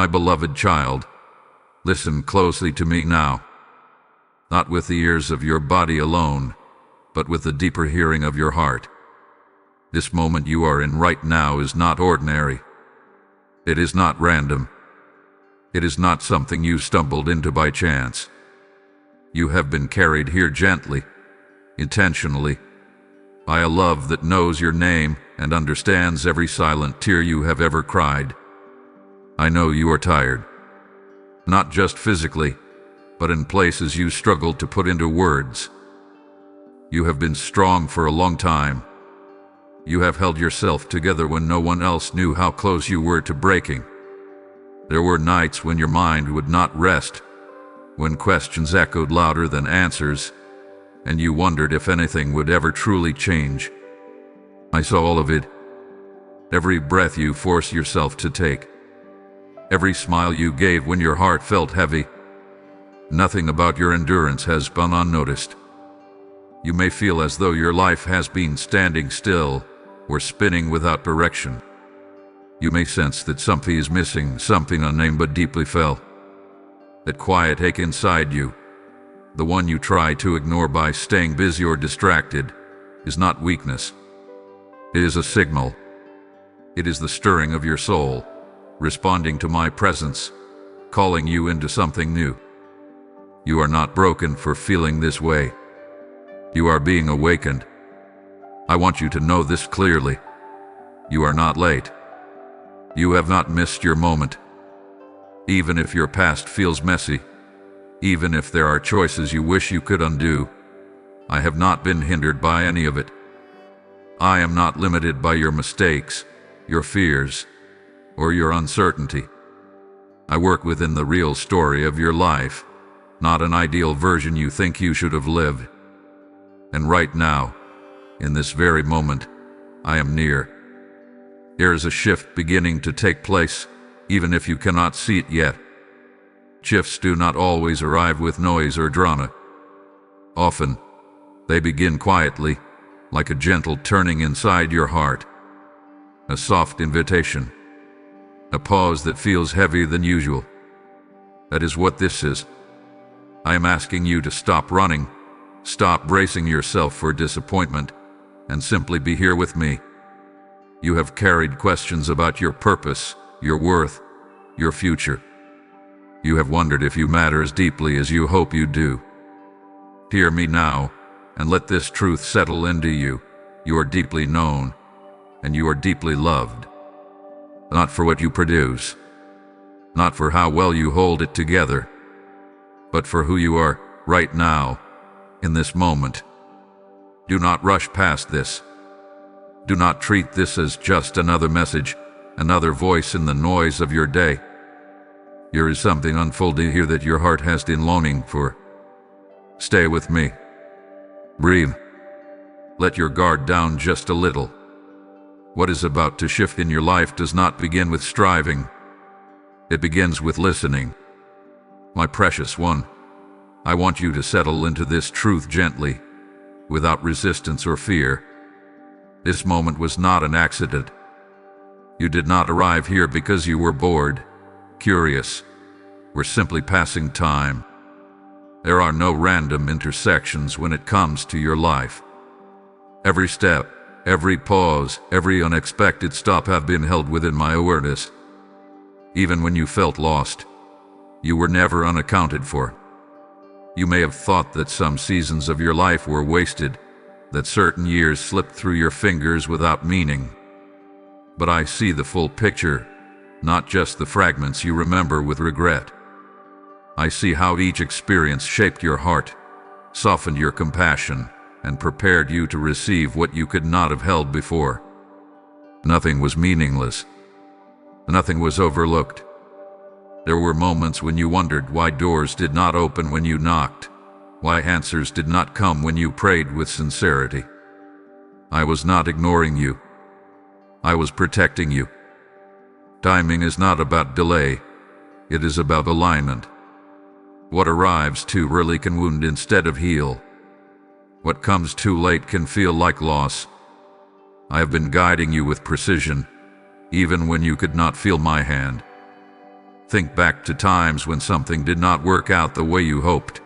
My beloved child, listen closely to me now. Not with the ears of your body alone, but with the deeper hearing of your heart. This moment you are in right now is not ordinary. It is not random. It is not something you stumbled into by chance. You have been carried here gently, intentionally, by a love that knows your name and understands every silent tear you have ever cried. I know you are tired, not just physically, but in places you struggled to put into words. You have been strong for a long time. You have held yourself together when no one else knew how close you were to breaking. There were nights when your mind would not rest, when questions echoed louder than answers, and you wondered if anything would ever truly change. I saw all of it. Every breath you forced yourself to take. Every smile you gave when your heart felt heavy. Nothing about your endurance has gone unnoticed. You may feel as though your life has been standing still or spinning without direction. You may sense that something is missing, something unnamed but deeply felt. That quiet ache inside you, the one you try to ignore by staying busy or distracted, is not weakness. It is a signal. It is the stirring of your soul, responding to my presence, calling you into something new. You are not broken for feeling this way. You are being awakened. I want you to know this clearly. You are not late. You have not missed your moment. Even if your past feels messy, even if there are choices you wish you could undo, I have not been hindered by any of it. I am not limited by your mistakes, your fears, or your uncertainty. I work within the real story of your life, not an ideal version you think you should have lived. And right now, in this very moment, I am near. There is a shift beginning to take place, even if you cannot see it yet. Shifts do not always arrive with noise or drama. Often, they begin quietly, like a gentle turning inside your heart. A soft invitation. A pause that feels heavier than usual. That is what this is. I am asking you to stop running, stop bracing yourself for disappointment, and simply be here with me. You have carried questions about your purpose, your worth, your future. You have wondered if you matter as deeply as you hope you do. Hear me now, and let this truth settle into you. You are deeply known, and you are deeply loved. Not for what you produce, not for how well you hold it together, but for who you are right now, in this moment. Do not rush past this. Do not treat this as just another message, another voice in the noise of your day. There is something unfolding here that your heart has been longing for. Stay with me. Breathe. Let your guard down just a little. What is about to shift in your life does not begin with striving. It begins with listening. My precious one, I want you to settle into this truth gently, without resistance or fear. This moment was not an accident. You did not arrive here because you were bored, curious, or simply passing time. There are no random intersections when it comes to your life. Every step, every pause, every unexpected stop have been held within my awareness. Even when you felt lost, you were never unaccounted for. You may have thought that some seasons of your life were wasted, that certain years slipped through your fingers without meaning. But I see the full picture, not just the fragments you remember with regret. I see how each experience shaped your heart, softened your compassion, and prepared you to receive what you could not have held before. Nothing was meaningless. Nothing was overlooked. There were moments when you wondered why doors did not open when you knocked, why answers did not come when you prayed with sincerity. I was not ignoring you. I was protecting you. Timing is not about delay. It is about alignment. What arrives too early can wound instead of heal. What comes too late can feel like loss. I have been guiding you with precision, even when you could not feel my hand. Think back to times when something did not work out the way you hoped.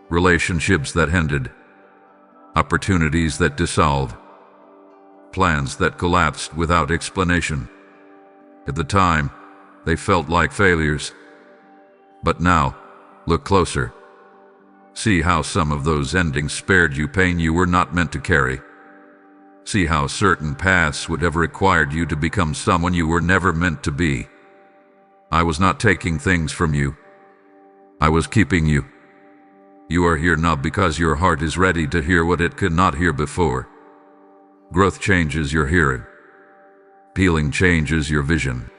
Relationships that ended. Opportunities that dissolved. Plans that collapsed without explanation. At the time, they felt like failures. But now, look closer. See how some of those endings spared you pain you were not meant to carry. See how certain paths would have required you to become someone you were never meant to be. I was not taking things from you. I was keeping you. You are here now because your heart is ready to hear what it could not hear before. Growth changes your hearing. Healing changes your vision.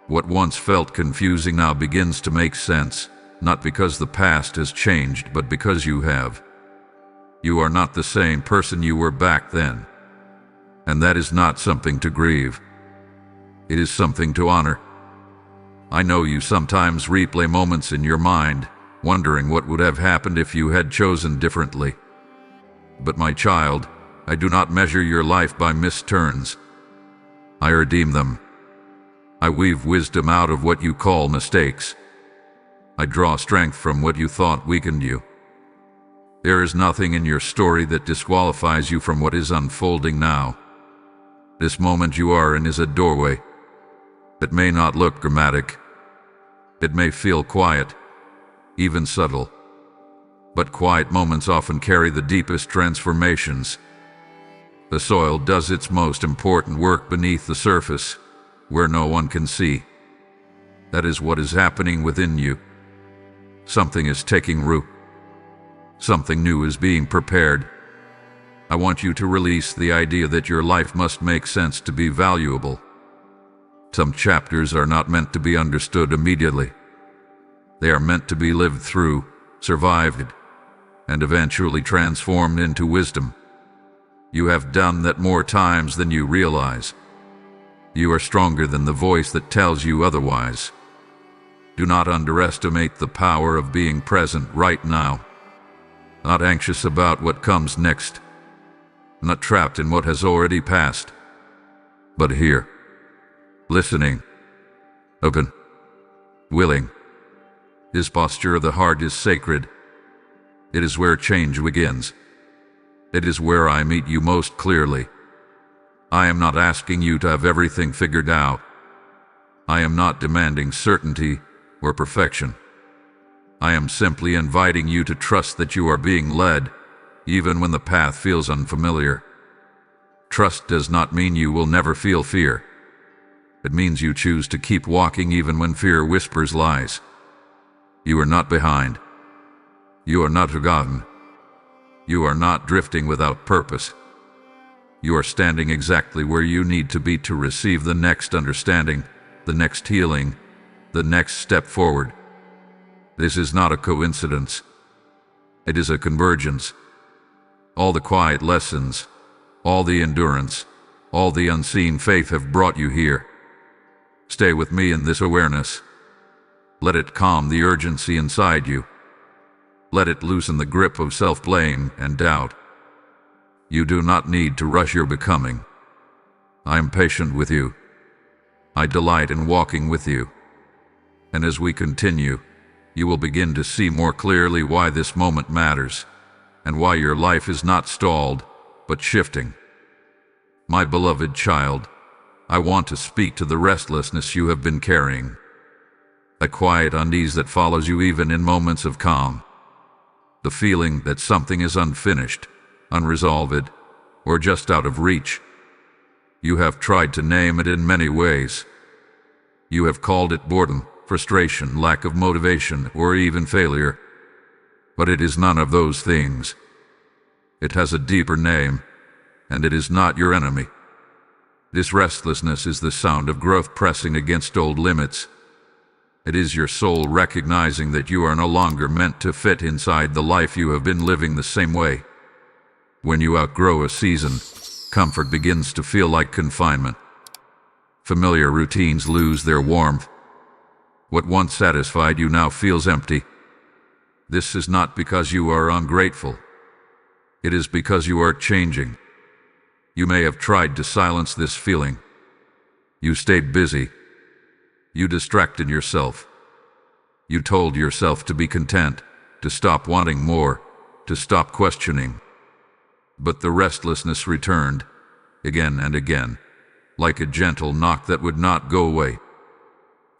What once felt confusing now begins to make sense, not because the past has changed, but because you have. You are not the same person you were back then. And that is not something to grieve. It is something to honor. I know you sometimes replay moments in your mind, wondering what would have happened if you had chosen differently. But my child, I do not measure your life by missed turns. I redeem them. I weave wisdom out of what you call mistakes. I draw strength from what you thought weakened you. There is nothing in your story that disqualifies you from what is unfolding now. This moment you are in is a doorway. It may not look dramatic. It may feel quiet, even subtle. But quiet moments often carry the deepest transformations. The soil does its most important work beneath the surface, where no one can see. That is what is happening within you. Something is taking root. Something new is being prepared. I want you to release the idea that your life must make sense to be valuable. Some chapters are not meant to be understood immediately. They are meant to be lived through, survived, and eventually transformed into wisdom. You have done that more times than you realize. You are stronger than the voice that tells you otherwise. Do not underestimate the power of being present right now. Not anxious about what comes next. Not trapped in what has already passed. But here. Listening. Open. Willing. This posture of the heart is sacred. It is where change begins. It is where I meet you most clearly. I am not asking you to have everything figured out. I am not demanding certainty or perfection. I am simply inviting you to trust that you are being led, even when the path feels unfamiliar. Trust does not mean you will never feel fear. It means you choose to keep walking even when fear whispers lies. You are not behind. You are not forgotten. You are not drifting without purpose. You are standing exactly where you need to be to receive the next understanding, the next healing, the next step forward. This is not a coincidence. It is a convergence. All the quiet lessons, all the endurance, all the unseen faith have brought you here. Stay with me in this awareness. Let it calm the urgency inside you. Let it loosen the grip of self-blame and doubt. You do not need to rush your becoming. I am patient with you. I delight in walking with you. And as we continue, you will begin to see more clearly why this moment matters, and why your life is not stalled, but shifting. My beloved child, I want to speak to the restlessness you have been carrying. A quiet unease that follows you even in moments of calm. The feeling that something is unfinished, unresolved, or just out of reach. You have tried to name it in many ways. You have called it boredom, frustration, lack of motivation, or even failure. But it is none of those things. It has a deeper name, and it is not your enemy. This restlessness is the sound of growth pressing against old limits. It is your soul recognizing that you are no longer meant to fit inside the life you have been living the same way. When you outgrow a season, comfort begins to feel like confinement. Familiar routines lose their warmth. What once satisfied you now feels empty. This is not because you are ungrateful. It is because you are changing. You may have tried to silence this feeling. You stayed busy. You distracted yourself. You told yourself to be content, to stop wanting more, to stop questioning. But the restlessness returned, again and again, like a gentle knock that would not go away.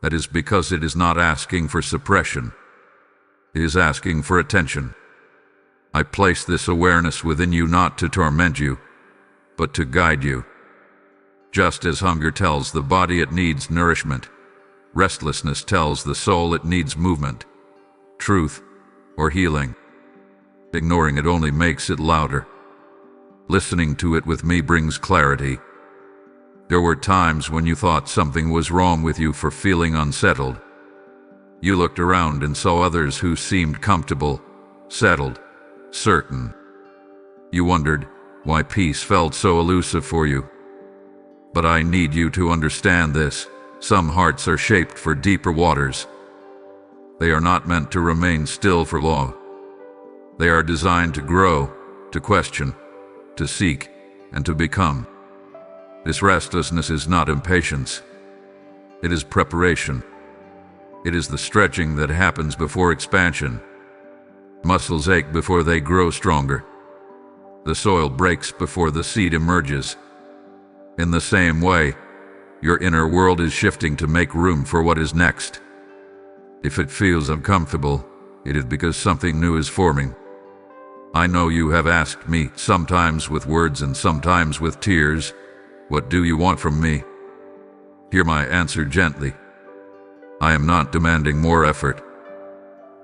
That is because it is not asking for suppression. It is asking for attention. I place this awareness within you not to torment you, but to guide you. Just as hunger tells the body it needs nourishment, restlessness tells the soul it needs movement, truth, or healing. Ignoring it only makes it louder. Listening to it with me brings clarity. There were times when you thought something was wrong with you for feeling unsettled. You looked around and saw others who seemed comfortable, settled, certain. You wondered why peace felt so elusive for you. But I need you to understand this. Some hearts are shaped for deeper waters. They are not meant to remain still for long. They are designed to grow, to question, to seek, and to become. This restlessness is not impatience. It is preparation. It is the stretching that happens before expansion. Muscles ache before they grow stronger. The soil breaks before the seed emerges. In the same way, your inner world is shifting to make room for what is next. If it feels uncomfortable, it is because something new is forming. I know you have asked me, sometimes with words and sometimes with tears, what do you want from me? Hear my answer gently. I am not demanding more effort.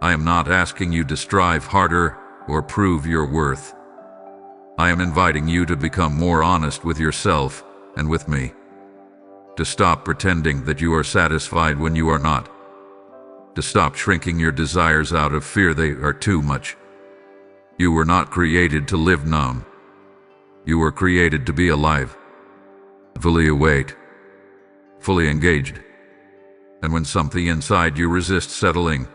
I am not asking you to strive harder or prove your worth. I am inviting you to become more honest with yourself and with me. To stop pretending that you are satisfied when you are not. To stop shrinking your desires out of fear they are too much. You were not created to live numb. You were created to be alive, fully awake, fully engaged. And when something inside you resists settling,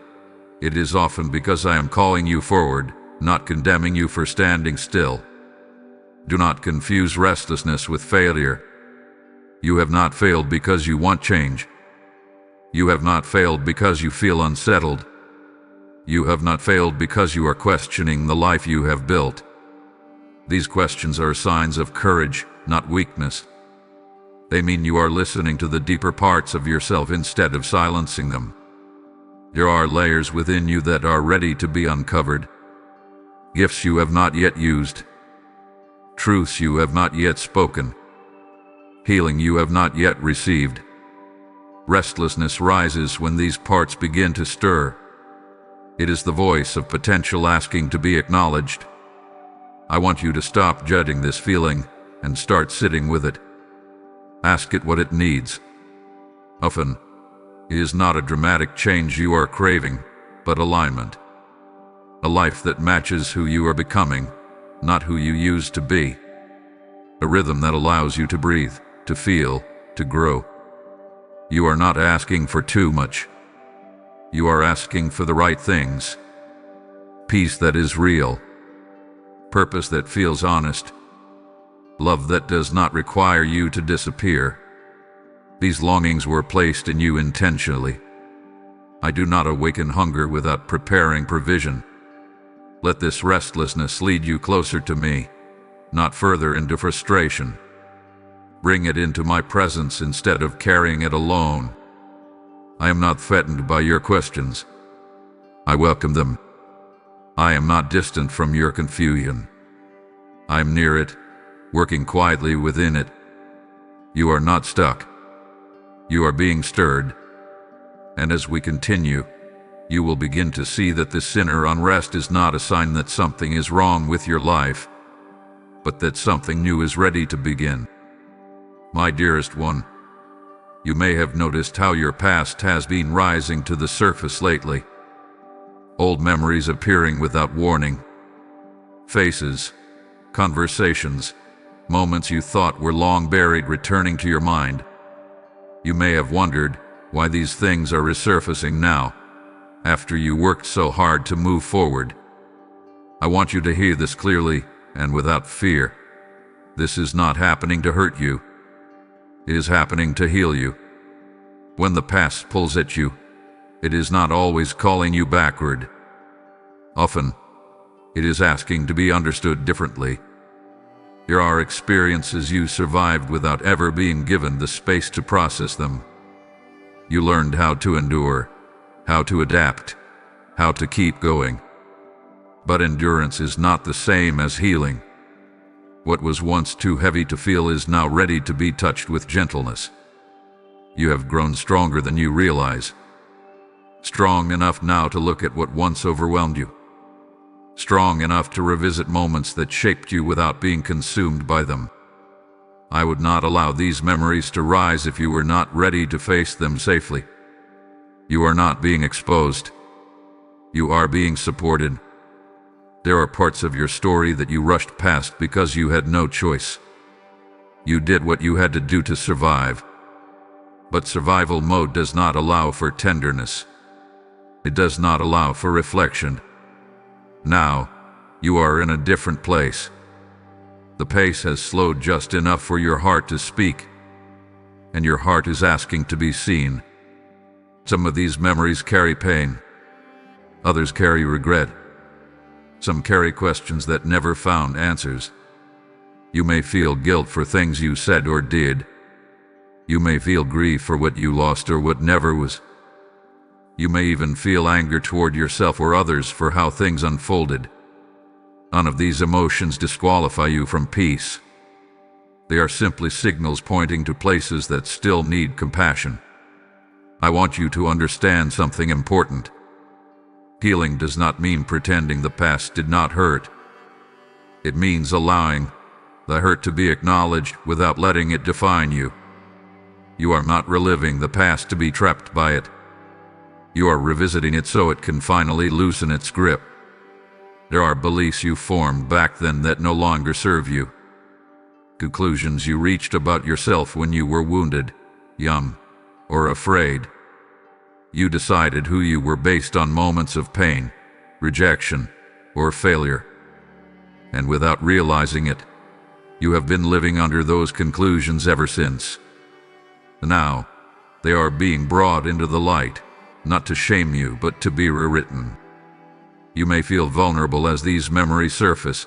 it is often because I am calling you forward, not condemning you for standing still. Do not confuse restlessness with failure. You have not failed because you want change. You have not failed because you feel unsettled. You have not failed because you are questioning the life you have built. These questions are signs of courage, not weakness. They mean you are listening to the deeper parts of yourself instead of silencing them. There are layers within you that are ready to be uncovered. Gifts you have not yet used. Truths you have not yet spoken. Healing you have not yet received. Restlessness rises when these parts begin to stir. It is the voice of potential asking to be acknowledged. I want you to stop judging this feeling and start sitting with it. Ask it what it needs. Often, it is not a dramatic change you are craving, but alignment. A life that matches who you are becoming, not who you used to be. A rhythm that allows you to breathe, to feel, to grow. You are not asking for too much. You are asking for the right things. Peace that is real. Purpose that feels honest. Love that does not require you to disappear. These longings were placed in you intentionally. I do not awaken hunger without preparing provision. Let this restlessness lead you closer to me, not further into frustration. Bring it into my presence instead of carrying it alone. I am not threatened by your questions. I welcome them. I am not distant from your confusion. I am near it, working quietly within it. You are not stuck. You are being stirred. And as we continue, you will begin to see that this inner unrest is not a sign that something is wrong with your life, but that something new is ready to begin. My dearest one, you may have noticed how your past has been rising to the surface lately. Old memories appearing without warning. Faces, conversations, moments you thought were long buried returning to your mind. You may have wondered why these things are resurfacing now, after you worked so hard to move forward. I want you to hear this clearly and without fear. This is not happening to hurt you. It is happening to heal you. When the past pulls at you, it is not always calling you backward. Often, it is asking to be understood differently. There are experiences you survived without ever being given the space to process them. You learned how to endure, how to adapt, how to keep going. But endurance is not the same as healing. What was once too heavy to feel is now ready to be touched with gentleness. You have grown stronger than you realize. Strong enough now to look at what once overwhelmed you. Strong enough to revisit moments that shaped you without being consumed by them. I would not allow these memories to rise if you were not ready to face them safely. You are not being exposed. You are being supported. There are parts of your story that you rushed past because you had no choice. You did what you had to do to survive. But survival mode does not allow for tenderness. It does not allow for reflection. Now, you are in a different place. The pace has slowed just enough for your heart to speak, and your heart is asking to be seen. Some of these memories carry pain. Others carry regret. Some carry questions that never found answers. You may feel guilt for things you said or did. You may feel grief for what you lost or what never was. You may even feel anger toward yourself or others for how things unfolded. None of these emotions disqualify you from peace. They are simply signals pointing to places that still need compassion. I want you to understand something important. Healing does not mean pretending the past did not hurt. It means allowing the hurt to be acknowledged without letting it define you. You are not reliving the past to be trapped by it. You are revisiting it so it can finally loosen its grip. There are beliefs you formed back then that no longer serve you. Conclusions you reached about yourself when you were wounded, young, or afraid. You decided who you were based on moments of pain, rejection, or failure. And without realizing it, you have been living under those conclusions ever since. Now, they are being brought into the light, not to shame you, but to be rewritten. You may feel vulnerable as these memories surface.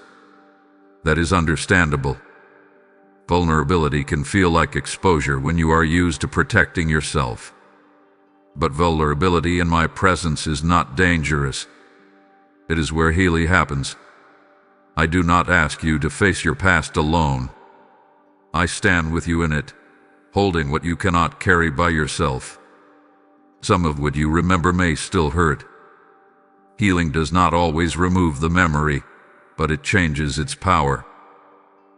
That is understandable. Vulnerability can feel like exposure when you are used to protecting yourself. But vulnerability in my presence is not dangerous. It is where healing happens. I do not ask you to face your past alone. I stand with you in it, holding what you cannot carry by yourself. Some of what you remember may still hurt. Healing does not always remove the memory, but it changes its power.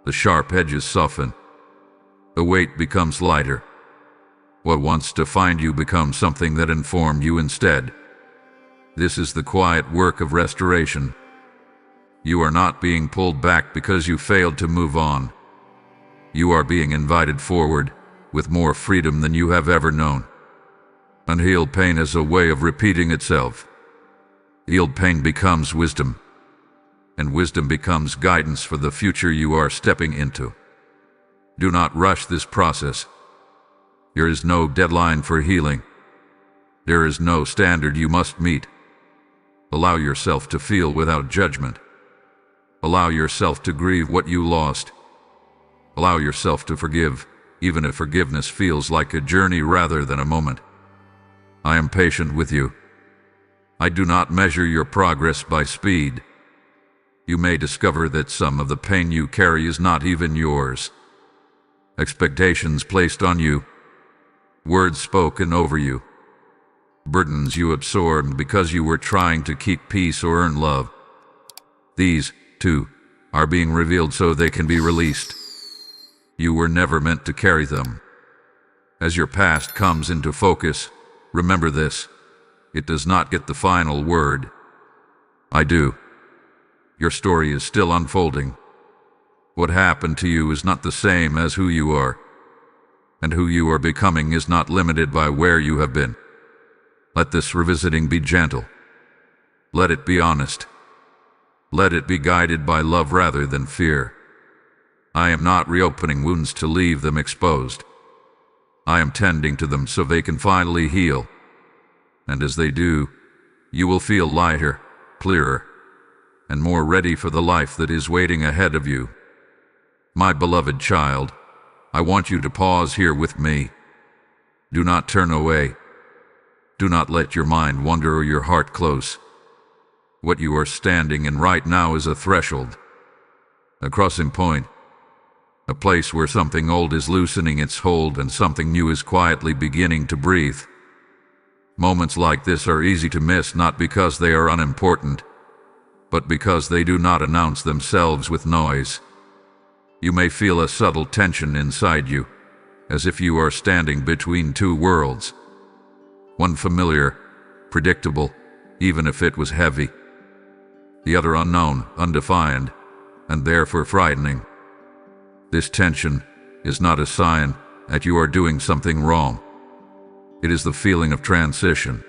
The sharp edges soften. The weight becomes lighter. What once defined you becomes something that informed you instead. This is the quiet work of restoration. You are not being pulled back because you failed to move on. You are being invited forward with more freedom than you have ever known. Unhealed pain has a way of repeating itself. Healed pain becomes wisdom, and wisdom becomes guidance for the future you are stepping into. Do not rush this process. There is no deadline for healing. There is no standard you must meet. Allow yourself to feel without judgment. Allow yourself to grieve what you lost. Allow yourself to forgive, even if forgiveness feels like a journey rather than a moment. I am patient with you. I do not measure your progress by speed. You may discover that some of the pain you carry is not even yours. Expectations placed on you, words spoken over you, burdens you absorbed because you were trying to keep peace or earn love. These, too, are being revealed so they can be released. You were never meant to carry them. As your past comes into focus, remember this: it does not get the final word. I do. Your story is still unfolding. What happened to you is not the same as who you are, and who you are becoming is not limited by where you have been. Let this revisiting be gentle. Let it be honest. Let it be guided by love rather than fear. I am not reopening wounds to leave them exposed. I am tending to them so they can finally heal. And as they do, you will feel lighter, clearer, and more ready for the life that is waiting ahead of you. My beloved child, I want you to pause here with me. Do not turn away. Do not let your mind wander or your heart close. What you are standing in right now is a threshold, a crossing point, a place where something old is loosening its hold and something new is quietly beginning to breathe. Moments like this are easy to miss, not because they are unimportant, but because they do not announce themselves with noise. You may feel a subtle tension inside you, as if you are standing between two worlds. One familiar, predictable, even if it was heavy. The other unknown, undefined, and therefore frightening. This tension is not a sign that you are doing something wrong. It is the feeling of transition.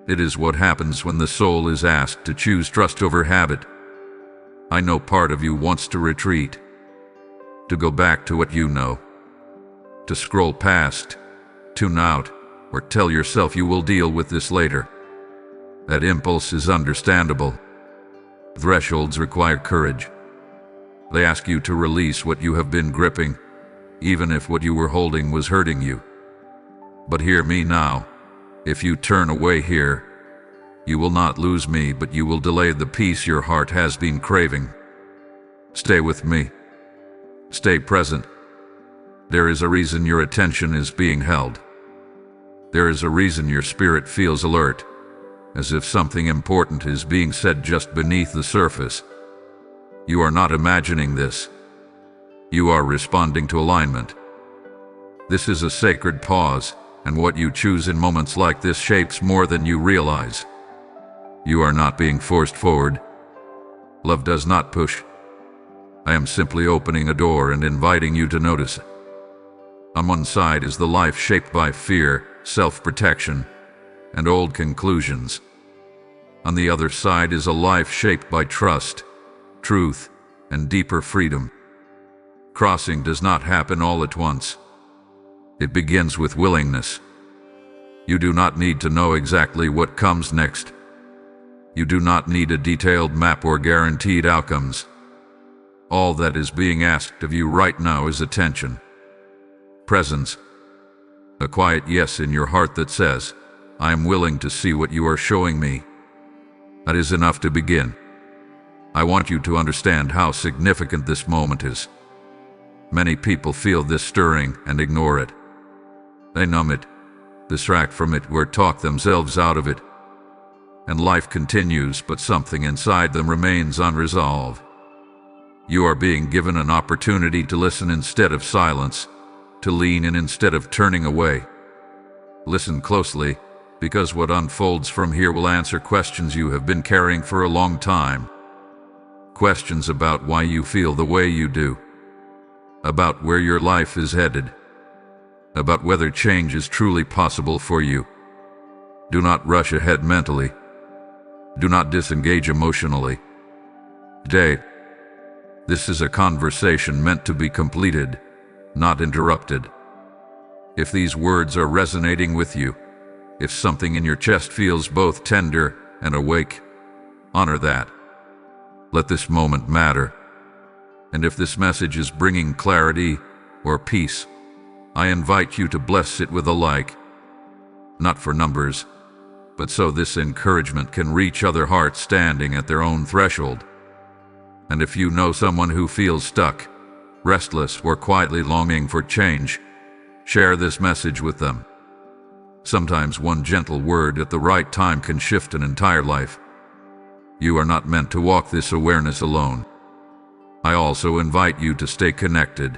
It is what happens when the soul is asked to choose trust over habit. I know part of you wants to retreat, to go back to what you know, to scroll past, tune out, or tell yourself you will deal with this later. That impulse is understandable. Thresholds require courage. They ask you to release what you have been gripping, even if what you were holding was hurting you. But hear me now. If you turn away here, you will not lose me, but you will delay the peace your heart has been craving. Stay with me. Stay present. There is a reason your attention is being held. There is a reason your spirit feels alert, as if something important is being said just beneath the surface. You are not imagining this. You are responding to alignment. This is a sacred pause, and what you choose in moments like this shapes more than you realize. You are not being forced forward. Love does not push. I am simply opening a door and inviting you to notice it. On one side is the life shaped by fear, self-protection, and old conclusions. On the other side is a life shaped by trust, truth, and deeper freedom. Crossing does not happen all at once. It begins with willingness. You do not need to know exactly what comes next. You do not need a detailed map or guaranteed outcomes. All that is being asked of you right now is attention, presence, a quiet yes in your heart that says, I am willing to see what you are showing me. That is enough to begin. I want you to understand how significant this moment is. Many people feel this stirring and ignore it. They numb it, distract from it, or talk themselves out of it. And life continues, but something inside them remains unresolved. You are being given an opportunity to listen instead of silence, to lean in instead of turning away. Listen closely, because what unfolds from here will answer questions you have been carrying for a long time. Questions about why you feel the way you do, about where your life is headed, about whether change is truly possible for you. Do not rush ahead mentally. Do not disengage emotionally. Today, this is a conversation meant to be completed, not interrupted. If these words are resonating with you, if something in your chest feels both tender and awake, honor that. Let this moment matter. And if this message is bringing clarity or peace, I invite you to bless it with a like. Not for numbers, but so this encouragement can reach other hearts standing at their own threshold. And if you know someone who feels stuck, restless, or quietly longing for change, share this message with them. Sometimes one gentle word at the right time can shift an entire life. You are not meant to walk this awareness alone. I also invite you to stay connected.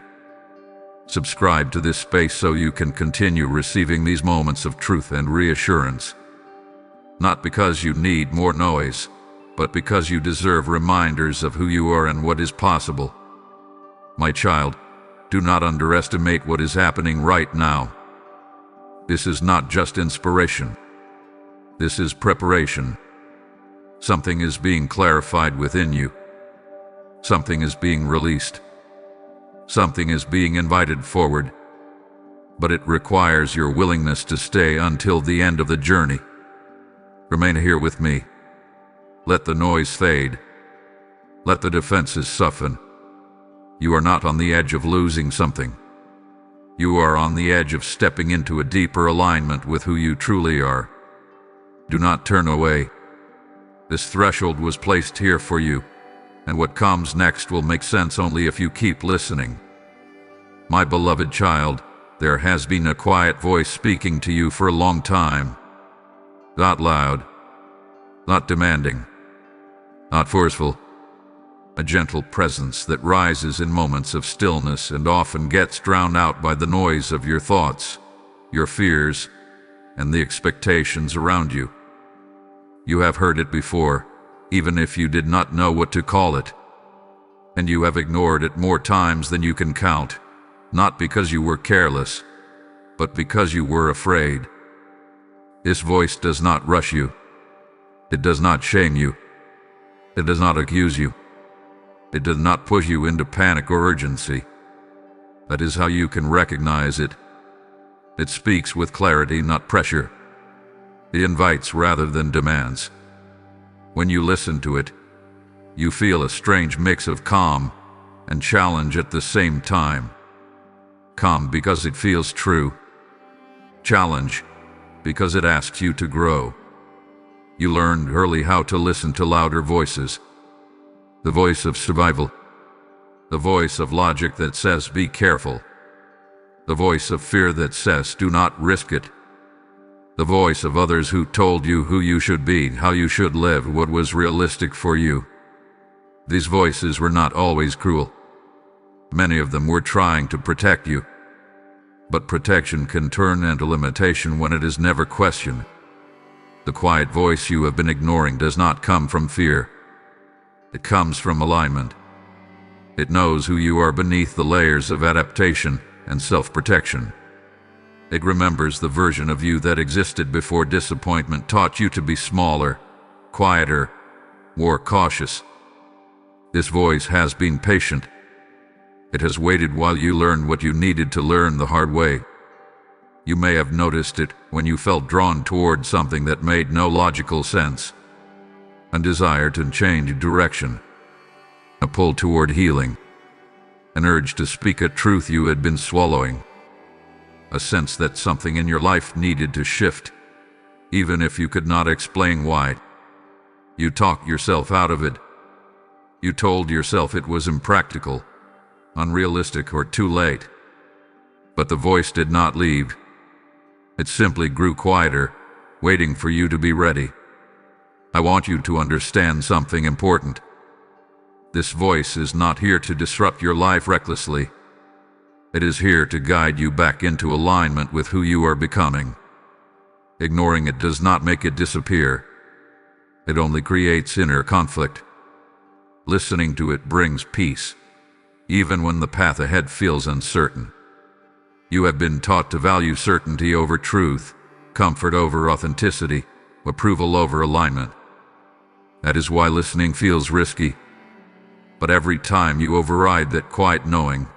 Subscribe to this space so you can continue receiving these moments of truth and reassurance. Not because you need more noise, but because you deserve reminders of who you are and what is possible. My child, do not underestimate what is happening right now. This is not just inspiration. This is preparation. Something is being clarified within you. Something is being released. Something is being invited forward. but it requires your willingness to stay until the end of the journey. Remain here with me. Let the noise fade. Let the defenses soften. You are not on the edge of losing something. You are on the edge of stepping into a deeper alignment with who you truly are. Do not turn away. This threshold was placed here for you, and what comes next will make sense only if you keep listening. My beloved child, there has been a quiet voice speaking to you for a long time. Not loud, not demanding, not forceful. A gentle presence that rises in moments of stillness and often gets drowned out by the noise of your thoughts, your fears, and the expectations around you. You have heard it before, even if you did not know what to call it. And you have ignored it more times than you can count, not because you were careless, but because you were afraid. This voice does not rush you. It does not shame you. It does not accuse you. It does not push you into panic or urgency. That is how you can recognize it. It speaks with clarity, not pressure. It invites rather than demands. When you listen to it, you feel a strange mix of calm and challenge at the same time. Calm because it feels true. Challenge because it asks you to grow. You learned early how to listen to louder voices. The voice of survival. The voice of logic that says be careful. The voice of fear that says do not risk it. The voice of others who told you who you should be, how you should live, what was realistic for you. These voices were not always cruel. Many of them were trying to protect you. But protection can turn into limitation when it is never questioned. The quiet voice you have been ignoring does not come from fear. It comes from alignment. It knows who you are beneath the layers of adaptation and self-protection. It remembers the version of you that existed before disappointment taught you to be smaller, quieter, more cautious. This voice has been patient. It has waited while you learned what you needed to learn the hard way. You may have noticed it when you felt drawn toward something that made no logical sense. A desire to change direction. A pull toward healing. An urge to speak a truth you had been swallowing. A sense that something in your life needed to shift, even if you could not explain why. You talked yourself out of it. You told yourself it was impractical, unrealistic, or too late. But the voice did not leave. It simply grew quieter, waiting for you to be ready. I want you to understand something important. This voice is not here to disrupt your life recklessly. It is here to guide you back into alignment with who you are becoming. Ignoring it does not make it disappear. It only creates inner conflict. Listening to it brings peace, even when the path ahead feels uncertain. You have been taught to value certainty over truth, comfort over authenticity, approval over alignment. That is why listening feels risky. But every time you override that quiet knowing,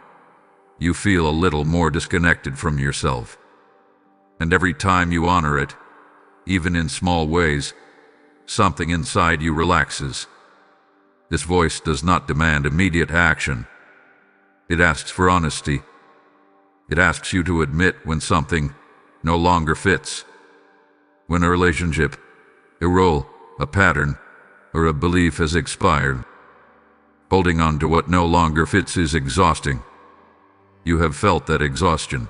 you feel a little more disconnected from yourself. And every time you honor it, even in small ways, something inside you relaxes. This voice does not demand immediate action. It asks for honesty. It asks you to admit when something no longer fits. When a relationship, a role, a pattern, or a belief has expired. Holding on to what no longer fits is exhausting. You have felt that exhaustion.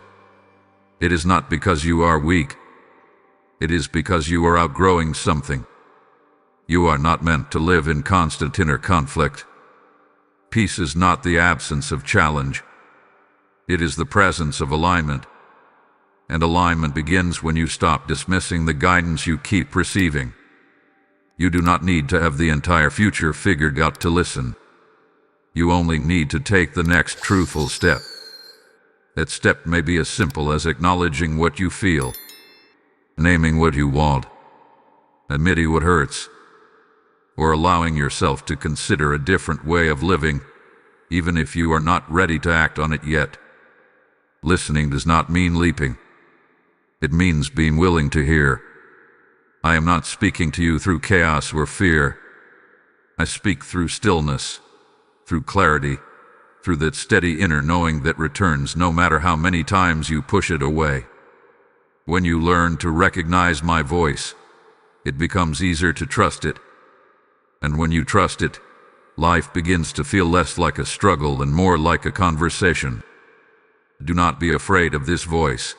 It is not because you are weak. It is because you are outgrowing something. You are not meant to live in constant inner conflict. Peace is not the absence of challenge. It is the presence of alignment. And alignment begins when you stop dismissing the guidance you keep receiving. You do not need to have the entire future figured out to listen. You only need to take the next truthful step. That step may be as simple as acknowledging what you feel, naming what you want, admitting what hurts, or allowing yourself to consider a different way of living, even if you are not ready to act on it yet. Listening does not mean leaping. It means being willing to hear. I am not speaking to you through chaos or fear. I speak through stillness, through clarity, through that steady inner knowing that returns no matter how many times you push it away. When you learn to recognize my voice, it becomes easier to trust it. And when you trust it, life begins to feel less like a struggle and more like a conversation. Do not be afraid of this voice.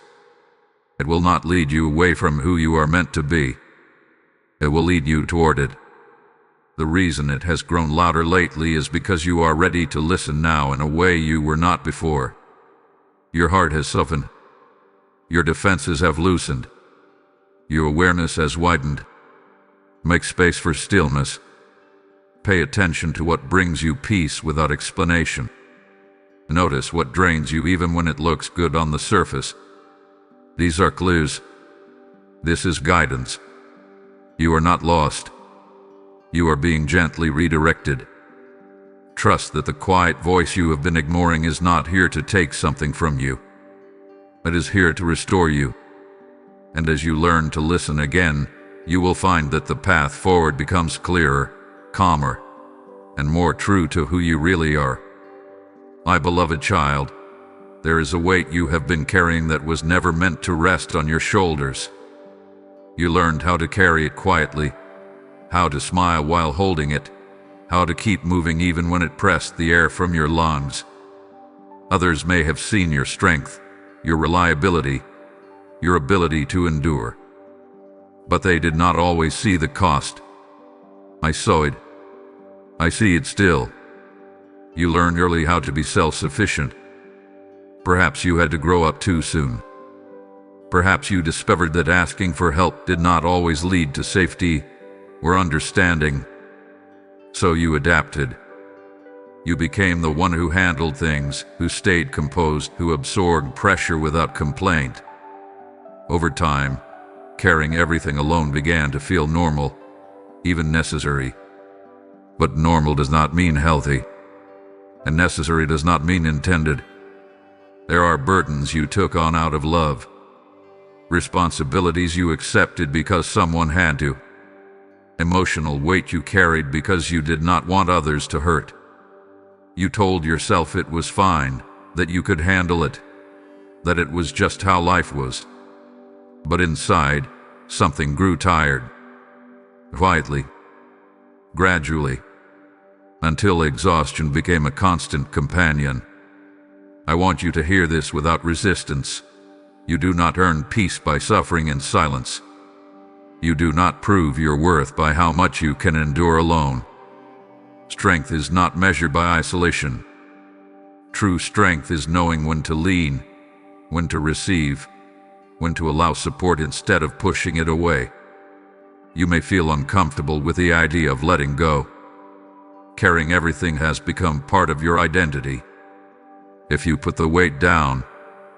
It will not lead you away from who you are meant to be. It will lead you toward it. The reason it has grown louder lately is because you are ready to listen now in a way you were not before. Your heart has softened. Your defenses have loosened. Your awareness has widened. Make space for stillness. Pay attention to what brings you peace without explanation. Notice what drains you even when it looks good on the surface. These are clues. This is guidance. You are not lost. You are being gently redirected. Trust that the quiet voice you have been ignoring is not here to take something from you. It is here to restore you. And as you learn to listen again, you will find that the path forward becomes clearer, calmer, and more true to who you really are. My beloved child, there is a weight you have been carrying that was never meant to rest on your shoulders. You learned how to carry it quietly, how to smile while holding it, how to keep moving even when it pressed the air from your lungs. Others may have seen your strength, your reliability, your ability to endure. But they did not always see the cost. I saw it. I see it still. You learned early how to be self-sufficient. Perhaps you had to grow up too soon. Perhaps you discovered that asking for help did not always lead to safety or understanding. So you adapted. You became the one who handled things, who stayed composed, who absorbed pressure without complaint. Over time, carrying everything alone began to feel normal, even necessary. But normal does not mean healthy, and necessary does not mean intended. There are burdens you took on out of love, responsibilities you accepted because someone had to, emotional weight you carried because you did not want others to hurt. You told yourself it was fine, that you could handle it, that it was just how life was. But inside, something grew tired. Quietly, gradually, until exhaustion became a constant companion. I want you to hear this without resistance. You do not earn peace by suffering in silence. You do not prove your worth by how much you can endure alone. Strength is not measured by isolation. True strength is knowing when to lean, when to receive, when to allow support instead of pushing it away. You may feel uncomfortable with the idea of letting go. Carrying everything has become part of your identity. If you put the weight down,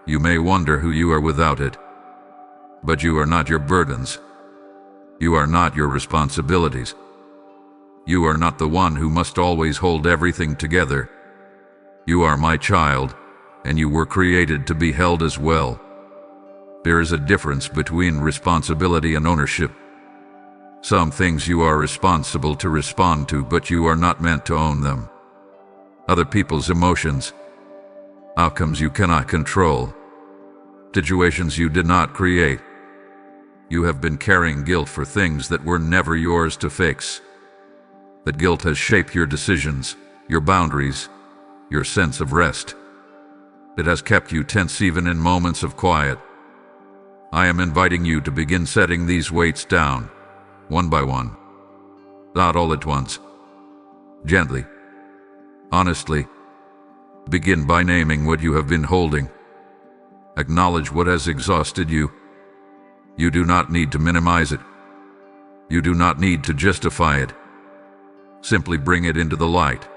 you may wonder who you are without it. But you are not your burdens. You are not your responsibilities. You are not the one who must always hold everything together. You are my child, and you were created to be held as well. There is a difference between responsibility and ownership. Some things you are responsible to respond to, but you are not meant to own them. Other people's emotions, outcomes you cannot control, situations you did not create. You have been carrying guilt for things that were never yours to fix. That guilt has shaped your decisions, your boundaries, your sense of rest. It has kept you tense even in moments of quiet. I am inviting you to begin setting these weights down, one by one. Not all at once. Gently. Honestly. Begin by naming what you have been holding. Acknowledge what has exhausted you. You do not need to minimize it. You do not need to justify it. Simply bring it into the light.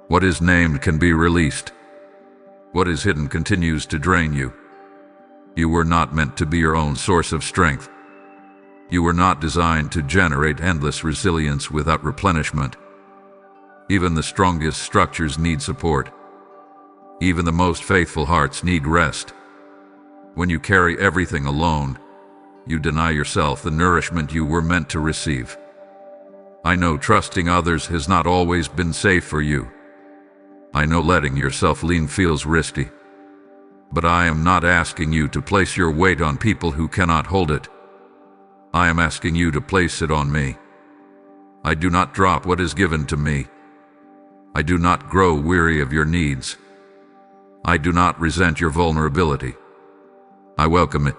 What is named can be released. What is hidden continues to drain you. You were not meant to be your own source of strength. You were not designed to generate endless resilience without replenishment. Even the strongest structures need support. Even the most faithful hearts need rest. When you carry everything alone, you deny yourself the nourishment you were meant to receive. I know trusting others has not always been safe for you. I know letting yourself lean feels risky. But I am not asking you to place your weight on people who cannot hold it. I am asking you to place it on me. I do not drop what is given to me. I do not grow weary of your needs. I do not resent your vulnerability. I welcome it.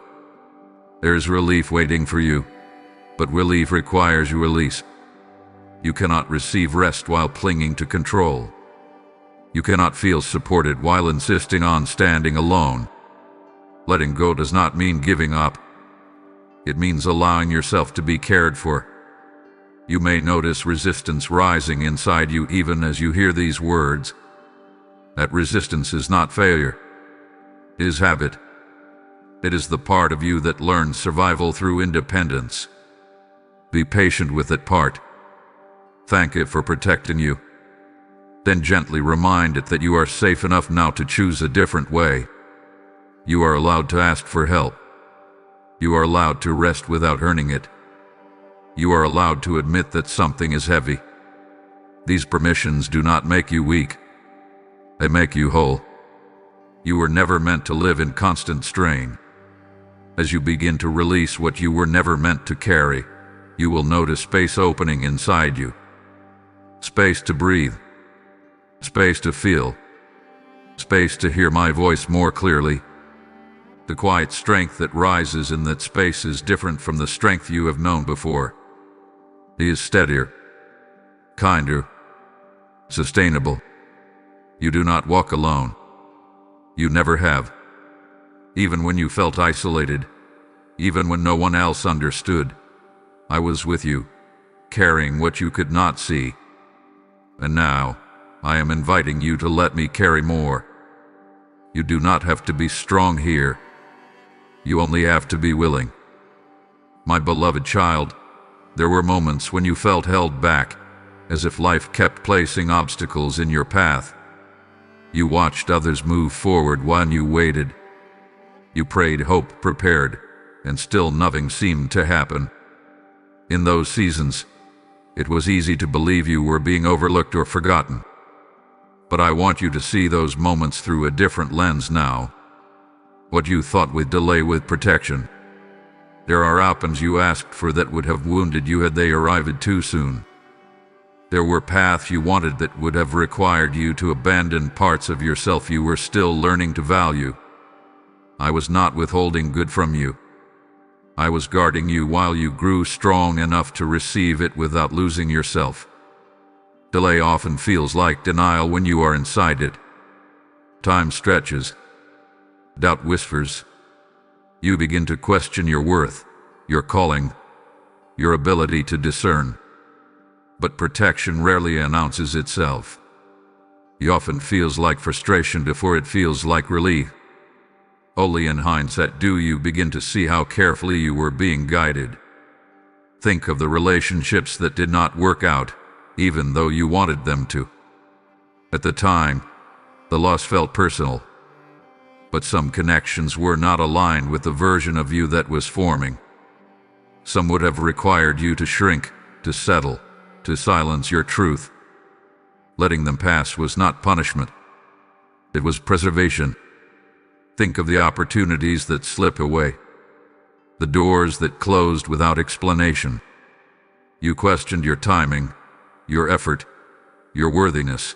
There is relief waiting for you, but relief requires you release. You cannot receive rest while clinging to control. You cannot feel supported while insisting on standing alone. Letting go does not mean giving up. It means allowing yourself to be cared for. You may notice resistance rising inside you even as you hear these words. That resistance is not failure. It is habit. It is the part of you that learns survival through independence. Be patient with that part. Thank it for protecting you. Then gently remind it that you are safe enough now to choose a different way. You are allowed to ask for help. You are allowed to rest without earning it. You are allowed to admit that something is heavy. These permissions do not make you weak. They make you whole. You were never meant to live in constant strain. As you begin to release what you were never meant to carry, you will notice space opening inside you. Space to breathe. Space to feel. Space to hear my voice more clearly. The quiet strength that rises in that space is different from the strength you have known before. It is steadier, kinder, sustainable. You do not walk alone. You never have. Even when you felt isolated, even when no one else understood, I was with you, carrying what you could not see. And now, I am inviting you to let me carry more. You do not have to be strong here. You only have to be willing. My beloved child, there were moments when you felt held back, as if life kept placing obstacles in your path. You watched others move forward while you waited. You prayed, hoped, prepared, and still nothing seemed to happen. In those seasons, it was easy to believe you were being overlooked or forgotten. But I want you to see those moments through a different lens now. What you thought would delay with protection. There are outcomes you asked for that would have wounded you had they arrived too soon. There were paths you wanted that would have required you to abandon parts of yourself you were still learning to value. I was not withholding good from you. I was guarding you while you grew strong enough to receive it without losing yourself. Delay often feels like denial when you are inside it. Time stretches. Doubt whispers. You begin to question your worth, your calling, your ability to discern. But protection rarely announces itself. It often feels like frustration before it feels like relief. Only in hindsight do you begin to see how carefully you were being guided. Think of the relationships that did not work out, even though you wanted them to. At the time, the loss felt personal. But some connections were not aligned with the version of you that was forming. Some would have required you to shrink, to settle, to silence your truth. Letting them pass was not punishment. It was preservation. Think of the opportunities that slip away. The doors that closed without explanation. You questioned your timing, your effort, your worthiness.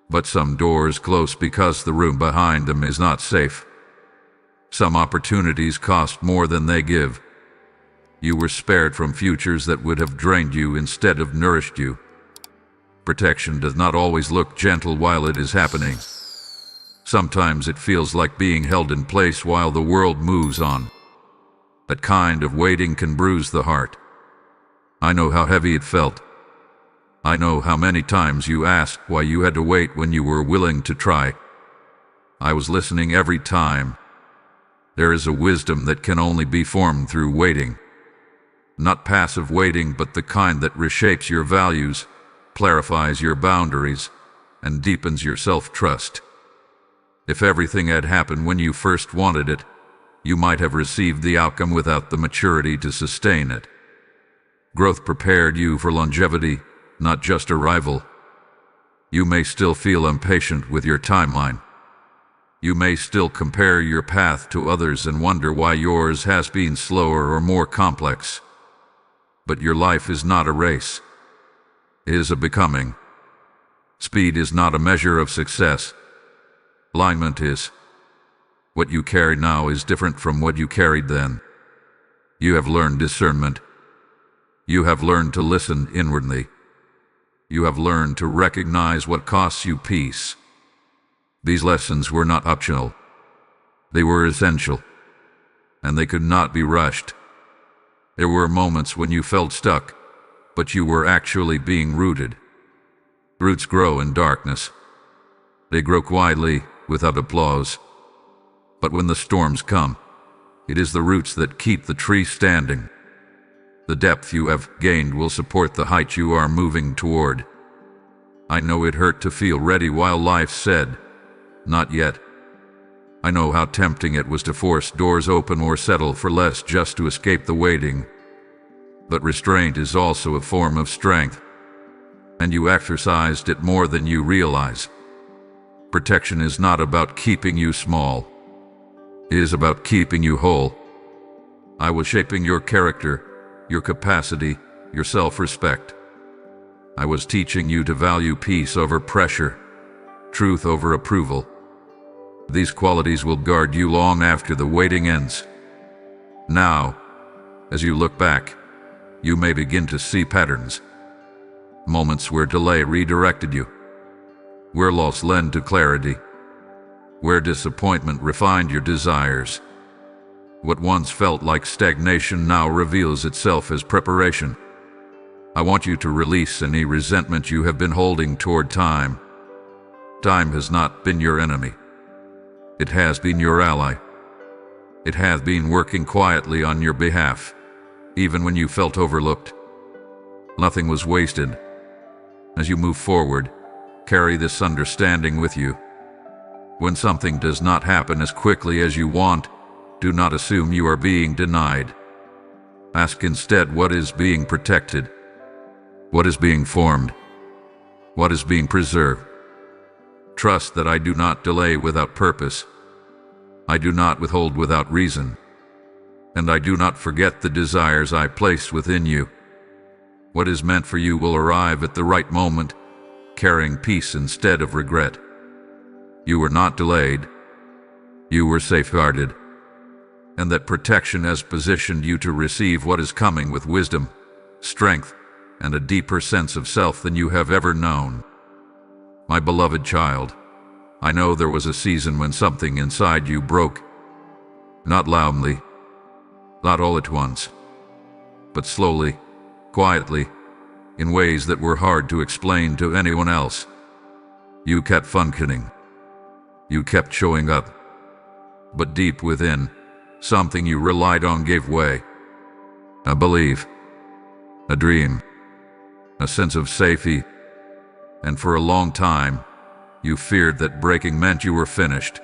But some doors close because the room behind them is not safe. Some opportunities cost more than they give. You were spared from futures that would have drained you instead of nourished you. Protection does not always look gentle while it is happening. Sometimes it feels like being held in place while the world moves on. That kind of waiting can bruise the heart. I know how heavy it felt. I know how many times you asked why you had to wait when you were willing to try. I was listening every time. There is a wisdom that can only be formed through waiting. Not passive waiting, but the kind that reshapes your values, clarifies your boundaries, and deepens your self-trust. If everything had happened when you first wanted it, you might have received the outcome without the maturity to sustain it. Growth prepared you for longevity, not just arrival. You may still feel impatient with your timeline. You may still compare your path to others and wonder why yours has been slower or more complex. But your life is not a race. It is a becoming. Speed is not a measure of success. Alignment is. What you carry now is different from what you carried then. You have learned discernment. You have learned to listen inwardly. You have learned to recognize what costs you peace. These lessons were not optional. They were essential, and they could not be rushed. There were moments when you felt stuck, but you were actually being rooted. Roots grow in darkness. They grow quietly, without applause. But when the storms come, it is the roots that keep the tree standing. The depth you have gained will support the height you are moving toward. I know it hurt to feel ready while life said, "Not yet." I know how tempting it was to force doors open or settle for less just to escape the waiting. But restraint is also a form of strength, and you exercised it more than you realize. Protection is not about keeping you small. It is about keeping you whole. I was shaping your character, your capacity, your self-respect. I was teaching you to value peace over pressure, truth over approval. These qualities will guard you long after the waiting ends. Now, as you look back, you may begin to see patterns. Moments where delay redirected you, where loss led to clarity, where disappointment refined your desires. What once felt like stagnation now reveals itself as preparation. I want you to release any resentment you have been holding toward time. Time has not been your enemy. It has been your ally. It has been working quietly on your behalf, even when you felt overlooked. Nothing was wasted. As you move forward, carry this understanding with you. When something does not happen as quickly as you want, do not assume you are being denied. Ask instead, what is being protected? What is being formed? What is being preserved? Trust that I do not delay without purpose. I do not withhold without reason. And I do not forget the desires I placed within you. What is meant for you will arrive at the right moment, carrying peace instead of regret. You were not delayed. You were safeguarded. And that protection has positioned you to receive what is coming with wisdom, strength, and a deeper sense of self than you have ever known. My beloved child, I know there was a season when something inside you broke. Not loudly, not all at once, but slowly, quietly, in ways that were hard to explain to anyone else. You kept functioning. You kept showing up. But deep within, something you relied on gave way. A belief, a dream, a sense of safety, and for a long time, you feared that breaking meant you were finished.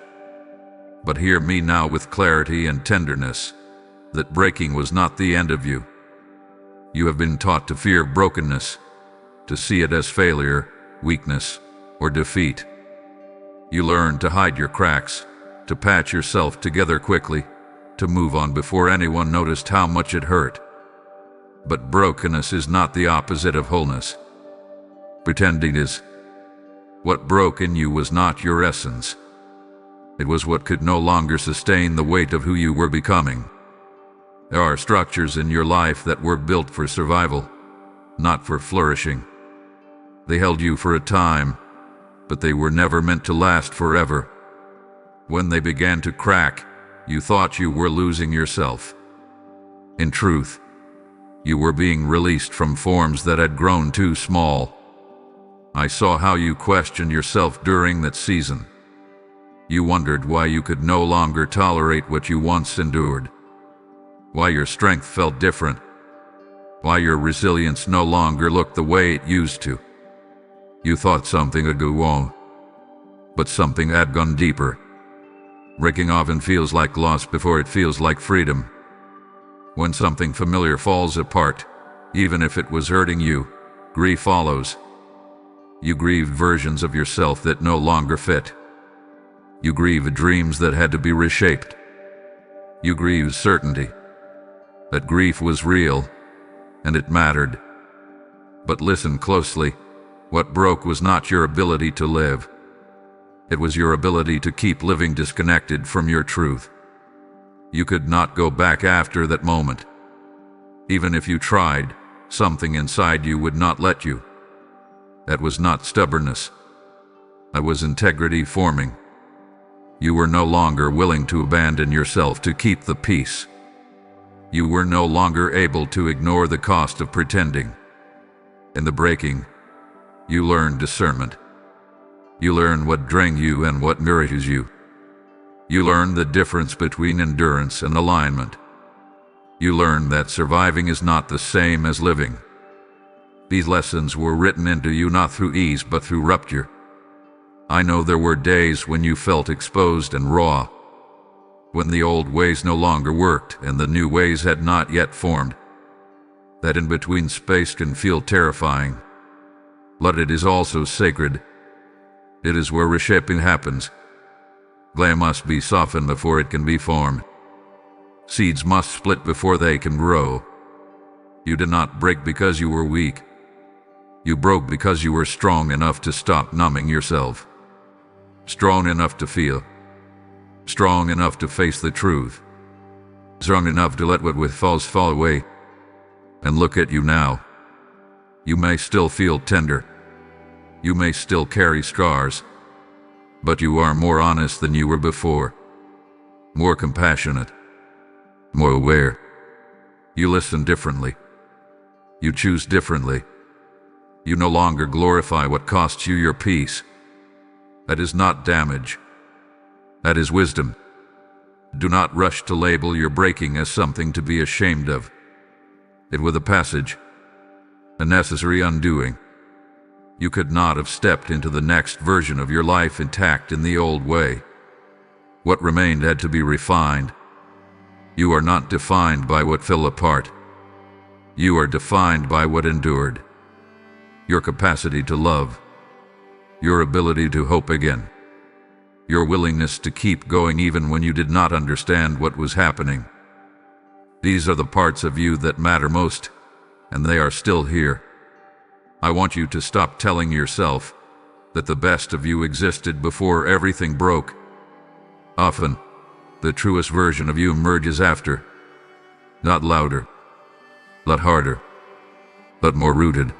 But hear me now with clarity and tenderness, that breaking was not the end of you. You have been taught to fear brokenness, to see it as failure, weakness, or defeat. You learned to hide your cracks, to patch yourself together quickly, to move on before anyone noticed how much it hurt. But brokenness is not the opposite of wholeness. Pretending is. What broke in you was not your essence. It was what could no longer sustain the weight of who you were becoming. There are structures in your life that were built for survival, not for flourishing. They held you for a time, but they were never meant to last forever. When they began to crack, you thought you were losing yourself. In truth, you were being released from forms that had grown too small. I saw how you questioned yourself during that season. You wondered why you could no longer tolerate what you once endured, why your strength felt different, why your resilience no longer looked the way it used to. You thought something had gone wrong, but something had gone deeper. Breaking often feels like loss before it feels like freedom. When something familiar falls apart, even if it was hurting you, grief follows. You grieve versions of yourself that no longer fit. You grieve dreams that had to be reshaped. You grieve certainty that grief was real and it mattered. But listen closely. What broke was not your ability to live. It was your ability to keep living disconnected from your truth. You could not go back after that moment. Even if you tried, something inside you would not let you. That was not stubbornness. That was integrity forming. You were no longer willing to abandon yourself to keep the peace. You were no longer able to ignore the cost of pretending. In the breaking, you learn discernment. You learn what drains you and what nourishes you. You learn the difference between endurance and alignment. You learn that surviving is not the same as living. These lessons were written into you not through ease but through rupture. I know there were days when you felt exposed and raw, when the old ways no longer worked and the new ways had not yet formed. That in-between space can feel terrifying, but it is also sacred. It is where reshaping happens. Clay must be softened before it can be formed. Seeds must split before they can grow. You did not break because you were weak. You broke because you were strong enough to stop numbing yourself. Strong enough to feel. Strong enough to face the truth. Strong enough to let what withfalls fall away. And look at you now. You may still feel tender. You may still carry scars, but you are more honest than you were before, more compassionate, more aware. You listen differently. You choose differently. You no longer glorify what costs you your peace. That is not damage. That is wisdom. Do not rush to label your breaking as something to be ashamed of. It was a passage, a necessary undoing. You could not have stepped into the next version of your life intact in the old way. What remained had to be refined. You are not defined by what fell apart. You are defined by what endured. Your capacity to love. Your ability to hope again. Your willingness to keep going even when you did not understand what was happening. These are the parts of you that matter most, and they are still here. I want you to stop telling yourself that the best of you existed before everything broke. Often, the truest version of you emerges after. Not louder, not harder, but more rooted,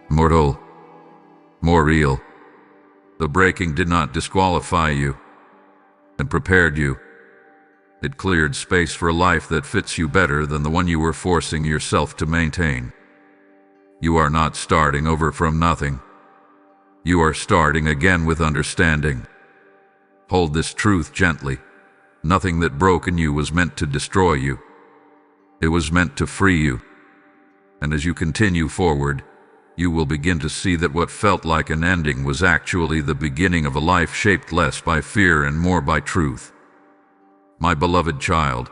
more whole, more real. The breaking did not disqualify you. It prepared you. It cleared space for a life that fits you better than the one you were forcing yourself to maintain. You are not starting over from nothing. You are starting again with understanding. Hold this truth gently. Nothing that broke in you was meant to destroy you. It was meant to free you. And as you continue forward, you will begin to see that what felt like an ending was actually the beginning of a life shaped less by fear and more by truth. My beloved child,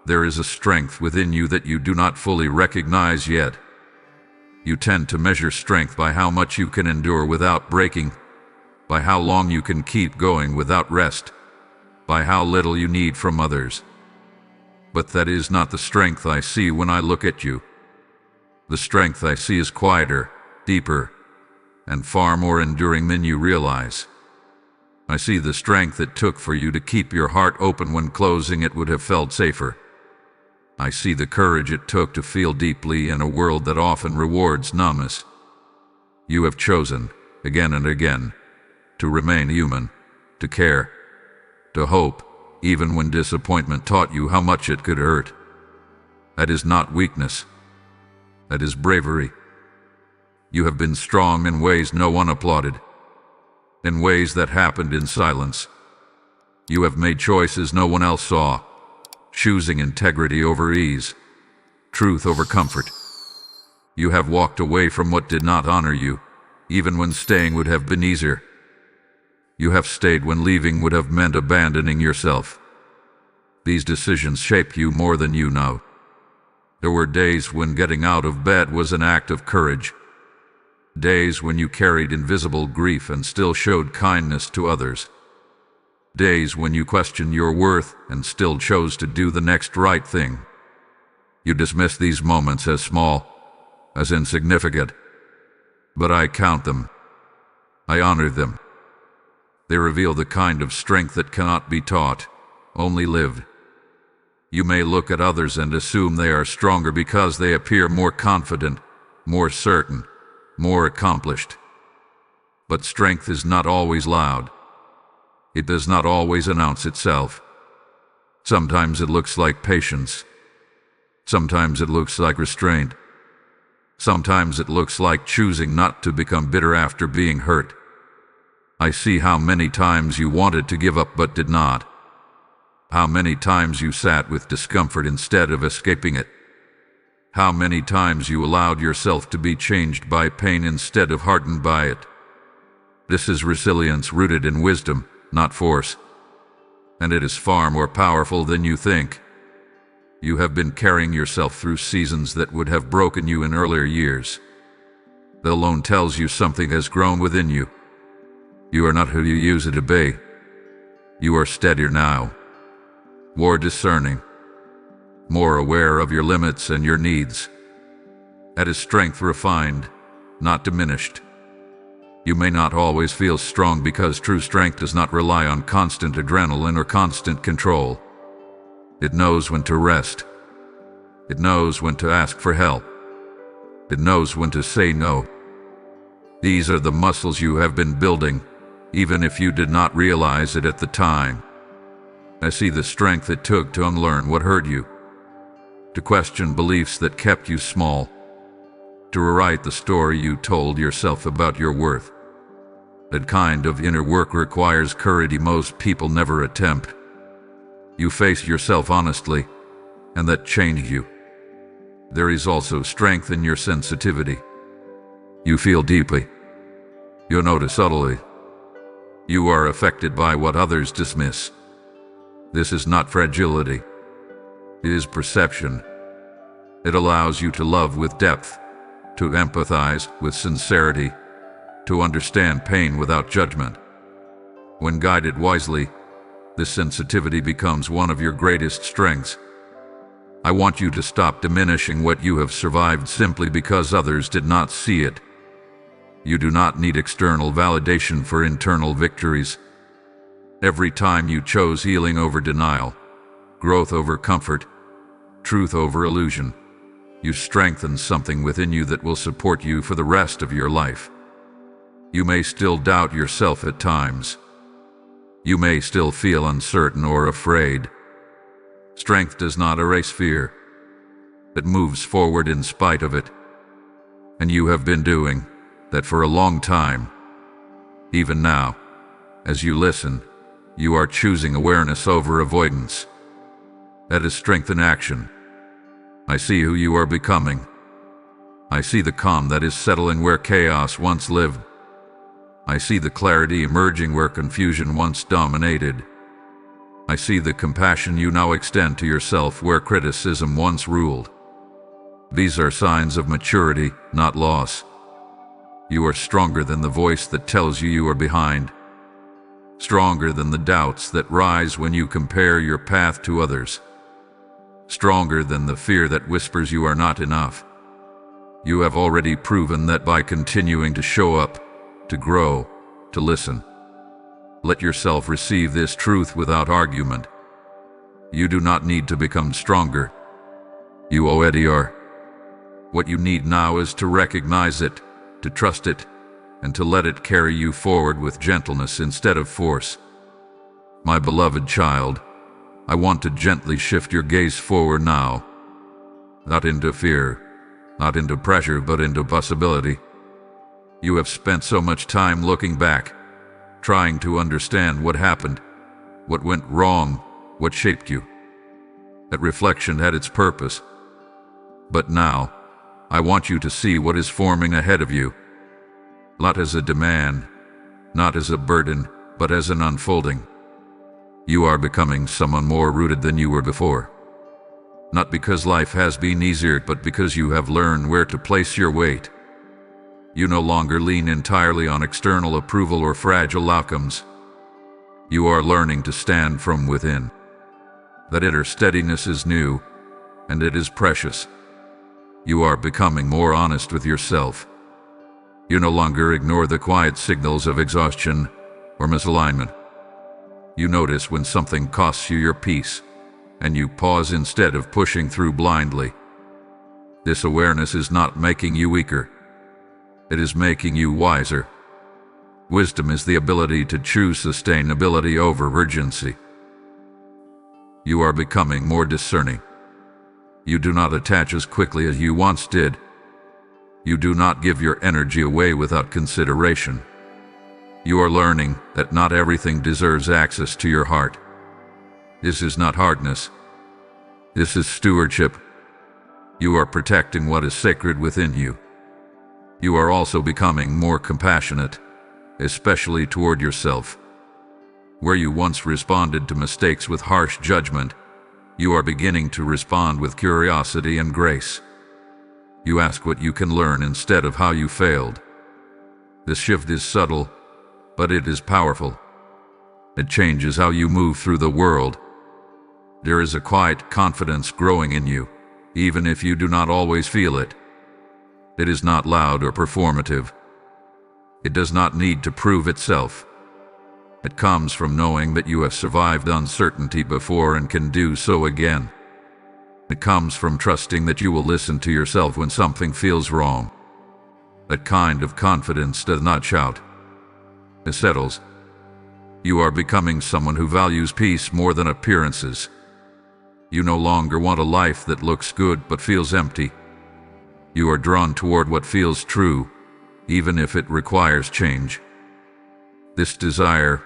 there is a strength within you that you do not fully recognize yet. You tend to measure strength by how much you can endure without breaking, by how long you can keep going without rest, by how little you need from others. But that is not the strength I see when I look at you. The strength I see is quieter, deeper, and far more enduring than you realize. I see the strength it took for you to keep your heart open when closing it would have felt safer. I see the courage it took to feel deeply in a world that often rewards numbness. You have chosen, again and again, to remain human, to care, to hope, even when disappointment taught you how much it could hurt. That is not weakness. That is bravery. You have been strong in ways no one applauded, in ways that happened in silence. You have made choices no one else saw, choosing integrity over ease, truth over comfort. You have walked away from what did not honor you, even when staying would have been easier. You have stayed when leaving would have meant abandoning yourself. These decisions shape you more than you know. There were days when getting out of bed was an act of courage. Days when you carried invisible grief and still showed kindness to others. Days when you questioned your worth and still chose to do the next right thing. You dismiss these moments as small, as insignificant. But I count them. I honor them. They reveal the kind of strength that cannot be taught, only lived. You may look at others and assume they are stronger because they appear more confident, more certain, more accomplished. But strength is not always loud. It does not always announce itself. Sometimes it looks like patience. Sometimes it looks like restraint. Sometimes it looks like choosing not to become bitter after being hurt. I see how many times you wanted to give up but did not. How many times you sat with discomfort instead of escaping it. How many times you allowed yourself to be changed by pain instead of hardened by it. This is resilience rooted in wisdom, not force. And it is far more powerful than you think. You have been carrying yourself through seasons that would have broken you in earlier years. The alone tells you something has grown within you. You are not who you used to be. You are steadier now. More discerning. More aware of your limits and your needs. That is strength refined, not diminished. You may not always feel strong because true strength does not rely on constant adrenaline or constant control. It knows when to rest. It knows when to ask for help. It knows when to say no. These are the muscles you have been building, even if you did not realize it at the time. I see the strength it took to unlearn what hurt you, to question beliefs that kept you small, to rewrite the story you told yourself about your worth. That kind of inner work requires courage most people never attempt. You face yourself honestly, and that changed you. There is also strength in your sensitivity. You feel deeply. You notice subtly. You are affected by what others dismiss. This is not fragility. It is perception. It allows you to love with depth, to empathize with sincerity, to understand pain without judgment. When guided wisely, this sensitivity becomes one of your greatest strengths. I want you to stop diminishing what you have survived simply because others did not see it. You do not need external validation for internal victories. Every time you chose healing over denial, growth over comfort, truth over illusion, you strengthen something within you that will support you for the rest of your life. You may still doubt yourself at times. You may still feel uncertain or afraid. Strength does not erase fear. It moves forward in spite of it. And you have been doing that for a long time. Even now, as you listen, you are choosing awareness over avoidance. That is strength in action. I see who you are becoming. I see the calm that is settling where chaos once lived. I see the clarity emerging where confusion once dominated. I see the compassion you now extend to yourself where criticism once ruled. These are signs of maturity, not loss. You are stronger than the voice that tells you are behind. Stronger than the doubts that rise when you compare your path to others. Stronger than the fear that whispers you are not enough. You have already proven that by continuing to show up, to grow, to listen. Let yourself receive this truth without argument. You do not need to become stronger. You already are. What you need now is to recognize it, to trust it, and to let it carry you forward with gentleness instead of force. My beloved child, I want to gently shift your gaze forward now. Not into fear, not into pressure, but into possibility. You have spent so much time looking back, trying to understand what happened, what went wrong, what shaped you. That reflection had its purpose. But now, I want you to see what is forming ahead of you. Not as a demand, not as a burden, but as an unfolding. You are becoming someone more rooted than you were before. Not because life has been easier, but because you have learned where to place your weight. You no longer lean entirely on external approval or fragile outcomes. You are learning to stand from within. That inner steadiness is new, and it is precious. You are becoming more honest with yourself. You no longer ignore the quiet signals of exhaustion or misalignment. You notice when something costs you your peace, and you pause instead of pushing through blindly. This awareness is not making you weaker. It is making you wiser. Wisdom is the ability to choose sustainability over urgency. You are becoming more discerning. You do not attach as quickly as you once did. You do not give your energy away without consideration. You are learning that not everything deserves access to your heart. This is not hardness. This is stewardship. You are protecting what is sacred within you. You are also becoming more compassionate, especially toward yourself. Where you once responded to mistakes with harsh judgment, you are beginning to respond with curiosity and grace. You ask what you can learn instead of how you failed. This shift is subtle, but it is powerful. It changes how you move through the world. There is a quiet confidence growing in you, even if you do not always feel it. It is not loud or performative. It does not need to prove itself. It comes from knowing that you have survived uncertainty before and can do so again. It comes from trusting that you will listen to yourself when something feels wrong. That kind of confidence does not shout. It settles. You are becoming someone who values peace more than appearances. You no longer want a life that looks good but feels empty. You are drawn toward what feels true, even if it requires change. This desire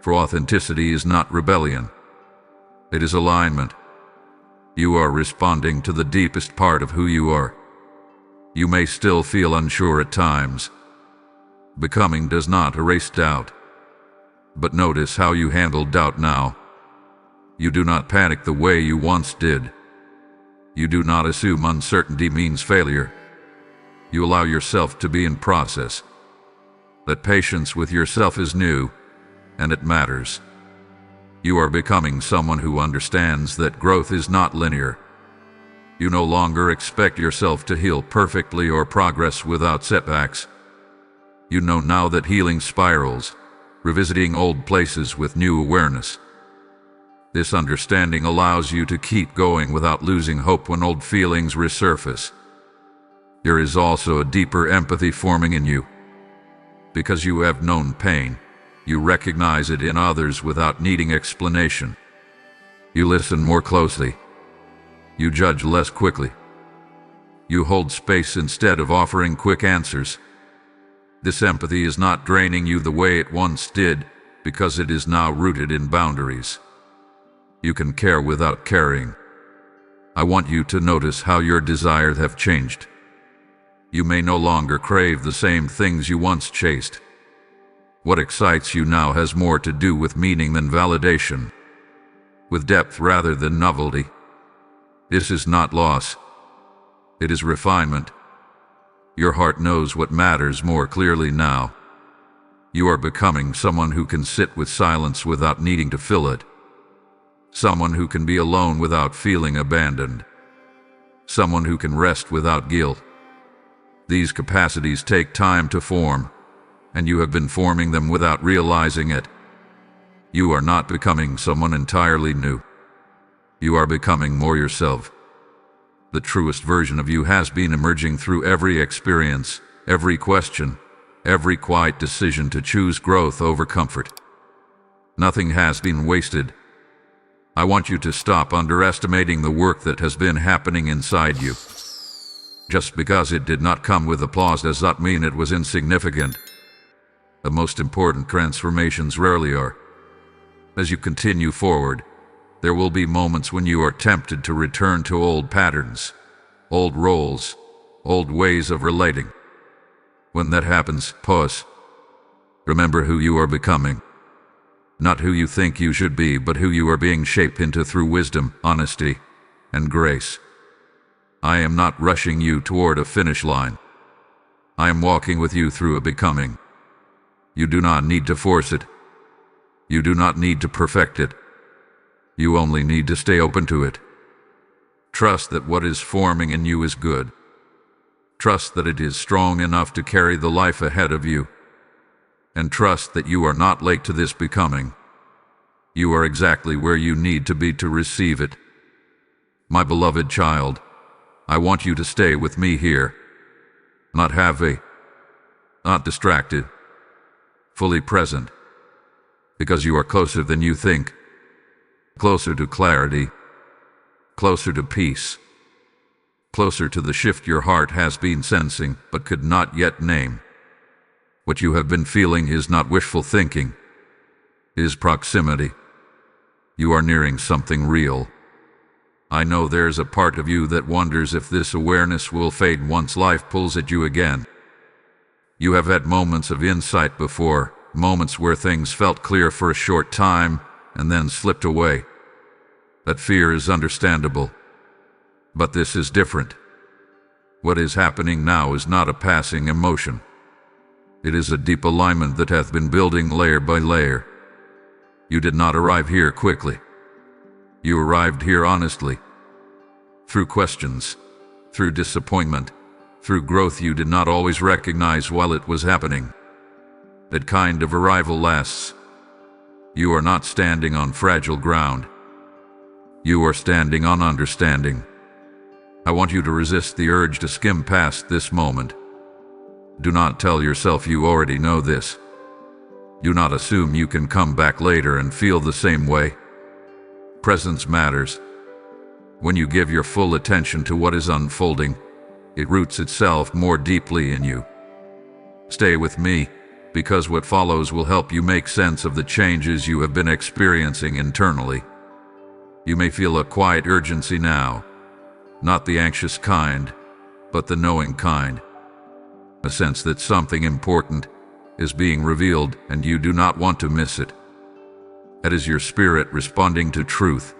for authenticity is not rebellion. It is alignment. You are responding to the deepest part of who you are. You may still feel unsure at times. Becoming does not erase doubt. But notice how you handle doubt now. You do not panic the way you once did. You do not assume uncertainty means failure. You allow yourself to be in process. That patience with yourself is new, and it matters. You are becoming someone who understands that growth is not linear. You no longer expect yourself to heal perfectly or progress without setbacks. You know now that healing spirals, revisiting old places with new awareness. This understanding allows you to keep going without losing hope when old feelings resurface. There is also a deeper empathy forming in you. Because you have known pain, you recognize it in others without needing explanation. You listen more closely. You judge less quickly. You hold space instead of offering quick answers. This empathy is not draining you the way it once did, because it is now rooted in boundaries. You can care without caring. I want you to notice how your desires have changed. You may no longer crave the same things you once chased. What excites you now has more to do with meaning than validation, with depth rather than novelty. This is not loss. It is refinement. Your heart knows what matters more clearly now. You are becoming someone who can sit with silence without needing to fill it. Someone who can be alone without feeling abandoned. Someone who can rest without guilt. These capacities take time to form, and you have been forming them without realizing it. You are not becoming someone entirely new. You are becoming more yourself. The truest version of you has been emerging through every experience, every question, every quiet decision to choose growth over comfort. Nothing has been wasted. I want you to stop underestimating the work that has been happening inside you. Just because it did not come with applause does not mean it was insignificant. The most important transformations rarely are. As you continue forward, there will be moments when you are tempted to return to old patterns, old roles, old ways of relating. When that happens, pause. Remember who you are becoming. Not who you think you should be, but who you are being shaped into through wisdom, honesty, and grace. I am not rushing you toward a finish line. I am walking with you through a becoming. You do not need to force it. You do not need to perfect it. You only need to stay open to it. Trust that what is forming in you is good. Trust that it is strong enough to carry the life ahead of you. And trust that you are not late to this becoming. You are exactly where you need to be to receive it. My beloved child, I want you to stay with me here. Not heavy, not distracted, fully present. Because you are closer than you think. Closer to clarity. Closer to peace. Closer to the shift your heart has been sensing but could not yet name. What you have been feeling is not wishful thinking. It is proximity. You are nearing something real. I know there's a part of you that wonders if this awareness will fade once life pulls at you again. You have had moments of insight before, moments where things felt clear for a short time and then slipped away. That fear is understandable. But this is different. What is happening now is not a passing emotion. It is a deep alignment that hath been building layer by layer. You did not arrive here quickly. You arrived here honestly. Through questions, through disappointment, through growth you did not always recognize while it was happening. That kind of arrival lasts. You are not standing on fragile ground. You are standing on understanding. I want you to resist the urge to skim past this moment. Do not tell yourself you already know this. Do not assume you can come back later and feel the same way. Presence matters. When you give your full attention to what is unfolding, it roots itself more deeply in you. Stay with me, because what follows will help you make sense of the changes you have been experiencing internally. You may feel a quiet urgency now, not the anxious kind, but the knowing kind. A sense that something important is being revealed and you do not want to miss it. That is your spirit responding to truth.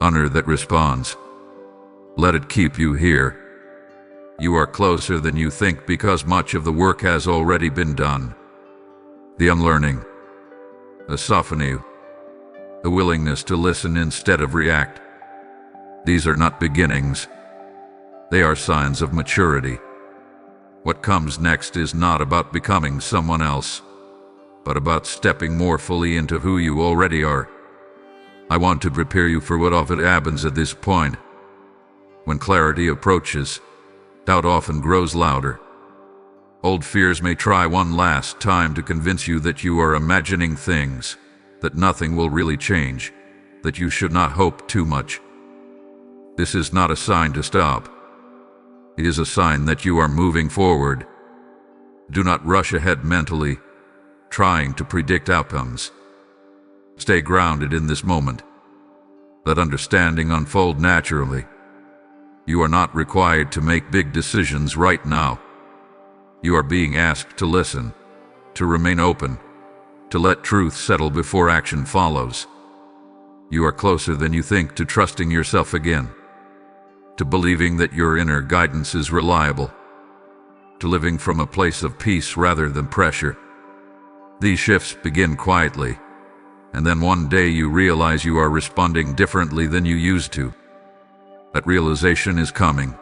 Honor that responds. Let it keep you here. You are closer than you think because much of the work has already been done. The unlearning, the softening, the willingness to listen instead of react. These are not beginnings. They are signs of maturity. What comes next is not about becoming someone else, but about stepping more fully into who you already are. I want to prepare you for what often happens at this point. When clarity approaches, doubt often grows louder. Old fears may try one last time to convince you that you are imagining things, that nothing will really change, that you should not hope too much. This is not a sign to stop. It is a sign that you are moving forward. Do not rush ahead mentally, trying to predict outcomes. Stay grounded in this moment. Let understanding unfold naturally. You are not required to make big decisions right now. You are being asked to listen, to remain open, to let truth settle before action follows. You are closer than you think to trusting yourself again, to believing that your inner guidance is reliable, to living from a place of peace rather than pressure. These shifts begin quietly, and then one day you realize you are responding differently than you used to. That realization is coming.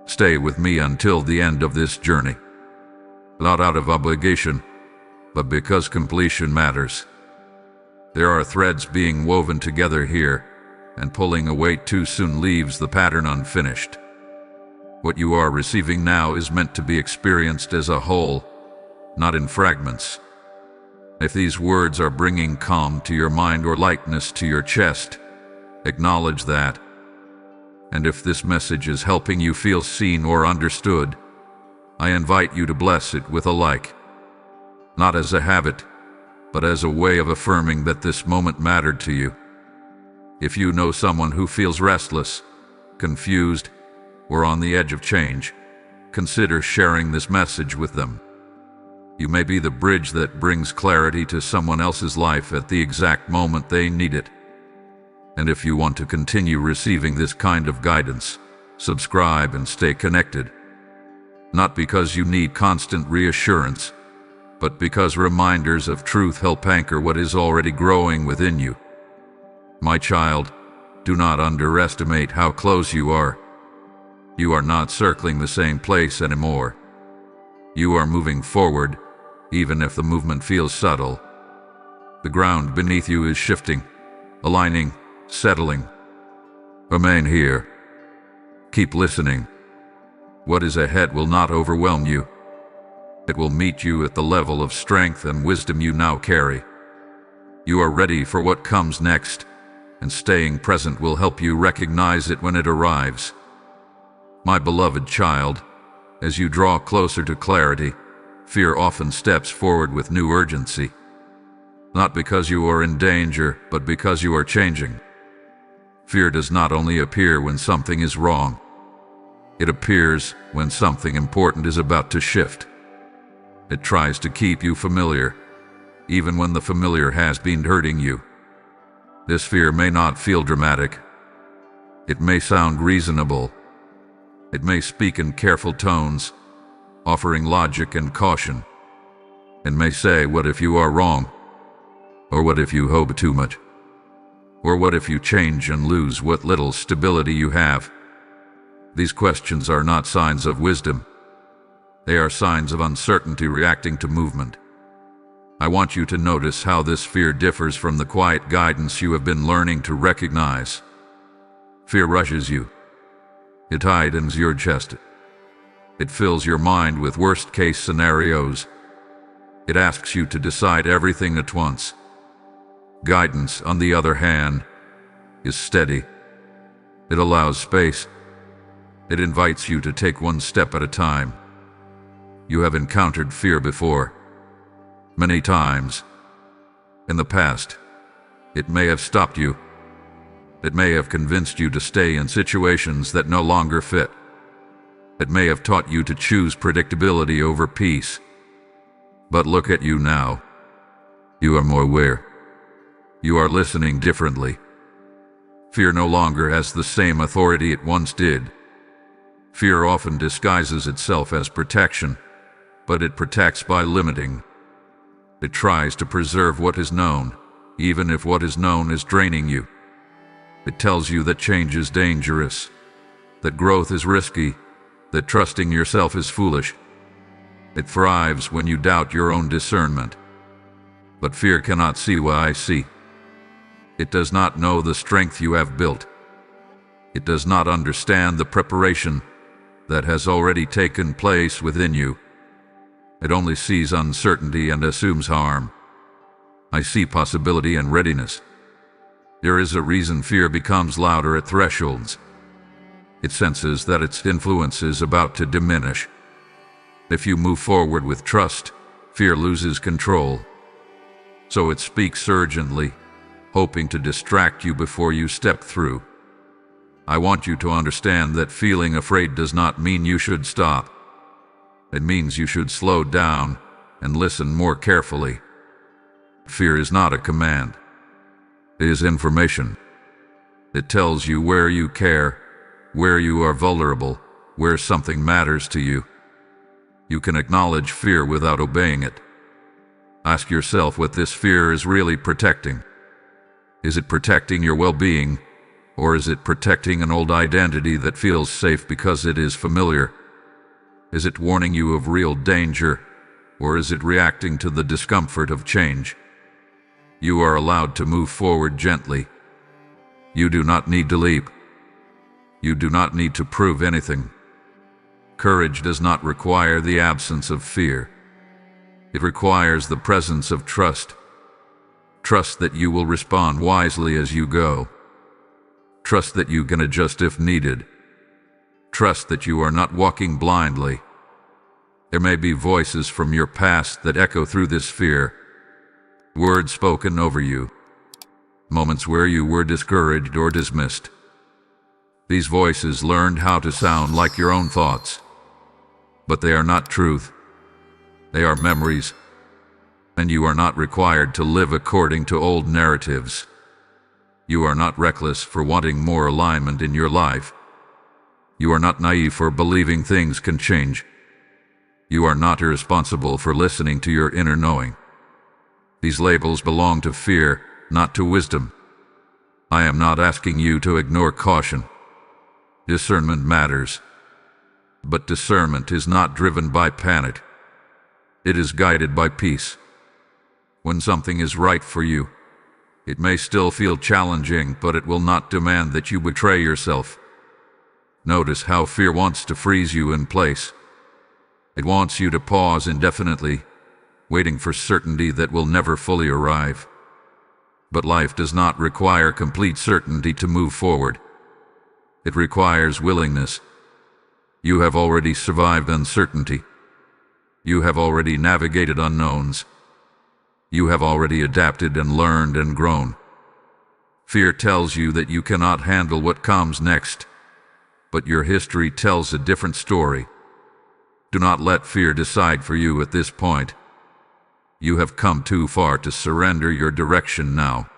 Stay with me until the end of this journey. Not out of obligation, but because completion matters. There are threads being woven together here, and pulling away too soon leaves the pattern unfinished. What you are receiving now is meant to be experienced as a whole, not in fragments. If these words are bringing calm to your mind or lightness to your chest, acknowledge that. And if this message is helping you feel seen or understood, I invite you to bless it with a like. Not as a habit, but as a way of affirming that this moment mattered to you. If you know someone who feels restless, confused, or on the edge of change, consider sharing this message with them. You may be the bridge that brings clarity to someone else's life at the exact moment they need it. And if you want to continue receiving this kind of guidance, subscribe and stay connected. Not because you need constant reassurance, but because reminders of truth help anchor what is already growing within you. My child, do not underestimate how close you are. You are not circling the same place anymore. You are moving forward, even if the movement feels subtle. The ground beneath you is shifting, aligning, settling. Remain here. Keep listening. What is ahead will not overwhelm you. It will meet you at the level of strength and wisdom you now carry. You are ready for what comes next, and staying present will help you recognize it when it arrives. My beloved child, as you draw closer to clarity, fear often steps forward with new urgency. Not because you are in danger, but because you are changing. Fear does not only appear when something is wrong. It appears when something important is about to shift. It tries to keep you familiar, even when the familiar has been hurting you. This fear may not feel dramatic. It may sound reasonable. It may speak in careful tones, offering logic and caution. It may say, what if you are wrong? Or what if you hope too much? Or what if you change and lose what little stability you have? These questions are not signs of wisdom. They are signs of uncertainty reacting to movement. I want you to notice how this fear differs from the quiet guidance you have been learning to recognize. Fear rushes you. It tightens your chest. It fills your mind with worst-case scenarios. It asks you to decide everything at once. Guidance, on the other hand, is steady. It allows space. It invites you to take one step at a time. You have encountered fear before. Many times. In the past, it may have stopped you. It may have convinced you to stay in situations that no longer fit. It may have taught you to choose predictability over peace. But look at you now. You are more aware. You are listening differently. Fear no longer has the same authority it once did. Fear often disguises itself as protection, but it protects by limiting. It tries to preserve what is known, even if what is known is draining you. It tells you that change is dangerous, that growth is risky, that trusting yourself is foolish. It thrives when you doubt your own discernment. But fear cannot see what I see. It does not know the strength you have built. It does not understand the preparation that has already taken place within you. It only sees uncertainty and assumes harm. I see possibility and readiness. There is a reason fear becomes louder at thresholds. It senses that its influence is about to diminish. If you move forward with trust, fear loses control. So it speaks urgently, hoping to distract you before you step through. I want you to understand that feeling afraid does not mean you should stop. It means you should slow down and listen more carefully. Fear is not a command. It is information. It tells you where you care, where you are vulnerable, where something matters to you. You can acknowledge fear without obeying it. Ask yourself what this fear is really protecting. Is it protecting your well-being, or is it protecting an old identity that feels safe because it is familiar? Is it warning you of real danger, or is it reacting to the discomfort of change? You are allowed to move forward gently. You do not need to leap. You do not need to prove anything. Courage does not require the absence of fear. It requires the presence of trust. Trust that you will respond wisely as you go. Trust that you can adjust if needed. Trust that you are not walking blindly. There may be voices from your past that echo through this fear. Words spoken over you. Moments where you were discouraged or dismissed. These voices learned how to sound like your own thoughts. But they are not truth. They are memories, and you are not required to live according to old narratives. You are not reckless for wanting more alignment in your life. You are not naive for believing things can change. You are not irresponsible for listening to your inner knowing. These labels belong to fear, not to wisdom. I am not asking you to ignore caution. Discernment matters. But discernment is not driven by panic. It is guided by peace. When something is right for you, it may still feel challenging, but it will not demand that you betray yourself. Notice how fear wants to freeze you in place. It wants you to pause indefinitely, waiting for certainty that will never fully arrive. But life does not require complete certainty to move forward. It requires willingness. You have already survived uncertainty. You have already navigated unknowns. You have already adapted and learned and grown. Fear tells you that you cannot handle what comes next, but your history tells a different story. Do not let fear decide for you at this point. You have come too far to surrender your direction now.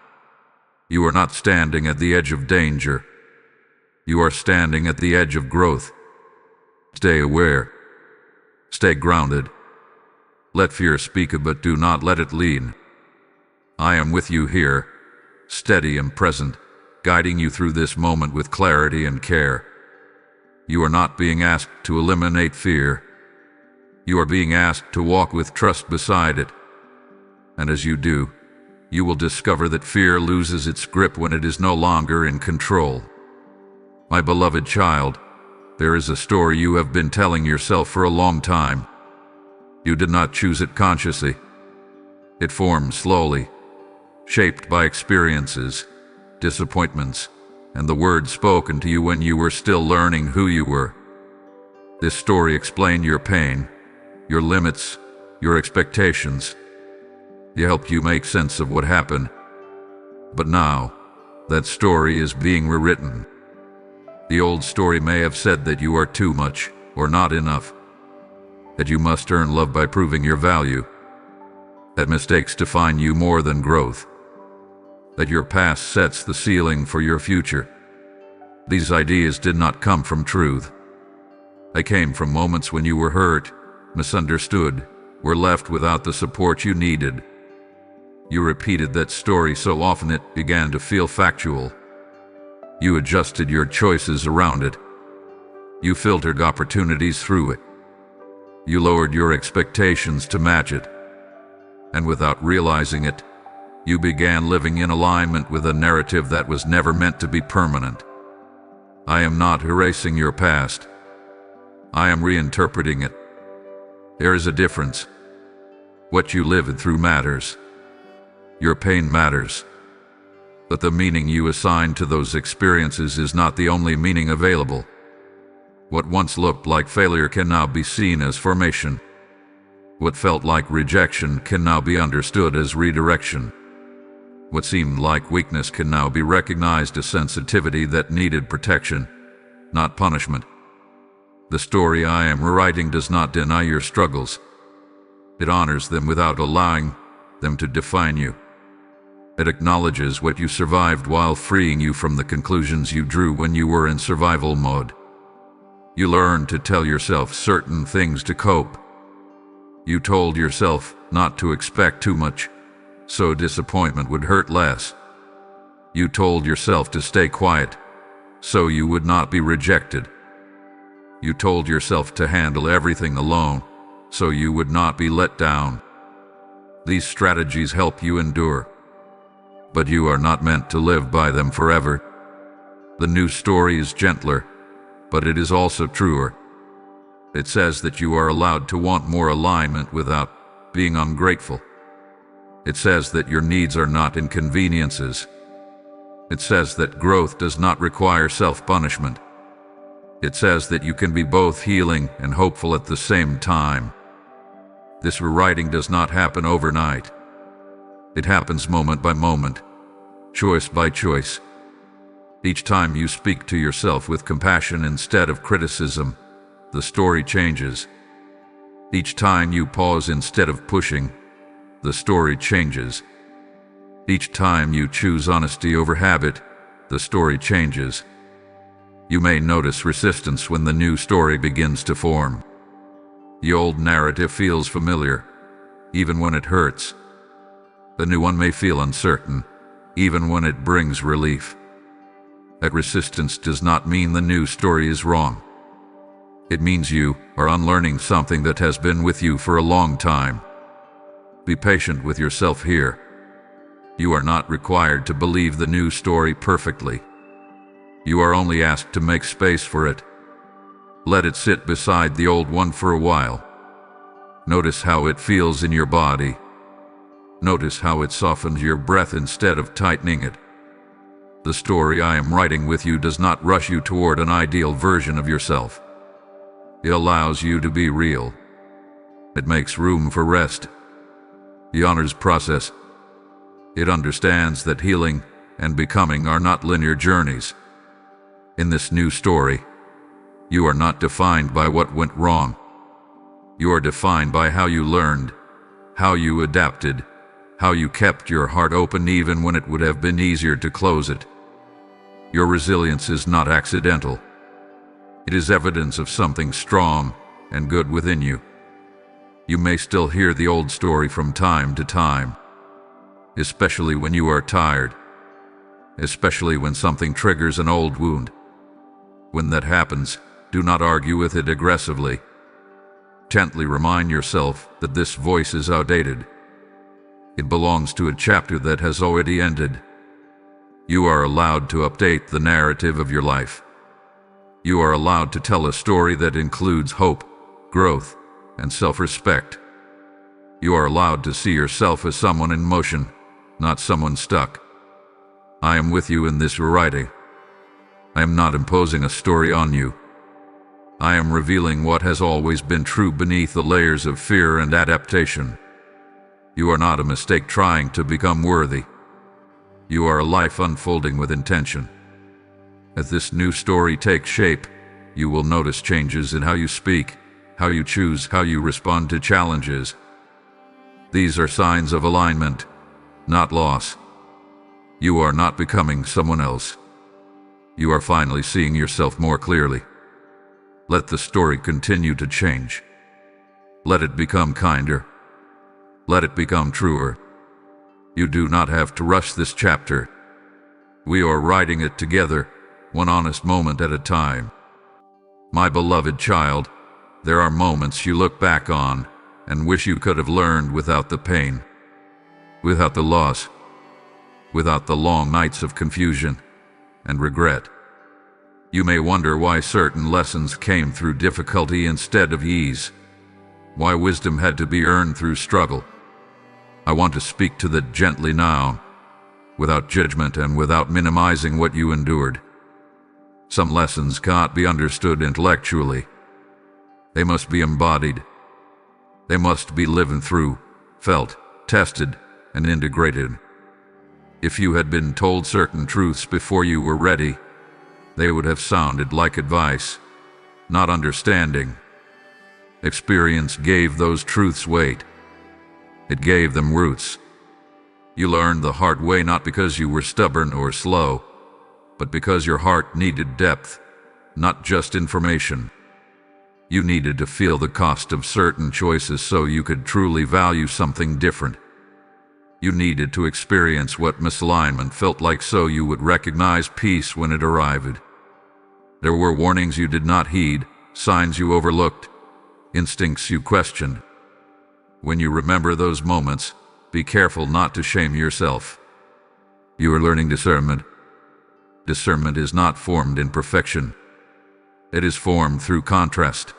You are not standing at the edge of danger. You are standing at the edge of growth. Stay aware. Stay grounded. Let fear speak, but do not let it lead. I am with you here, steady and present, guiding you through this moment with clarity and care. You are not being asked to eliminate fear. You are being asked to walk with trust beside it. And as you do, you will discover that fear loses its grip when it is no longer in control. My beloved child, there is a story you have been telling yourself for a long time. You did not choose it consciously. It formed slowly, shaped by experiences, disappointments, and the words spoken to you when you were still learning who you were. This story explained your pain, your limits, your expectations. It helped you make sense of what happened. But now, that story is being rewritten. The old story may have said that you are too much or not enough, that you must earn love by proving your value, that mistakes define you more than growth, that your past sets the ceiling for your future. These ideas did not come from truth. They came from moments when you were hurt, misunderstood, were left without the support you needed. You repeated that story so often it began to feel factual. You adjusted your choices around it. You filtered opportunities through it. You lowered your expectations to match it. And without realizing it, you began living in alignment with a narrative that was never meant to be permanent. I am not erasing your past. I am reinterpreting it. There is a difference. What you lived through matters. Your pain matters. But the meaning you assign to those experiences is not the only meaning available. What once looked like failure can now be seen as formation. What felt like rejection can now be understood as redirection. What seemed like weakness can now be recognized as sensitivity that needed protection, not punishment. The story I am rewriting does not deny your struggles. It honors them without allowing them to define you. It acknowledges what you survived while freeing you from the conclusions you drew when you were in survival mode. You learned to tell yourself certain things to cope. You told yourself not to expect too much, so disappointment would hurt less. You told yourself to stay quiet, so you would not be rejected. You told yourself to handle everything alone, so you would not be let down. These strategies help you endure, but you are not meant to live by them forever. The new story is gentler, but it is also truer. It says that you are allowed to want more alignment without being ungrateful. It says that your needs are not inconveniences. It says that growth does not require self-punishment. It says that you can be both healing and hopeful at the same time. This rewriting does not happen overnight. It happens moment by moment, choice by choice. Each time you speak to yourself with compassion instead of criticism, the story changes. Each time you pause instead of pushing, the story changes. Each time you choose honesty over habit, the story changes. You may notice resistance when the new story begins to form. The old narrative feels familiar, even when it hurts. The new one may feel uncertain, even when it brings relief. That resistance does not mean the new story is wrong. It means you are unlearning something that has been with you for a long time. Be patient with yourself here. You are not required to believe the new story perfectly. You are only asked to make space for it. Let it sit beside the old one for a while. Notice how it feels in your body. Notice how it softens your breath instead of tightening it. The story I am writing with you does not rush you toward an ideal version of yourself. It allows you to be real. It makes room for rest. It honors process. It understands that healing and becoming are not linear journeys. In this new story, you are not defined by what went wrong. You are defined by how you learned, how you adapted, how you kept your heart open even when it would have been easier to close it. Your resilience is not accidental. It is evidence of something strong and good within you. You may still hear the old story from time to time, especially when you are tired, especially when something triggers an old wound. When that happens, do not argue with it aggressively. Gently remind yourself that this voice is outdated. It belongs to a chapter that has already ended. You are allowed to update the narrative of your life. You are allowed to tell a story that includes hope, growth, and self-respect. You are allowed to see yourself as someone in motion, not someone stuck. I am with you in this rewriting. I am not imposing a story on you. I am revealing what has always been true beneath the layers of fear and adaptation. You are not a mistake trying to become worthy. You are a life unfolding with intention. As this new story takes shape, you will notice changes in how you speak, how you choose, how you respond to challenges. These are signs of alignment, not loss. You are not becoming someone else. You are finally seeing yourself more clearly. Let the story continue to change. Let it become kinder. Let it become truer. You do not have to rush this chapter. We are writing it together, one honest moment at a time. My beloved child, there are moments you look back on and wish you could have learned without the pain, without the loss, without the long nights of confusion and regret. You may wonder why certain lessons came through difficulty instead of ease, why wisdom had to be earned through struggle. I want to speak to that gently now, without judgment and without minimizing what you endured. Some lessons cannot be understood intellectually. They must be embodied. They must be lived through, felt, tested, and integrated. If you had been told certain truths before you were ready, they would have sounded like advice, not understanding. Experience gave those truths weight. It gave them roots. You learned the hard way not because you were stubborn or slow, but because your heart needed depth, not just information. You needed to feel the cost of certain choices so you could truly value something different. You needed to experience what misalignment felt like so you would recognize peace when it arrived. There were warnings you did not heed, signs you overlooked, instincts you questioned. When you remember those moments, be careful not to shame yourself. You are learning discernment. Discernment is not formed in perfection. It is formed through contrast.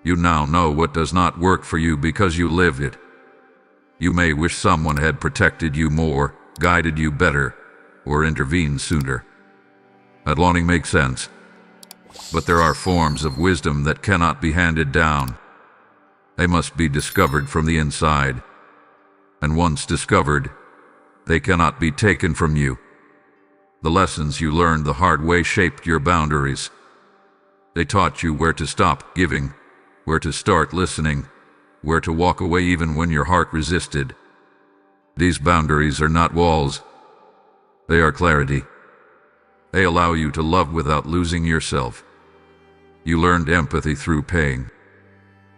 You now know what does not work for you because you lived it. You may wish someone had protected you more, guided you better, or intervened sooner. That longing makes sense. But there are forms of wisdom that cannot be handed down. They must be discovered from the inside. And once discovered, they cannot be taken from you. The lessons you learned the hard way shaped your boundaries. They taught you where to stop giving, where to start listening, where to walk away even when your heart resisted. These boundaries are not walls. They are clarity. They allow you to love without losing yourself. You learned empathy through pain.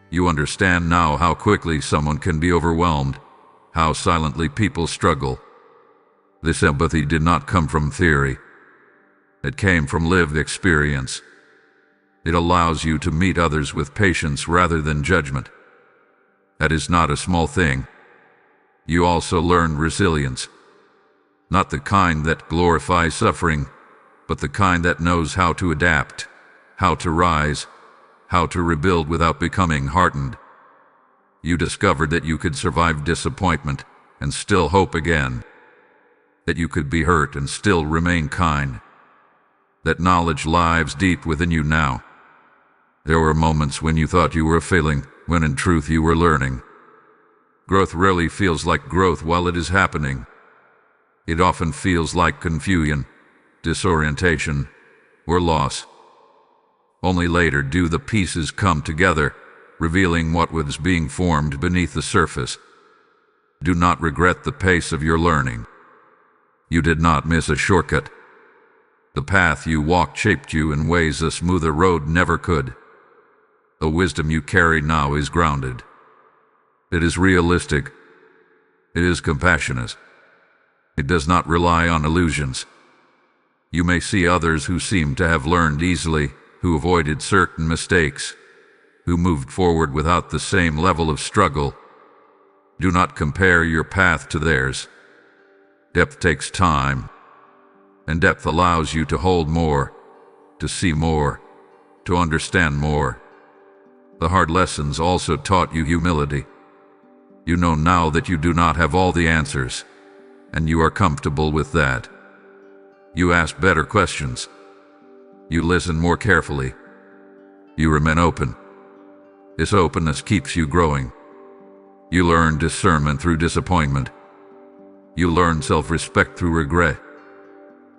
You understand now how quickly someone can be overwhelmed, how silently people struggle. This empathy did not come from theory. It came from lived experience. It allows you to meet others with patience rather than judgment. That is not a small thing. You also learn resilience. Not the kind that glorifies suffering, but the kind that knows how to adapt, how to rise, how to rebuild without becoming hardened. You discovered that you could survive disappointment and still hope again. That you could be hurt and still remain kind. That knowledge lives deep within you now. There were moments when you thought you were failing, when in truth you were learning. Growth rarely feels like growth while it is happening. It often feels like confusion, disorientation, or loss. Only later do the pieces come together, revealing what was being formed beneath the surface. Do not regret the pace of your learning. You did not miss a shortcut. The path you walked shaped you in ways a smoother road never could. The wisdom you carry now is grounded. It is realistic. It is compassionate. It does not rely on illusions. You may see others who seem to have learned easily, who avoided certain mistakes, who moved forward without the same level of struggle. Do not compare your path to theirs. Depth takes time, and depth allows you to hold more, to see more, to understand more. The hard lessons also taught you humility. You know now that you do not have all the answers, and you are comfortable with that. You ask better questions. You listen more carefully. You remain open. This openness keeps you growing. You learn discernment through disappointment. You learn self-respect through regret.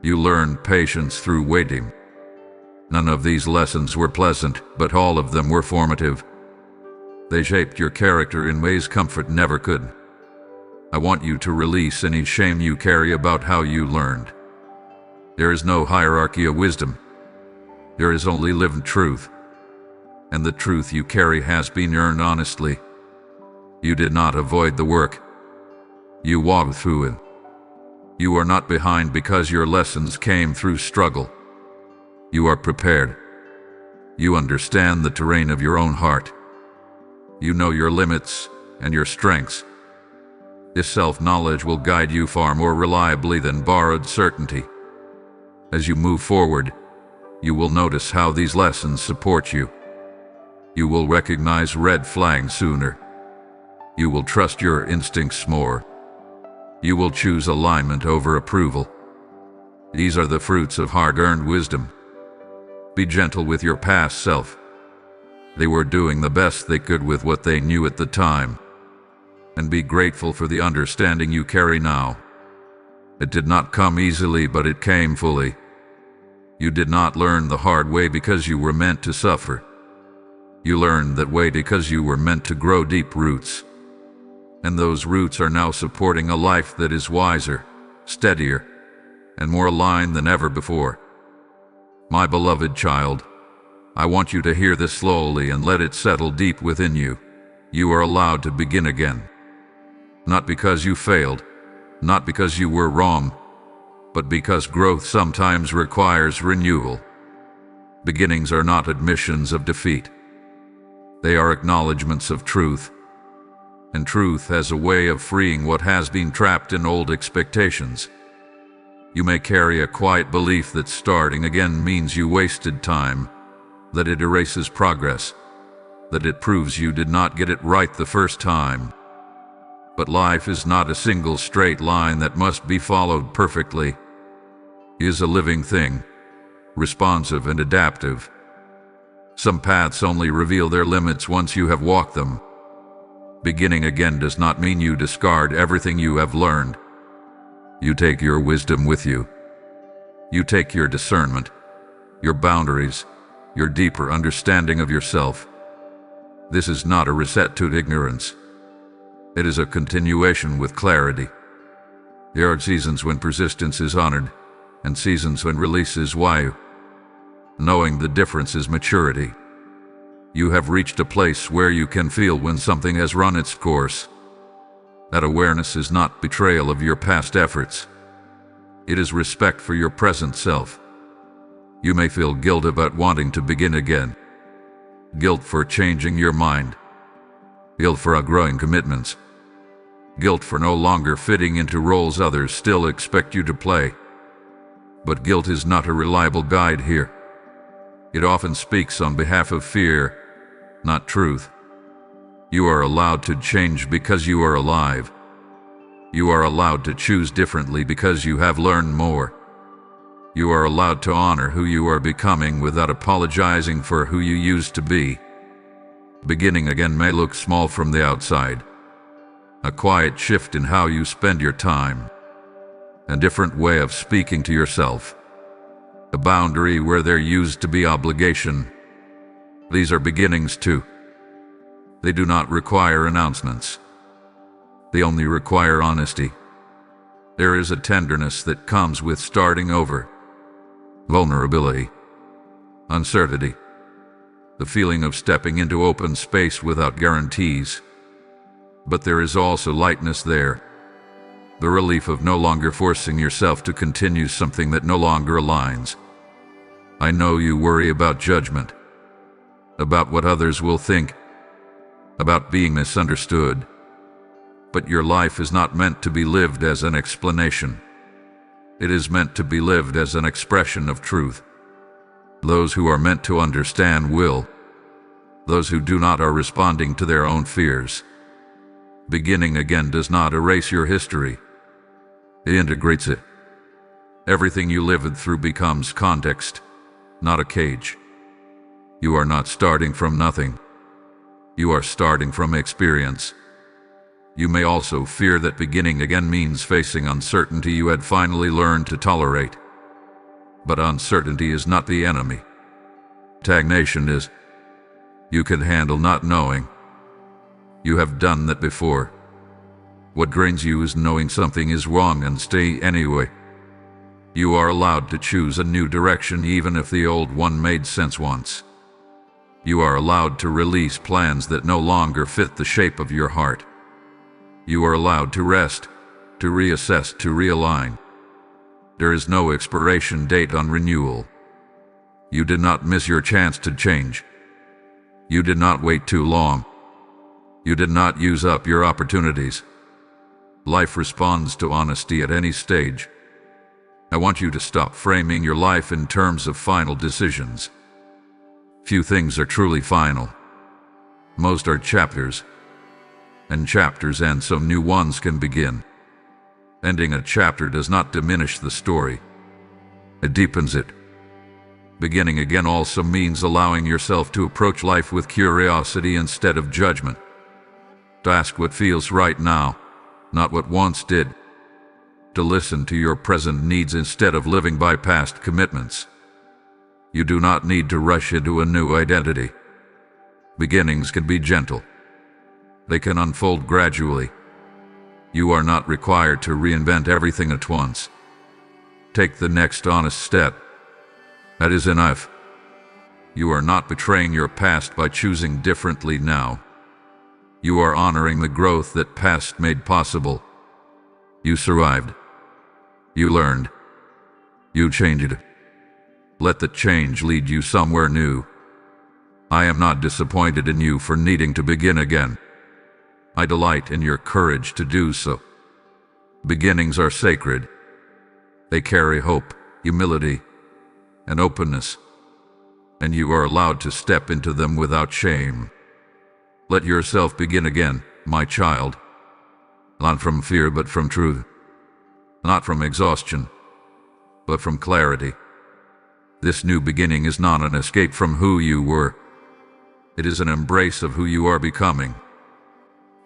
You learn patience through waiting. None of these lessons were pleasant, but all of them were formative. They shaped your character in ways comfort never could. I want you to release any shame you carry about how you learned. There is no hierarchy of wisdom. There is only lived truth. And the truth you carry has been earned honestly. You did not avoid the work. You walked through it. You are not behind because your lessons came through struggle. You are prepared. You understand the terrain of your own heart. You know your limits and your strengths. This self-knowledge will guide you far more reliably than borrowed certainty. As you move forward, you will notice how these lessons support you. You will recognize red flags sooner. You will trust your instincts more. You will choose alignment over approval. These are the fruits of hard-earned wisdom. Be gentle with your past self. They were doing the best they could with what they knew at the time. And be grateful for the understanding you carry now. It did not come easily, but it came fully. You did not learn the hard way because you were meant to suffer. You learned that way because you were meant to grow deep roots. And those roots are now supporting a life that is wiser, steadier, and more aligned than ever before. My beloved child, I want you to hear this slowly and let it settle deep within you. You are allowed to begin again. Not because you failed, not because you were wrong, but because growth sometimes requires renewal. Beginnings are not admissions of defeat. They are acknowledgments of truth. And truth has a way of freeing what has been trapped in old expectations. You may carry a quiet belief that starting again means you wasted time, that it erases progress, that it proves you did not get it right the first time. But life is not a single straight line that must be followed perfectly. It is a living thing, responsive and adaptive. Some paths only reveal their limits once you have walked them. Beginning again does not mean you discard everything you have learned. You take your wisdom with you. You take your discernment, your boundaries, your deeper understanding of yourself. This is not a reset to ignorance. It is a continuation with clarity. There are seasons when persistence is honored, and seasons when release is wise. Knowing the difference is maturity. You have reached a place where you can feel when something has run its course. That awareness is not betrayal of your past efforts. It is respect for your present self. You may feel guilt about wanting to begin again. Guilt for changing your mind. Guilt for outgrowing commitments. Guilt for no longer fitting into roles others still expect you to play. But guilt is not a reliable guide here. It often speaks on behalf of fear, not truth. You are allowed to change because you are alive. You are allowed to choose differently because you have learned more. You are allowed to honor who you are becoming without apologizing for who you used to be. Beginning again may look small from the outside. A quiet shift in how you spend your time. A different way of speaking to yourself. A boundary where there used to be obligation. These are beginnings too. They do not require announcements. They only require honesty. There is a tenderness that comes with starting over. Vulnerability. Uncertainty. The feeling of stepping into open space without guarantees. But there is also lightness there. The relief of no longer forcing yourself to continue something that no longer aligns. I know you worry about judgment, about what others will think, about being misunderstood. But your life is not meant to be lived as an explanation. It is meant to be lived as an expression of truth. Those who are meant to understand will. Those who do not are responding to their own fears. Beginning again does not erase your history. It integrates it. Everything you lived through becomes context, not a cage. You are not starting from nothing. You are starting from experience. You may also fear that beginning again means facing uncertainty you had finally learned to tolerate. But uncertainty is not the enemy. Stagnation is. You can handle not knowing. You have done that before. What drains you is knowing something is wrong and stay anyway. You are allowed to choose a new direction even if the old one made sense once. You are allowed to release plans that no longer fit the shape of your heart. You are allowed to rest, to reassess, to realign. There is no expiration date on renewal. You did not miss your chance to change. You did not wait too long. You did not use up your opportunities. Life responds to honesty at any stage. I want you to stop framing your life in terms of final decisions. Few things are truly final. Most are chapters. And chapters end so new ones can begin. Ending a chapter does not diminish the story. It deepens it. Beginning again also means allowing yourself to approach life with curiosity instead of judgment. To ask what feels right now, not what once did. To listen to your present needs instead of living by past commitments. You do not need to rush into a new identity. Beginnings can be gentle. They can unfold gradually. You are not required to reinvent everything at once. Take the next honest step. That is enough. You are not betraying your past by choosing differently now. You are honoring the growth that past made possible. You survived. You learned. You changed. Let the change lead you somewhere new. I am not disappointed in you for needing to begin again. I delight in your courage to do so. Beginnings are sacred. They carry hope, humility, and openness, and you are allowed to step into them without shame. Let yourself begin again, my child. Not from fear, but from truth. Not from exhaustion, but from clarity. This new beginning is not an escape from who you were. It is an embrace of who you are becoming.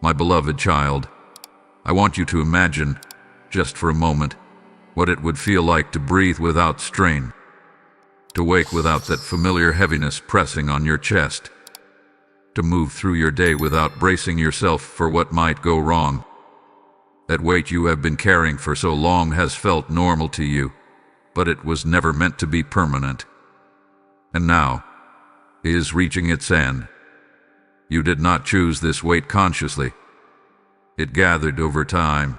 My beloved child, I want you to imagine, just for a moment, what it would feel like to breathe without strain, to wake without that familiar heaviness pressing on your chest, to move through your day without bracing yourself for what might go wrong. That weight you have been carrying for so long has felt normal to you, but it was never meant to be permanent. And now, it is reaching its end. You did not choose this weight consciously. It gathered over time.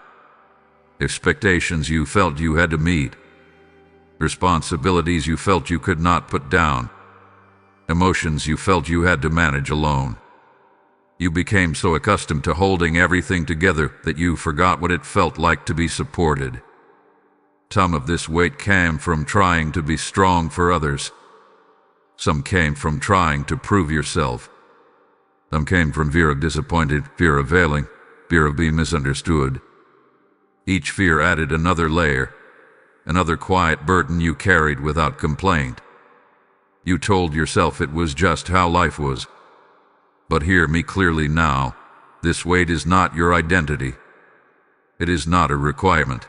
Expectations you felt you had to meet. Responsibilities you felt you could not put down. Emotions you felt you had to manage alone. You became so accustomed to holding everything together that you forgot what it felt like to be supported. Some of this weight came from trying to be strong for others. Some came from trying to prove yourself. Some came from fear of disappointed, fear of failing, fear of being misunderstood. Each fear added another layer, another quiet burden you carried without complaint. You told yourself it was just how life was. But hear me clearly now, this weight is not your identity. It is not a requirement.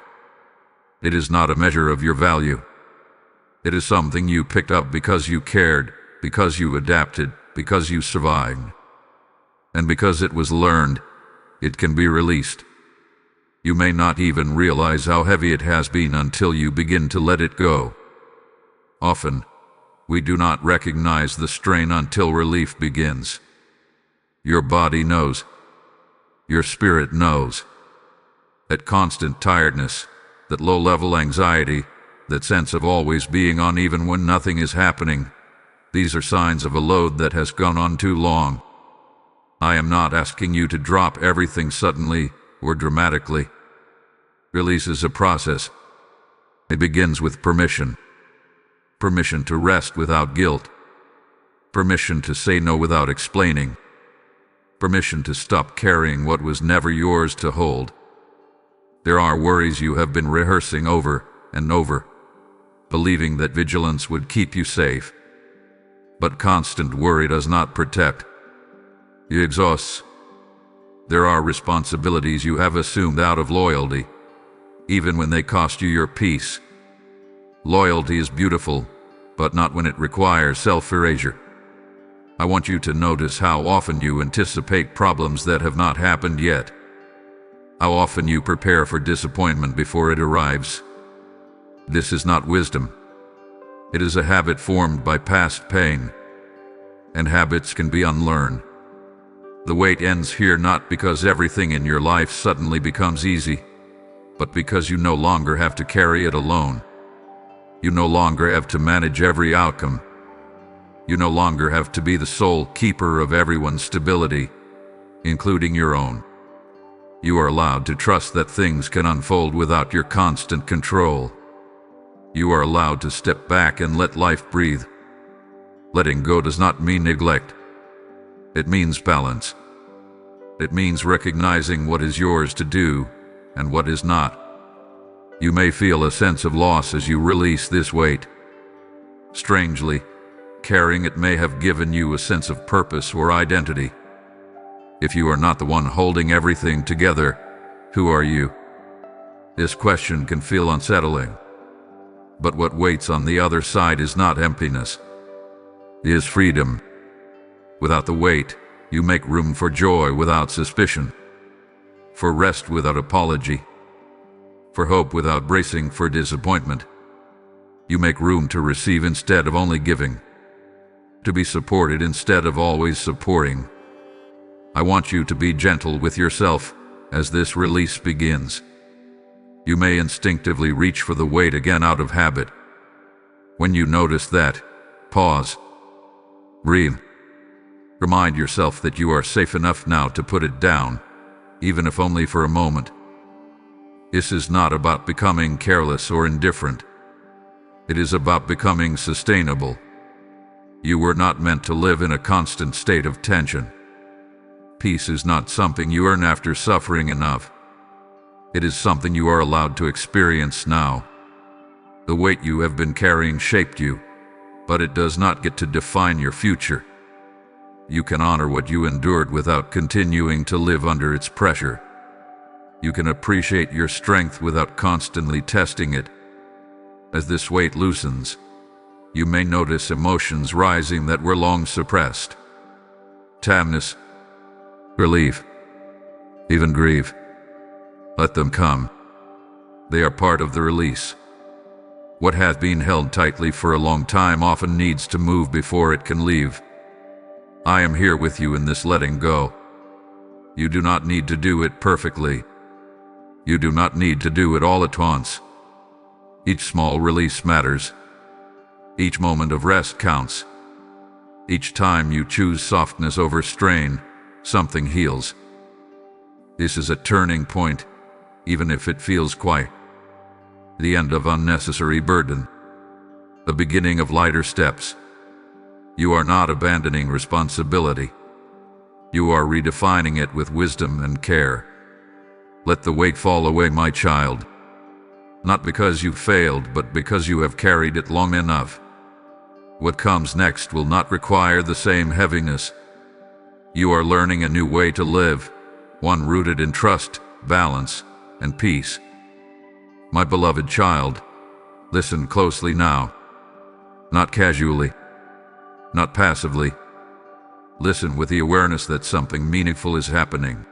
It is not a measure of your value. It is something you picked up because you cared, because you adapted, because you survived. And because it was learned, it can be released. You may not even realize how heavy it has been until you begin to let it go. Often, we do not recognize the strain until relief begins. Your body knows. Your spirit knows. That constant tiredness, that low-level anxiety, that sense of always being on even when nothing is happening, these are signs of a load that has gone on too long. I am not asking you to drop everything suddenly or dramatically. Release is a process. It begins with permission. Permission to rest without guilt. Permission to say no without explaining. Permission to stop carrying what was never yours to hold. There are worries you have been rehearsing over and over, believing that vigilance would keep you safe. But constant worry does not protect. It exhausts. There are responsibilities you have assumed out of loyalty, even when they cost you your peace. Loyalty is beautiful, but not when it requires self-erasure. I want you to notice how often you anticipate problems that have not happened yet. How often you prepare for disappointment before it arrives. This is not wisdom. It is a habit formed by past pain, and habits can be unlearned. The weight ends here not because everything in your life suddenly becomes easy, but because you no longer have to carry it alone. You no longer have to manage every outcome. You no longer have to be the sole keeper of everyone's stability, including your own. You are allowed to trust that things can unfold without your constant control. You are allowed to step back and let life breathe. Letting go does not mean neglect. It means balance. It means recognizing what is yours to do and what is not. You may feel a sense of loss as you release this weight. Strangely, carrying it may have given you a sense of purpose or identity. If you are not the one holding everything together, who are you? This question can feel unsettling. But what waits on the other side is not emptiness. It is freedom. Without the weight, you make room for joy without suspicion, for rest without apology, for hope without bracing for disappointment. You make room to receive instead of only giving, to be supported instead of always supporting. I want you to be gentle with yourself as this release begins. You may instinctively reach for the weight again out of habit. When you notice that, pause. Breathe. Remind yourself that you are safe enough now to put it down, even if only for a moment. This is not about becoming careless or indifferent. It is about becoming sustainable. You were not meant to live in a constant state of tension. Peace is not something you earn after suffering enough. It is something you are allowed to experience now. The weight you have been carrying shaped you, but it does not get to define your future. You can honor what you endured without continuing to live under its pressure. You can appreciate your strength without constantly testing it. As this weight loosens, you may notice emotions rising that were long suppressed. Sadness, relief, even grief. Let them come. They are part of the release. What has been held tightly for a long time often needs to move before it can leave. I am here with you in this letting go. You do not need to do it perfectly. You do not need to do it all at once. Each small release matters. Each moment of rest counts. Each time you choose softness over strain, something heals. This is a turning point, even if it feels quiet. The end of unnecessary burden. The beginning of lighter steps. You are not abandoning responsibility. You are redefining it with wisdom and care. Let the weight fall away, my child. Not because you failed, but because you have carried it long enough. What comes next will not require the same heaviness. You are learning a new way to live, one rooted in trust, balance, and peace. My beloved child, listen closely now. Not casually, not passively. Listen with the awareness that something meaningful is happening.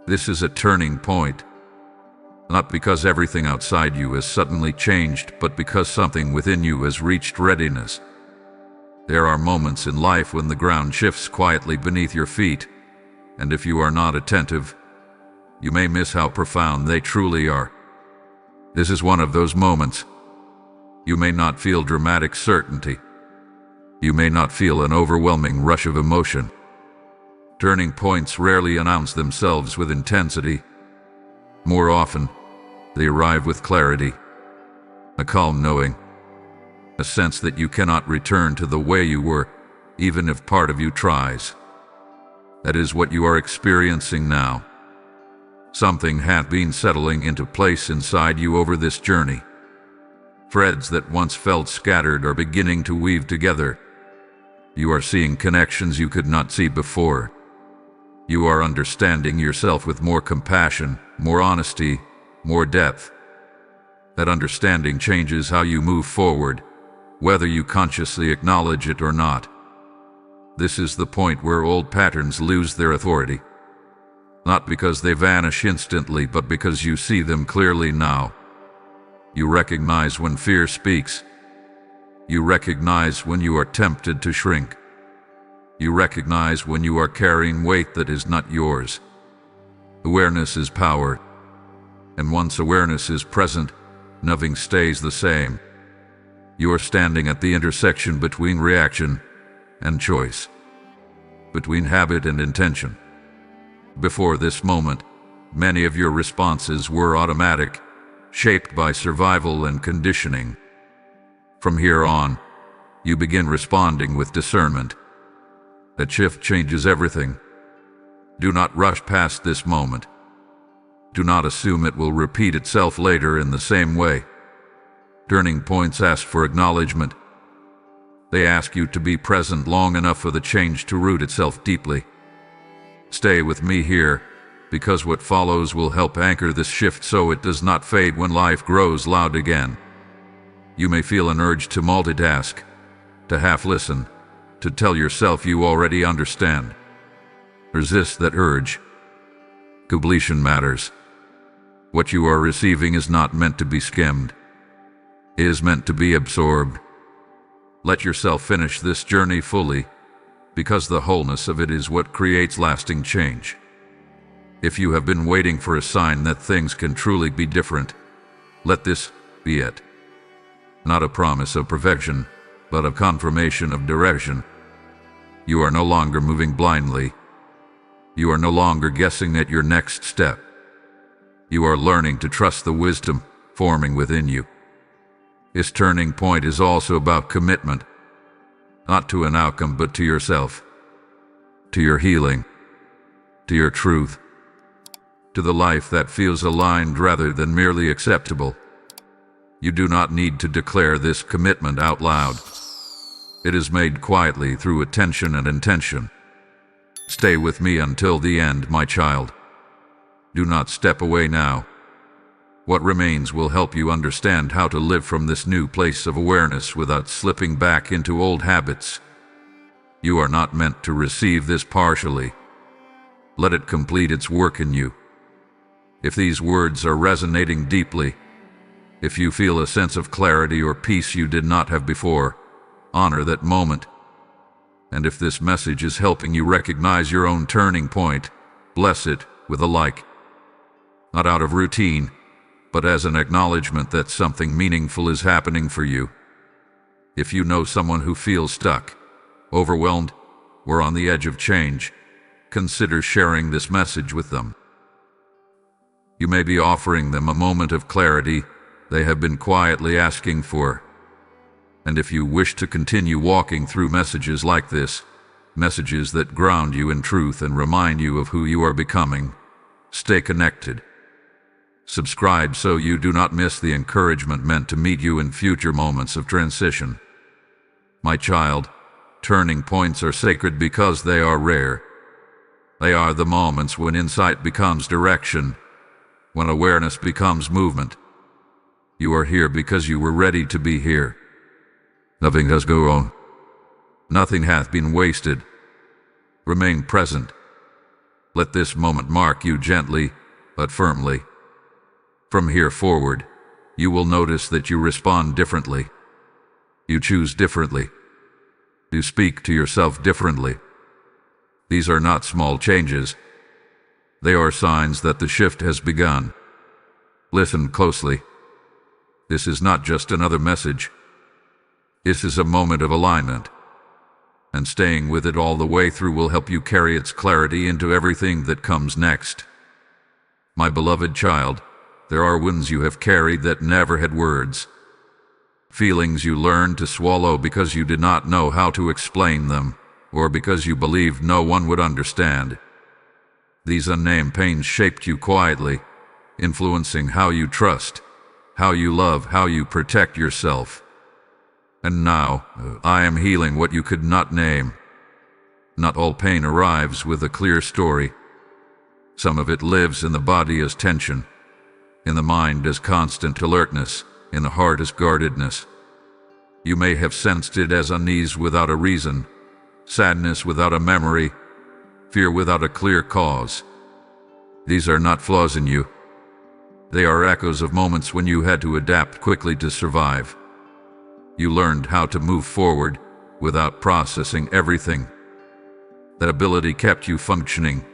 This is a turning point. Not because everything outside you has suddenly changed, but because something within you has reached readiness. There are moments in life when the ground shifts quietly beneath your feet, and if you are not attentive, you may miss how profound they truly are. This is one of those moments. You may not feel dramatic certainty. You may not feel an overwhelming rush of emotion. Turning points rarely announce themselves with intensity. More often, they arrive with clarity, a calm knowing, a sense that you cannot return to the way you were, even if part of you tries. That is what you are experiencing now. Something had been settling into place inside you over this journey. Threads that once felt scattered are beginning to weave together. You are seeing connections you could not see before. You are understanding yourself with more compassion, more honesty, more depth. That understanding changes how you move forward, whether you consciously acknowledge it or not. This is the point where old patterns lose their authority. Not because they vanish instantly, but because you see them clearly now. You recognize when fear speaks. You recognize when you are tempted to shrink. You recognize when you are carrying weight that is not yours. Awareness is power. And once awareness is present, nothing stays the same. You are standing at the intersection between reaction and choice, between habit and intention. Before this moment, many of your responses were automatic, shaped by survival and conditioning. From here on, you begin responding with discernment. That shift changes everything. Do not rush past this moment. Do not assume it will repeat itself later in the same way. Turning points ask for acknowledgement. They ask you to be present long enough for the change to root itself deeply. Stay with me here, because what follows will help anchor this shift so it does not fade when life grows loud again. You may feel an urge to multitask, to half listen, to tell yourself you already understand. Resist that urge. Completion matters. What you are receiving is not meant to be skimmed. It is meant to be absorbed. Let yourself finish this journey fully, because the wholeness of it is what creates lasting change. If you have been waiting for a sign that things can truly be different, let this be it. Not a promise of perfection, but a confirmation of direction. You are no longer moving blindly. You are no longer guessing at your next step. You are learning to trust the wisdom forming within you. This turning point is also about commitment, not to an outcome but to yourself, to your healing, to your truth, to the life that feels aligned rather than merely acceptable. You do not need to declare this commitment out loud. It is made quietly through attention and intention. Stay with me until the end, my child. Do not step away now. What remains will help you understand how to live from this new place of awareness without slipping back into old habits. You are not meant to receive this partially. Let it complete its work in you. If these words are resonating deeply, if you feel a sense of clarity or peace you did not have before, honor that moment. And if this message is helping you recognize your own turning point, bless it with a like. Not out of routine, but as an acknowledgement that something meaningful is happening for you. If you know someone who feels stuck, overwhelmed, or on the edge of change, consider sharing this message with them. You may be offering them a moment of clarity they have been quietly asking for. And if you wish to continue walking through messages like this, messages that ground you in truth and remind you of who you are becoming, stay connected. Subscribe so you do not miss the encouragement meant to meet you in future moments of transition. My child, turning points are sacred because they are rare. They are the moments when insight becomes direction, when awareness becomes movement. You are here because you were ready to be here. Nothing has gone wrong. Nothing hath been wasted. Remain present. Let this moment mark you gently, but firmly. From here forward, you will notice that you respond differently. You choose differently. You speak to yourself differently. These are not small changes. They are signs that the shift has begun. Listen closely. This is not just another message. This is a moment of alignment. And staying with it all the way through will help you carry its clarity into everything that comes next. My beloved child, there are wounds you have carried that never had words. Feelings you learned to swallow because you did not know how to explain them, or because you believed no one would understand. These unnamed pains shaped you quietly, influencing how you trust, how you love, how you protect yourself. And now, I am healing what you could not name. Not all pain arrives with a clear story. Some of it lives in the body as tension, in the mind as constant alertness, in the heart as guardedness. You may have sensed it as unease without a reason, sadness without a memory, fear without a clear cause. These are not flaws in you. They are echoes of moments when you had to adapt quickly to survive. You learned how to move forward without processing everything. That ability kept you functioning,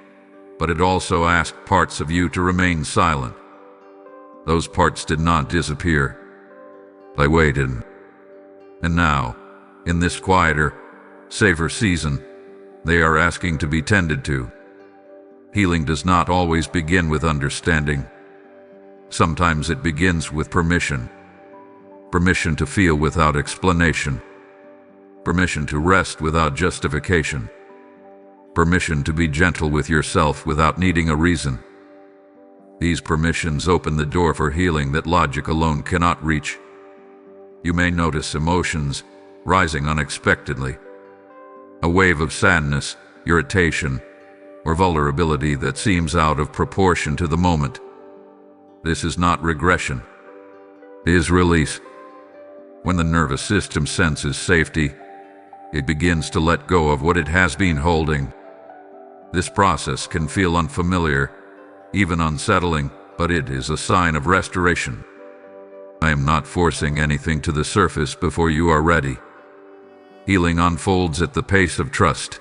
but it also asked parts of you to remain silent. Those parts did not disappear. They waited. And now, in this quieter, safer season, they are asking to be tended to. Healing does not always begin with understanding. Sometimes it begins with permission. Permission to feel without explanation. Permission to rest without justification. Permission to be gentle with yourself without needing a reason. These permissions open the door for healing that logic alone cannot reach. You may notice emotions rising unexpectedly. A wave of sadness, irritation, or vulnerability that seems out of proportion to the moment. This is not regression. It is release. When the nervous system senses safety, it begins to let go of what it has been holding. This process can feel unfamiliar, even unsettling, but it is a sign of restoration. I am not forcing anything to the surface before you are ready. Healing unfolds at the pace of trust.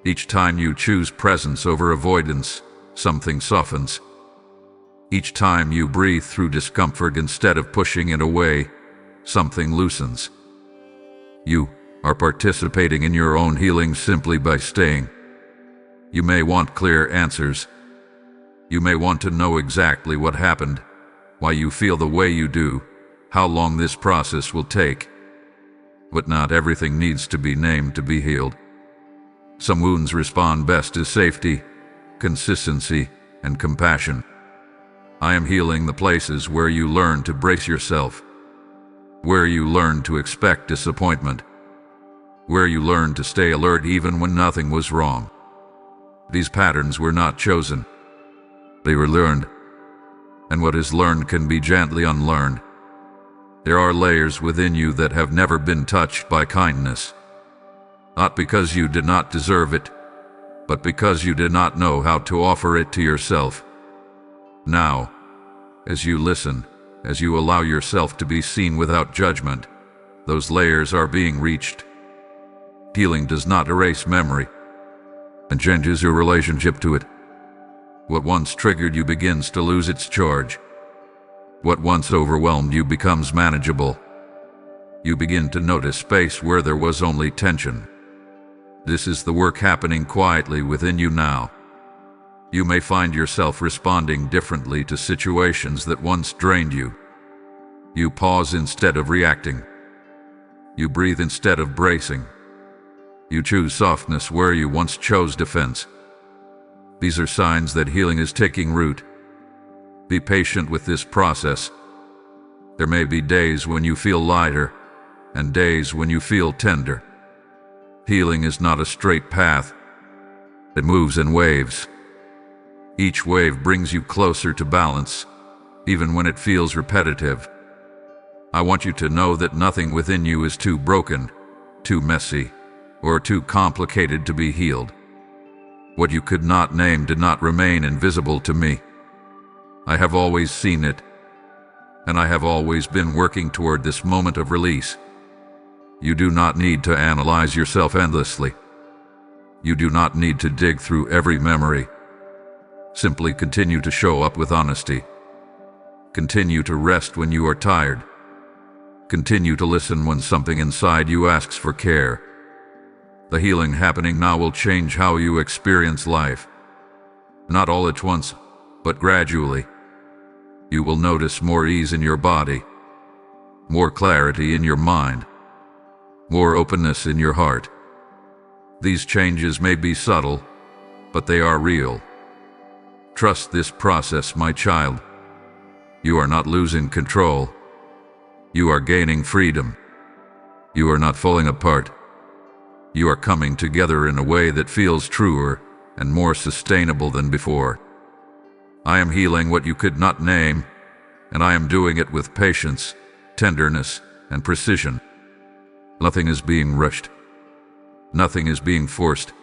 Each time you choose presence over avoidance, something softens. Each time you breathe through discomfort instead of pushing it away, something loosens. You are participating in your own healing simply by staying. You may want clear answers. You may want to know exactly what happened, why you feel the way you do, how long this process will take. But not everything needs to be named to be healed. Some wounds respond best to safety, consistency, and compassion. I am healing the places where you learn to brace yourself, where you learn to expect disappointment, where you learn to stay alert even when nothing was wrong. These patterns were not chosen. They were learned. And what is learned can be gently unlearned. There are layers within you that have never been touched by kindness. not because you did not deserve it, but because you did not know how to offer it to yourself. Now, as you listen, as you allow yourself to be seen without judgment, those layers are being reached. Healing does not erase memory, and changes your relationship to it. What once triggered you begins to lose its charge. What once overwhelmed you becomes manageable. You begin to notice space where there was only tension. This is the work happening quietly within you now. You may find yourself responding differently to situations that once drained you. You pause instead of reacting. You breathe instead of bracing. You choose softness where you once chose defense. These are signs that healing is taking root. Be patient with this process. There may be days when you feel lighter, and days when you feel tender. Healing is not a straight path. It moves in waves. Each wave brings you closer to balance, even when it feels repetitive. I want you to know that nothing within you is too broken, too messy, or too complicated to be healed. What you could not name did not remain invisible to me. I have always seen it, and I have always been working toward this moment of release. You do not need to analyze yourself endlessly. You do not need to dig through every memory. Simply continue to show up with honesty. Continue to rest when you are tired. Continue to listen when something inside you asks for care. The healing happening now will change how you experience life. Not all at once, but gradually. You will notice more ease in your body, more clarity in your mind, more openness in your heart. These changes may be subtle, but they are real. Trust this process, my child. You are not losing control. You are gaining freedom. You are not falling apart. You are coming together in a way that feels truer and more sustainable than before. I am healing what you could not name, and I am doing it with patience, tenderness, and precision. Nothing is being rushed. Nothing is being forced.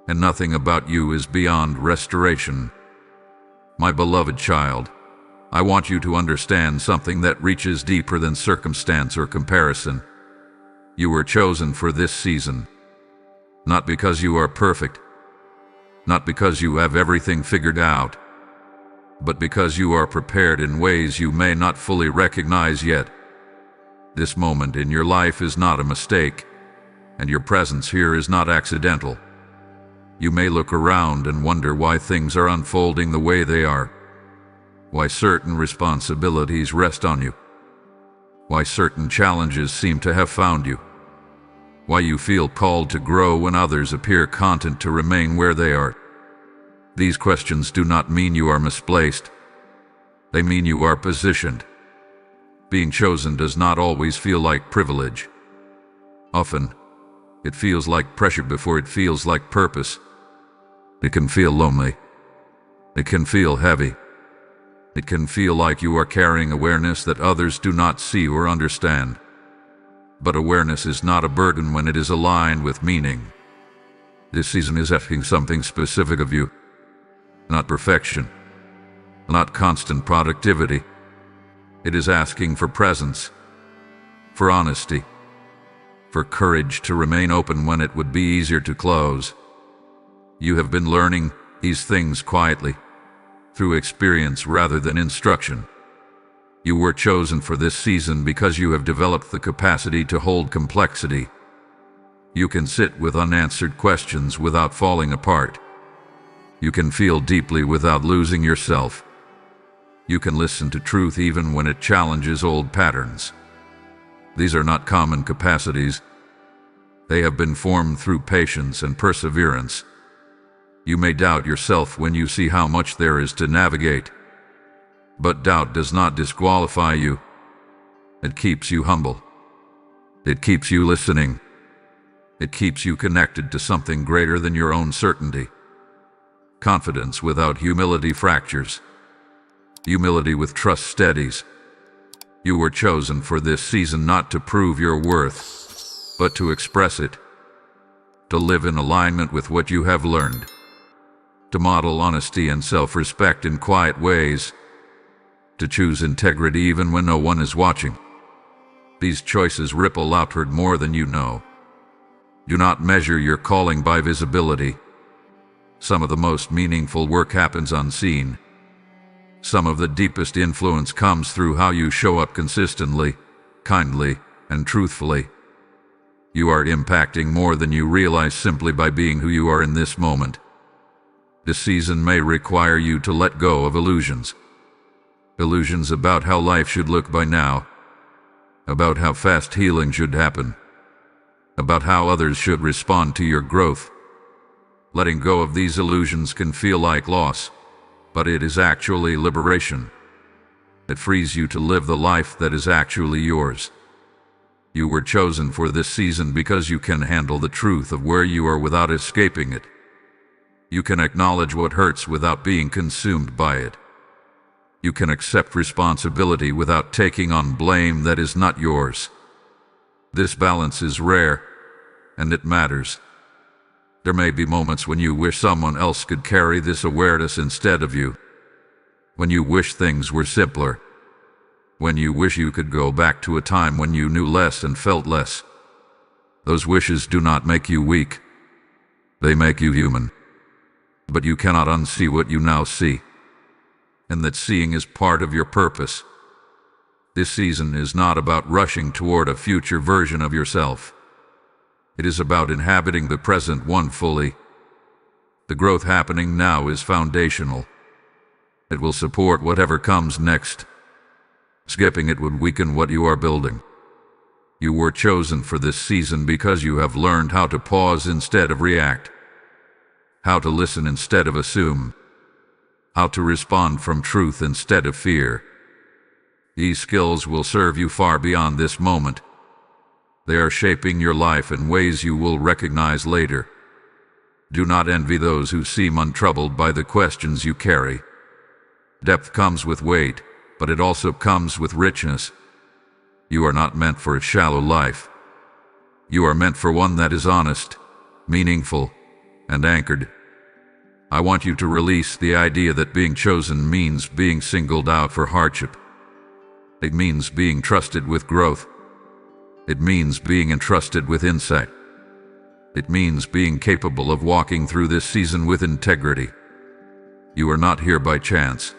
And nothing about you is beyond restoration. My beloved child, I want you to understand something that reaches deeper than circumstance or comparison. You were chosen for this season. Not because you are perfect. Not because you have everything figured out. But because you are prepared in ways you may not fully recognize yet. This moment in your life is not a mistake, and your presence here is not accidental. You may look around and wonder why things are unfolding the way they are, why certain responsibilities rest on you, why certain challenges seem to have found you, why you feel called to grow when others appear content to remain where they are. These questions do not mean you are misplaced. They mean you are positioned. Being chosen does not always feel like privilege. Often, it feels like pressure before it feels like purpose. It can feel lonely. It can feel heavy. It can feel like you are carrying awareness that others do not see or understand. But awareness is not a burden when it is aligned with meaning. This season is asking something specific of you. Not perfection. Not constant productivity. It is asking for presence, for honesty, for courage to remain open when it would be easier to close. You have been learning these things quietly, through experience rather than instruction. You were chosen for this season because you have developed the capacity to hold complexity. You can sit with unanswered questions without falling apart. You can feel deeply without losing yourself. You can listen to truth even when it challenges old patterns. These are not common capacities. They have been formed through patience and perseverance. You may doubt yourself when you see how much there is to navigate. But doubt does not disqualify you. It keeps you humble. It keeps you listening. It keeps you connected to something greater than your own certainty. Confidence without humility fractures. Humility with trust steadies. You were chosen for this season not to prove your worth, but to express it. to live in alignment with what you have learned, to model honesty and self-respect in quiet ways, to choose integrity even when no one is watching. These choices ripple outward more than you know. Do not measure your calling by visibility. Some of the most meaningful work happens unseen. Some of the deepest influence comes through how you show up consistently, kindly, and truthfully. You are impacting more than you realize simply by being who you are in this moment. This season may require you to let go of illusions. Illusions about how life should look by now, about how fast healing should happen, about how others should respond to your growth. Letting go of these illusions can feel like loss, but it is actually liberation. It frees you to live the life that is actually yours. You were chosen for this season because you can handle the truth of where you are without escaping it. You can acknowledge what hurts without being consumed by it. You can accept responsibility without taking on blame that is not yours. This balance is rare, and it matters. There may be moments when you wish someone else could carry this awareness instead of you. When you wish things were simpler. When you wish you could go back to a time when you knew less and felt less. Those wishes do not make you weak. They make you human. But you cannot unsee what you now see. And that seeing is part of your purpose. This season is not about rushing toward a future version of yourself. It is about inhabiting the present one fully. The growth happening now is foundational. It will support whatever comes next. Skipping it would weaken what you are building. You were chosen for this season because you have learned how to pause instead of react, how to listen instead of assume, how to respond from truth instead of fear. These skills will serve you far beyond this moment. They are shaping your life in ways you will recognize later. Do not envy those who seem untroubled by the questions you carry. Depth comes with weight, but it also comes with richness. You are not meant for a shallow life. You are meant for one that is honest, meaningful, and anchored. I want you to release the idea that being chosen means being singled out for hardship. It means being trusted with growth. It means being entrusted with insight. It means being capable of walking through this season with integrity. You are not here by chance.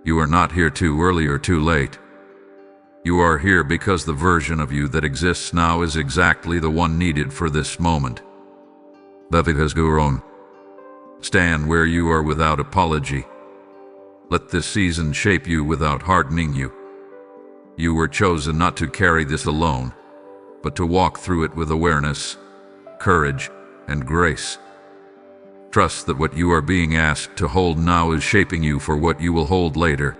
You are not here too early or too late. You are here because the version of you that exists now is exactly the one needed for this moment. Let it has grown. Stand where you are without apology. Let this season shape you without hardening you. You were chosen not to carry this alone, but to walk through it with awareness, courage, and grace. Trust that what you are being asked to hold now is shaping you for what you will hold later.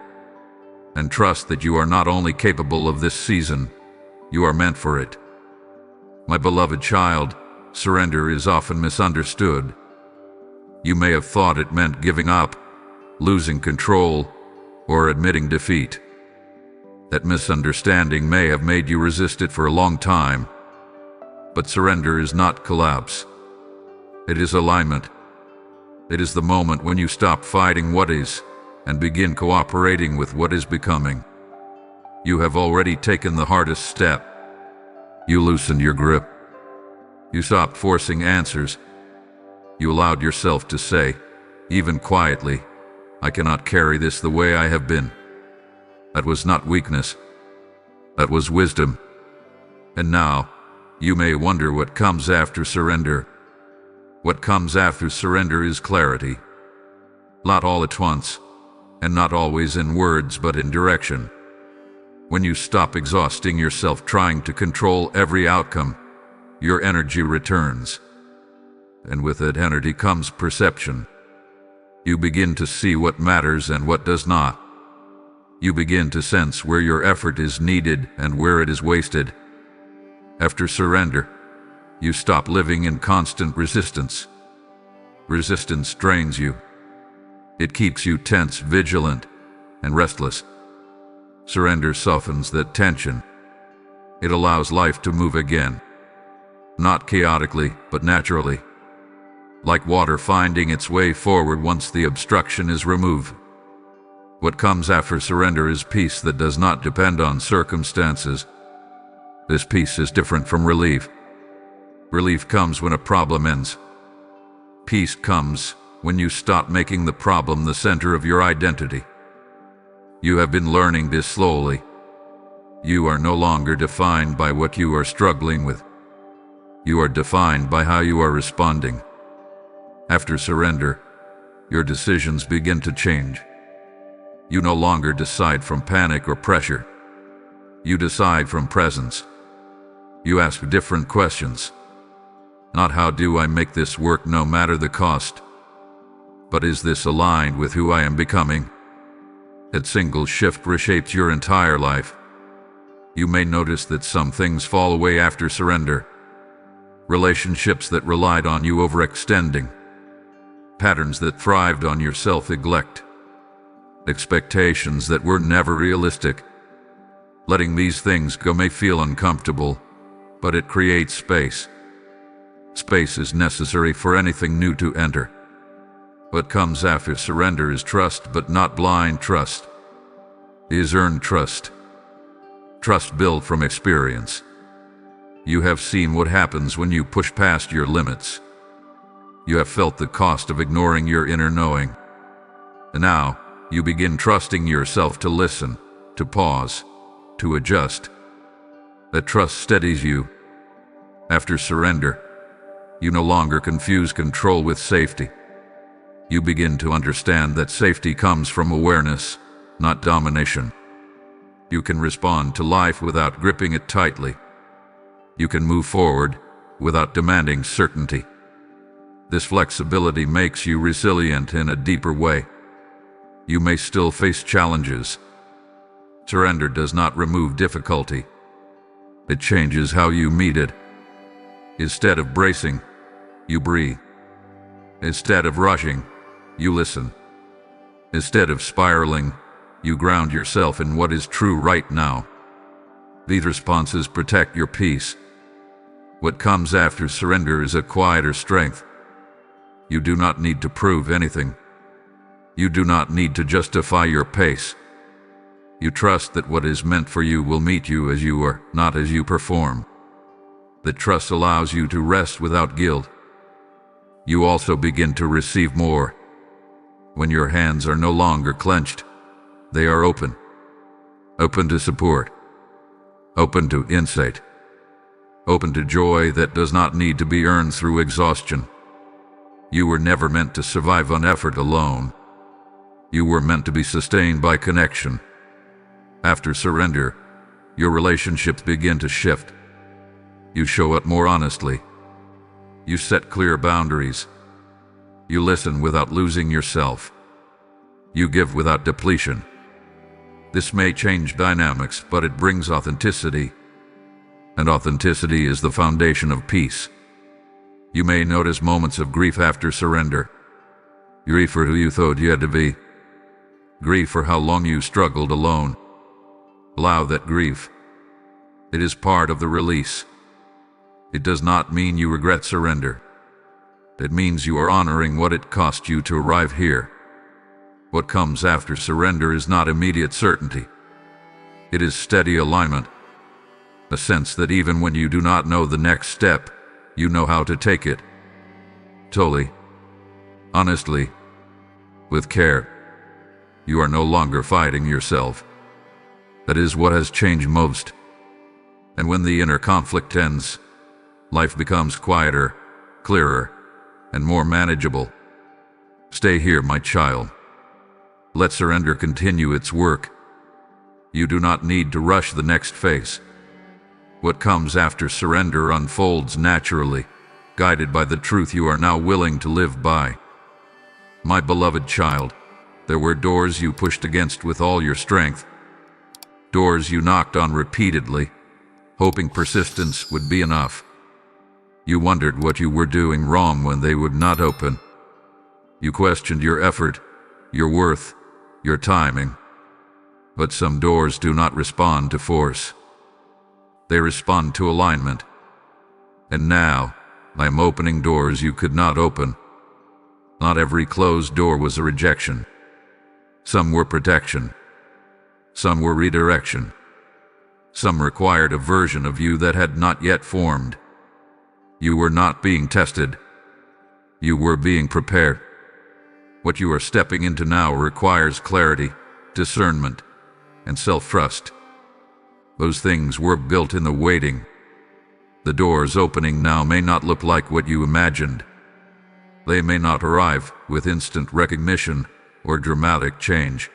And trust that you are not only capable of this season, you are meant for it. My beloved child, surrender is often misunderstood. You may have thought it meant giving up, losing control, or admitting defeat. That misunderstanding may have made you resist it for a long time. But surrender is not collapse. It is alignment. It is the moment when you stop fighting what is and begin cooperating with what is becoming. You have already taken the hardest step. You loosened your grip. You stopped forcing answers. You allowed yourself to say, even quietly, I cannot carry this the way I have been. That was not weakness. That was wisdom. And now, you may wonder what comes after surrender. What comes after surrender is clarity. Not all at once, and not always in words but in direction. When you stop exhausting yourself trying to control every outcome, your energy returns. And with that energy comes perception. You begin to see what matters and what does not. You begin to sense where your effort is needed and where it is wasted. After surrender, you stop living in constant resistance. Resistance drains you. It keeps you tense, vigilant, and restless. Surrender softens that tension. It allows life to move again. not chaotically, but naturally, like water finding its way forward once the obstruction is removed. What comes after surrender is peace that does not depend on circumstances. This peace is different from relief. Relief comes when a problem ends. Peace comes when you stop making the problem the center of your identity. You have been learning this slowly. You are no longer defined by what you are struggling with. You are defined by how you are responding. After surrender, your decisions begin to change. You no longer decide from panic or pressure. You decide from presence. You ask different questions. Not how do I make this work no matter the cost, but is this aligned with who I am becoming? That single shift reshapes your entire life. You may notice that some things fall away after surrender. Relationships that relied on you overextending. Patterns that thrived on your self-neglect. Expectations that were never realistic. Letting these things go may feel uncomfortable, but it creates space. Space is necessary for anything new to enter. What comes after surrender is trust, but not blind trust. It is earned trust. Trust built from experience. You have seen what happens when you push past your limits. You have felt the cost of ignoring your inner knowing. And now, you begin trusting yourself to listen, to pause, to adjust. That trust steadies you. After surrender, you no longer confuse control with safety. You begin to understand that safety comes from awareness, not domination. You can respond to life without gripping it tightly. You can move forward without demanding certainty. This flexibility makes you resilient in a deeper way. You may still face challenges. Surrender does not remove difficulty. It changes how you meet it. Instead of bracing, you breathe. Instead of rushing, you listen. Instead of spiraling, you ground yourself in what is true right now. These responses protect your peace. What comes after surrender is a quieter strength. You do not need to prove anything. You do not need to justify your pace. You trust that what is meant for you will meet you as you are, not as you perform. That trust allows you to rest without guilt. You also begin to receive more. When your hands are no longer clenched, they are open. Open to support. Open to insight. Open to joy that does not need to be earned through exhaustion. You were never meant to survive on effort alone. You were meant to be sustained by connection. After surrender, your relationships begin to shift. You show up more honestly. You set clear boundaries. You listen without losing yourself. You give without depletion. This may change dynamics, but it brings authenticity. And authenticity is the foundation of peace. You may notice moments of grief after surrender. Grief for who you thought you had to be. Grief for how long you struggled alone. Allow that grief. It is part of the release. It does not mean you regret surrender. It means you are honoring what it cost you to arrive here. What comes after surrender is not immediate certainty. It is steady alignment. A sense that even when you do not know the next step, you know how to take it. Totally. Honestly. With care. You are no longer fighting yourself. That is what has changed most. And when the inner conflict ends, life becomes quieter, clearer, and more manageable. Stay here, my child. Let surrender continue its work. You do not need to rush the next phase. What comes after surrender unfolds naturally, guided by the truth you are now willing to live by. My beloved child, there were doors you pushed against with all your strength. Doors you knocked on repeatedly, hoping persistence would be enough. You wondered what you were doing wrong when they would not open. You questioned your effort, your worth, your timing. But some doors do not respond to force. They respond to alignment. And now, I am opening doors you could not open. Not every closed door was a rejection. Some were protection. Some were redirection. Some required a version of you that had not yet formed. You were not being tested. You were being prepared. What you are stepping into now requires clarity, discernment, and self-trust. Those things were built in the waiting. The doors opening now may not look like what you imagined. They may not arrive with instant recognition or dramatic change.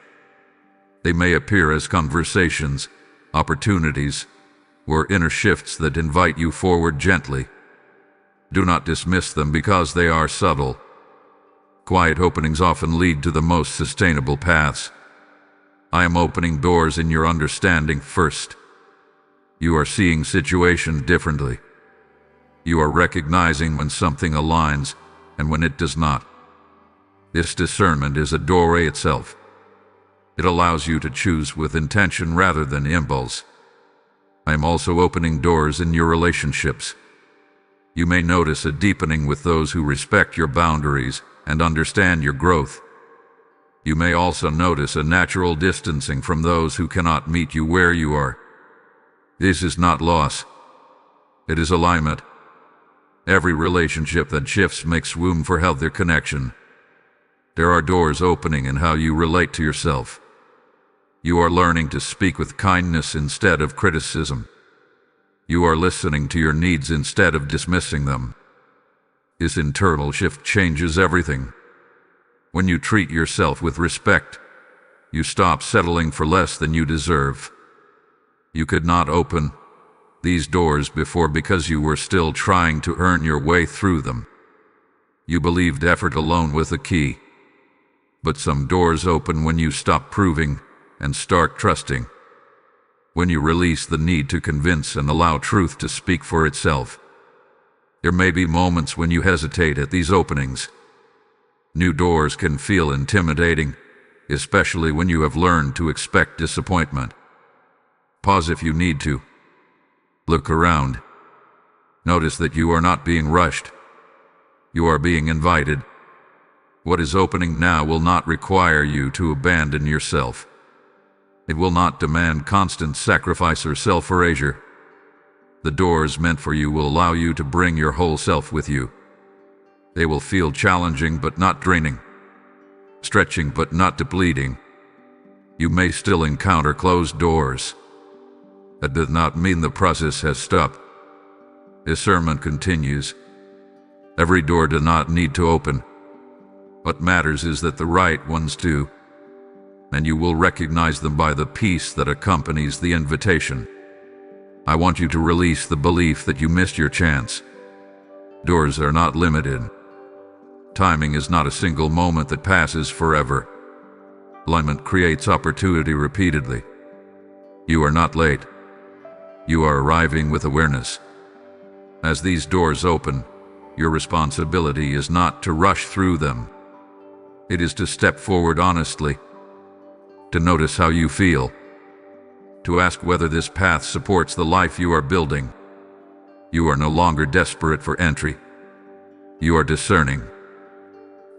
They may appear as conversations, opportunities, or inner shifts that invite you forward gently. Do not dismiss them because they are subtle. Quiet openings often lead to the most sustainable paths. I am opening doors in your understanding first. You are seeing situation differently. You are recognizing when something aligns and when it does not. This discernment is a doorway itself. It allows you to choose with intention rather than impulse. I am also opening doors in your relationships. You may notice a deepening with those who respect your boundaries and understand your growth. You may also notice a natural distancing from those who cannot meet you where you are. This is not loss. It is alignment. Every relationship that shifts makes room for healthier connection. There are doors opening in how you relate to yourself. You are learning to speak with kindness instead of criticism. You are listening to your needs instead of dismissing them. This internal shift changes everything. When you treat yourself with respect, you stop settling for less than you deserve. You could not open these doors before because you were still trying to earn your way through them. You believed effort alone was the key. But some doors open when you stop proving and start trusting. When you release the need to convince and allow truth to speak for itself. There may be moments when you hesitate at these openings. New doors can feel intimidating, especially when you have learned to expect disappointment. Pause if you need to. Look around. Notice that you are not being rushed. You are being invited. What is opening now will not require you to abandon yourself. It will not demand constant sacrifice or self-erasure. The doors meant for you will allow you to bring your whole self with you. They will feel challenging but not draining, stretching but not depleting. You may still encounter closed doors. That does not mean the process has stopped. Discernment continues. Every door does not need to open. What matters is that the right ones do, and you will recognize them by the peace that accompanies the invitation. I want you to release the belief that you missed your chance. Doors are not limited. Timing is not a single moment that passes forever. Alignment creates opportunity repeatedly. You are not late. You are arriving with awareness. As these doors open, your responsibility is not to rush through them. It is to step forward honestly, to notice how you feel, to ask whether this path supports the life you are building. You are no longer desperate for entry. You are discerning.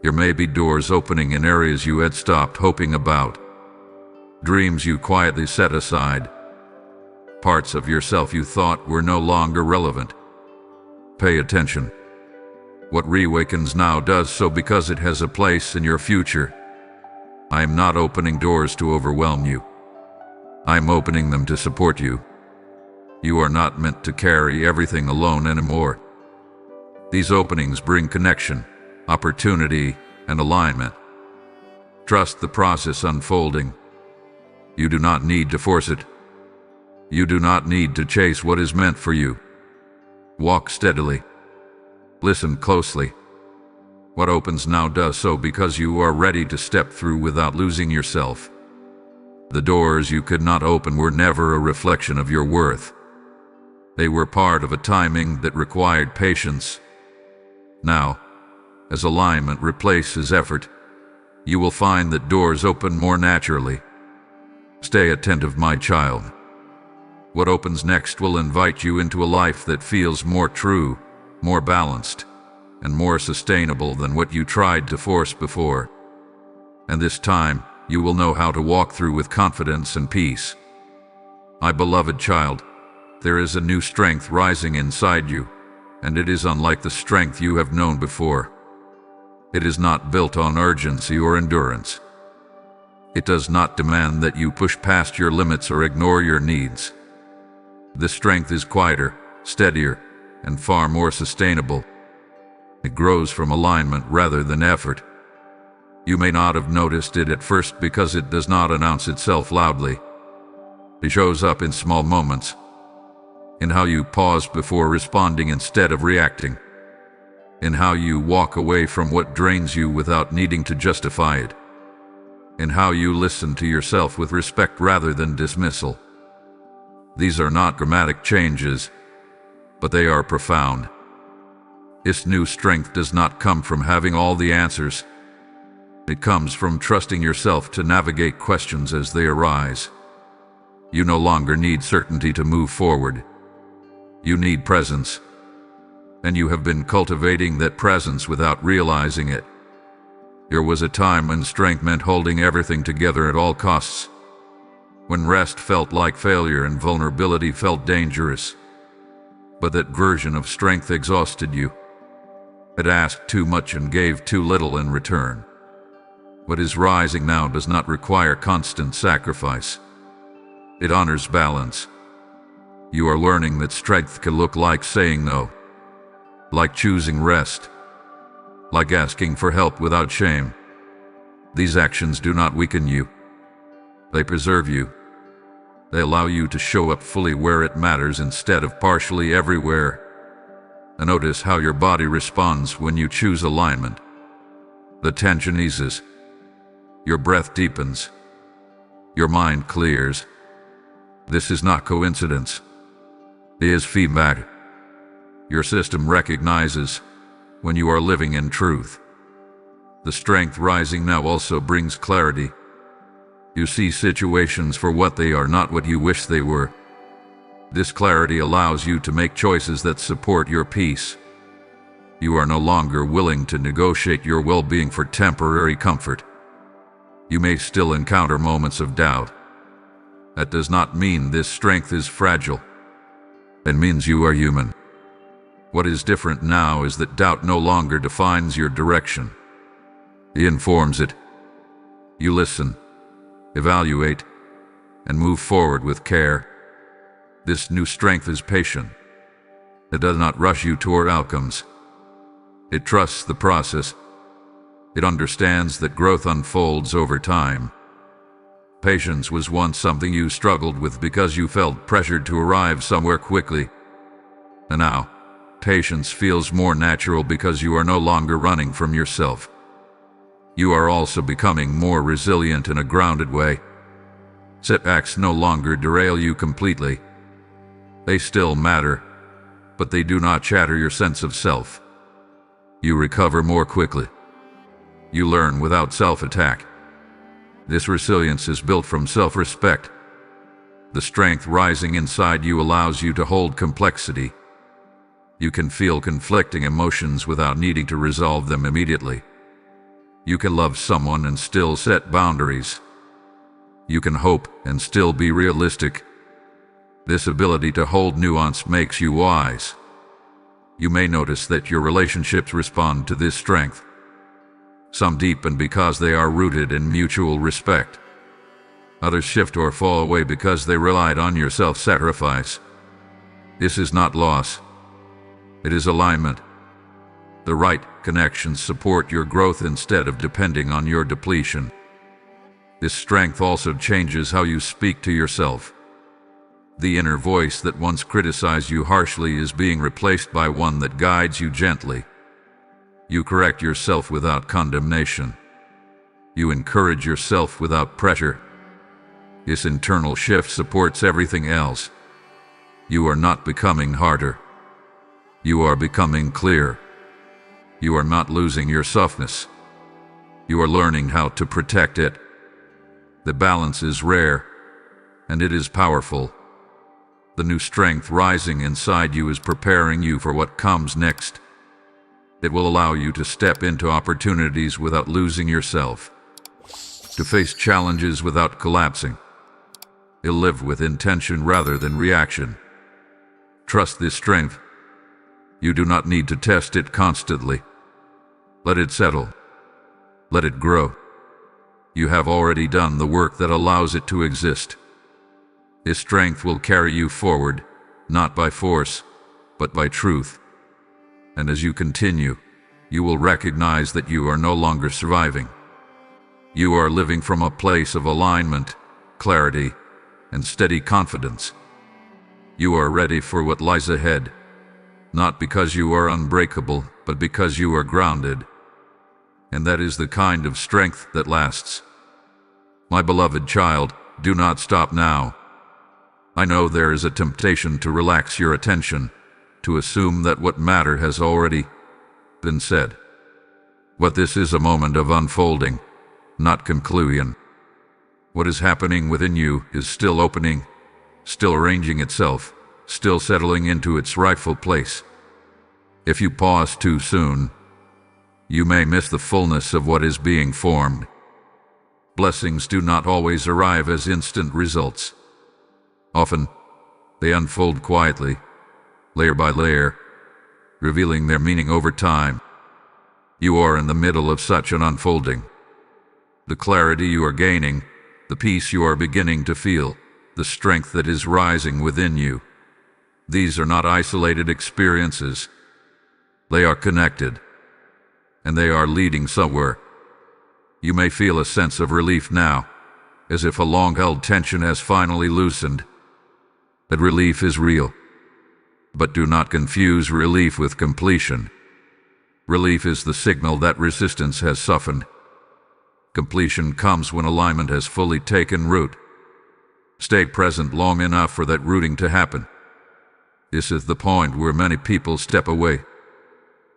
There may be doors opening in areas you had stopped hoping about, dreams you quietly set aside, parts of yourself you thought were no longer relevant. Pay attention. What reawakens now does so because it has a place in your future. I am not opening doors to overwhelm you. I am opening them to support you. You are not meant to carry everything alone anymore. These openings bring connection, opportunity, and alignment. Trust the process unfolding. You do not need to force it. You do not need to chase what is meant for you. Walk steadily. Listen closely. What opens now does so because you are ready to step through without losing yourself. The doors you could not open were never a reflection of your worth. They were part of a timing that required patience. Now, as alignment replaces effort, you will find that doors open more naturally. Stay attentive, my child. What opens next will invite you into a life that feels more true, more balanced, and more sustainable than what you tried to force before. And this time, you will know how to walk through with confidence and peace. My beloved child, there is a new strength rising inside you, and it is unlike the strength you have known before. It is not built on urgency or endurance. It does not demand that you push past your limits or ignore your needs. This strength is quieter, steadier, and far more sustainable. It grows from alignment rather than effort. You may not have noticed it at first because it does not announce itself loudly. It shows up in small moments, in how you pause before responding instead of reacting, in how you walk away from what drains you without needing to justify it, in how you listen to yourself with respect rather than dismissal. These are not dramatic changes, but they are profound. This new strength does not come from having all the answers. It comes from trusting yourself to navigate questions as they arise. You no longer need certainty to move forward. You need presence. And you have been cultivating that presence without realizing it. There was a time when strength meant holding everything together at all costs, when rest felt like failure and vulnerability felt dangerous. But that version of strength exhausted you. It asked too much and gave too little in return. What is rising now does not require constant sacrifice. It honors balance. You are learning that strength can look like saying no, like choosing rest, like asking for help without shame. These actions do not weaken you. They preserve you. They allow you to show up fully where it matters instead of partially everywhere. And notice how your body responds when you choose alignment. The tension eases. Your breath deepens. Your mind clears. This is not coincidence. It is feedback. Your system recognizes when you are living in truth. The strength rising now also brings clarity. You see situations for what they are, not what you wish they were. This clarity allows you to make choices that support your peace. You are no longer willing to negotiate your well-being for temporary comfort. You may still encounter moments of doubt. That does not mean this strength is fragile. It means you are human. What is different now is that doubt no longer defines your direction. It informs it. You listen, evaluate, and move forward with care. This new strength is patient. It does not rush you toward outcomes. It trusts the process. It understands that growth unfolds over time. Patience was once something you struggled with because you felt pressured to arrive somewhere quickly. And now, patience feels more natural because you are no longer running from yourself. You are also becoming more resilient in a grounded way. Setbacks no longer derail you completely. They still matter, but they do not shatter your sense of self. You recover more quickly. You learn without self-attack. This resilience is built from self-respect. The strength rising inside you allows you to hold complexity. You can feel conflicting emotions without needing to resolve them immediately. You can love someone and still set boundaries. You can hope and still be realistic. This ability to hold nuance makes you wise. You may notice that your relationships respond to this strength. Some deepen because they are rooted in mutual respect. Others shift or fall away because they relied on your self-sacrifice. This is not loss. It is alignment. The right connections support your growth instead of depending on your depletion. This strength also changes how you speak to yourself. The inner voice that once criticized you harshly is being replaced by one that guides you gently. You correct yourself without condemnation. You encourage yourself without pressure. This internal shift supports everything else. You are not becoming harder. You are becoming clear. You are not losing your softness. You are learning how to protect it. The balance is rare, and it is powerful. The new strength rising inside you is preparing you for what comes next. It will allow you to step into opportunities without losing yourself, to face challenges without collapsing. You'll live with intention rather than reaction. Trust this strength. You do not need to test it constantly. Let it settle. Let it grow. You have already done the work that allows it to exist. This strength will carry you forward, not by force, but by truth. And as you continue, you will recognize that you are no longer surviving. You are living from a place of alignment, clarity, and steady confidence. You are ready for what lies ahead, not because you are unbreakable, but because you are grounded. And that is the kind of strength that lasts. My beloved child, do not stop now. I know there is a temptation to relax your attention, to assume that what matters has already been said. But this is a moment of unfolding, not conclusion. What is happening within you is still opening, still arranging itself, still settling into its rightful place. If you pause too soon, you may miss the fullness of what is being formed. Blessings do not always arrive as instant results. Often, they unfold quietly, layer by layer, revealing their meaning over time. You are in the middle of such an unfolding. The clarity you are gaining, the peace you are beginning to feel, the strength that is rising within you. These are not isolated experiences. They are connected, and they are leading somewhere. You may feel a sense of relief now, as if a long-held tension has finally loosened. That relief is real. But do not confuse relief with completion. Relief is the signal that resistance has softened. Completion comes when alignment has fully taken root. Stay present long enough for that rooting to happen. This is the point where many people step away.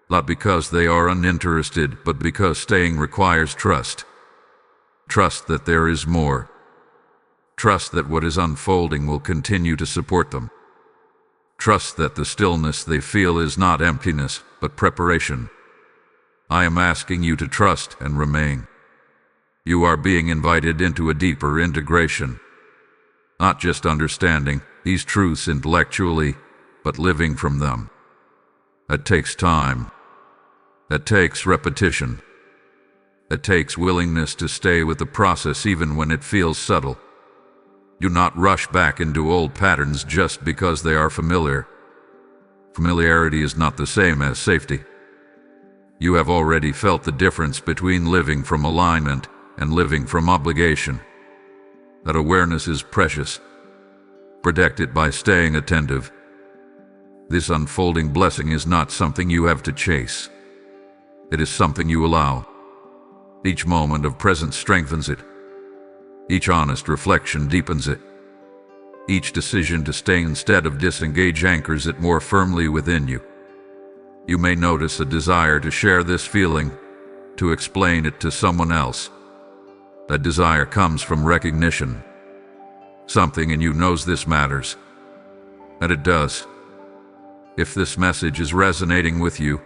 Not because they are uninterested, but because staying requires trust. Trust that there is more. Trust that what is unfolding will continue to support them. Trust that the stillness they feel is not emptiness, but preparation. I am asking you to trust and remain. You are being invited into a deeper integration. Not just understanding these truths intellectually, but living from them. That takes time. That takes repetition. That takes willingness to stay with the process even when it feels subtle. Do not rush back into old patterns just because they are familiar. Familiarity is not the same as safety. You have already felt the difference between living from alignment and living from obligation. That awareness is precious. Protect it by staying attentive. This unfolding blessing is not something you have to chase. It is something you allow. Each moment of presence strengthens it. Each honest reflection deepens it. Each decision to stay instead of disengage anchors it more firmly within you. You may notice a desire to share this feeling, to explain it to someone else. That desire comes from recognition. Something in you knows this matters. And it does. If this message is resonating with you,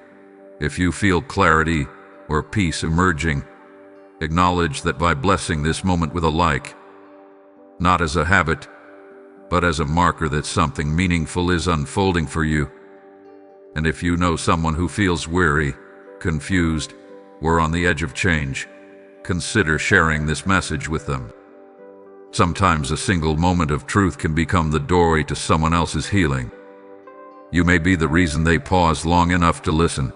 if you feel clarity or peace emerging, acknowledge that by blessing this moment with a like, not as a habit, but as a marker that something meaningful is unfolding for you. And if you know someone who feels weary, confused, or on the edge of change, consider sharing this message with them. Sometimes a single moment of truth can become the doorway to someone else's healing. You may be the reason they pause long enough to listen.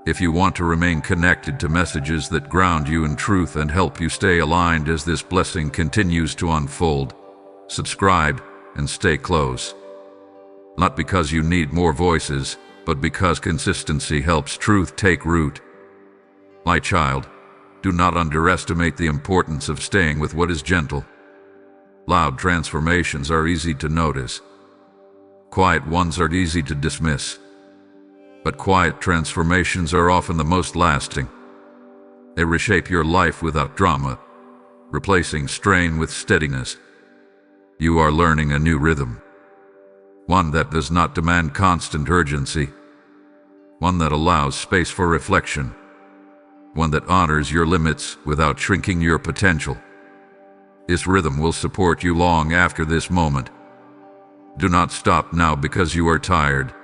If you want to remain connected to messages that ground you in truth and help you stay aligned as this blessing continues to unfold, subscribe and stay close. Not because you need more voices, but because consistency helps truth take root. My child, do not underestimate the importance of staying with what is gentle. Loud transformations are easy to notice. Quiet ones are easy to dismiss. But quiet transformations are often the most lasting. They reshape your life without drama, replacing strain with steadiness. You are learning a new rhythm. one that does not demand constant urgency, one that allows space for reflection, one that honors your limits without shrinking your potential. This rhythm will support you long after this moment. Do not stop now because you are tired.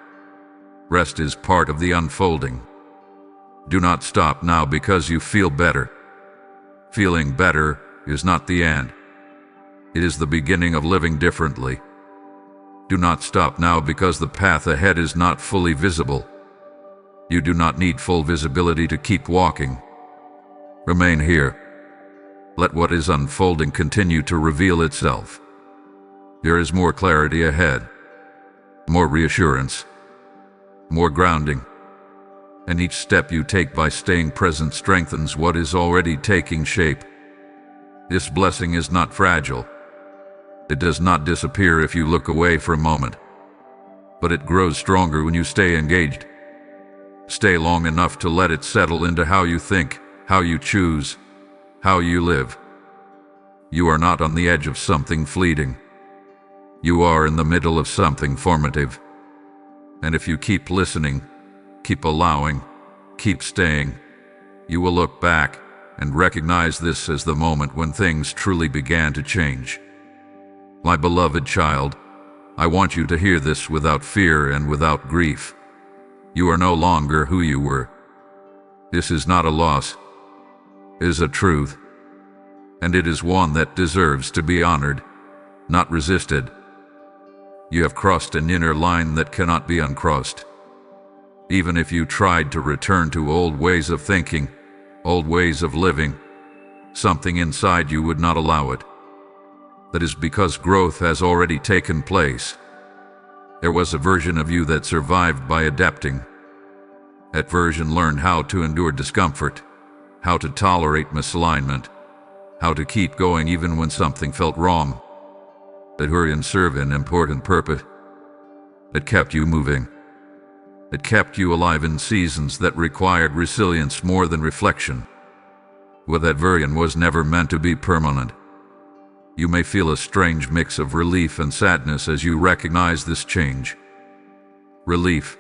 Rest is part of the unfolding. Do not stop now because you feel better. Feeling better is not the end. It is the beginning of living differently. Do not stop now because the path ahead is not fully visible. You do not need full visibility to keep walking. Remain here. Let what is unfolding continue to reveal itself. There is more clarity ahead, more reassurance, more grounding, and each step you take by staying present strengthens what is already taking shape. This blessing is not fragile. It does not disappear if you look away for a moment, but it grows stronger when you stay engaged. Stay long enough to let it settle into how you think, how you choose, how you live. You are not on the edge of something fleeting. You are in the middle of something formative. And if you keep listening, keep allowing, keep staying, you will look back and recognize this as the moment when things truly began to change. My beloved child, I want you to hear this without fear and without grief. You are no longer who you were. This is not a loss. It is a truth. And it is one that deserves to be honored, not resisted. You have crossed an inner line that cannot be uncrossed. Even if you tried to return to old ways of thinking, old ways of living, something inside you would not allow it. That is because growth has already taken place. There was a version of you that survived by adapting. That version learned how to endure discomfort, how to tolerate misalignment, how to keep going even when something felt wrong. That hurry and serve an important purpose. That kept you moving. That kept you alive in seasons that required resilience more than reflection. Well, that version was never meant to be permanent. You may feel a strange mix of relief and sadness as you recognize this change. Relief,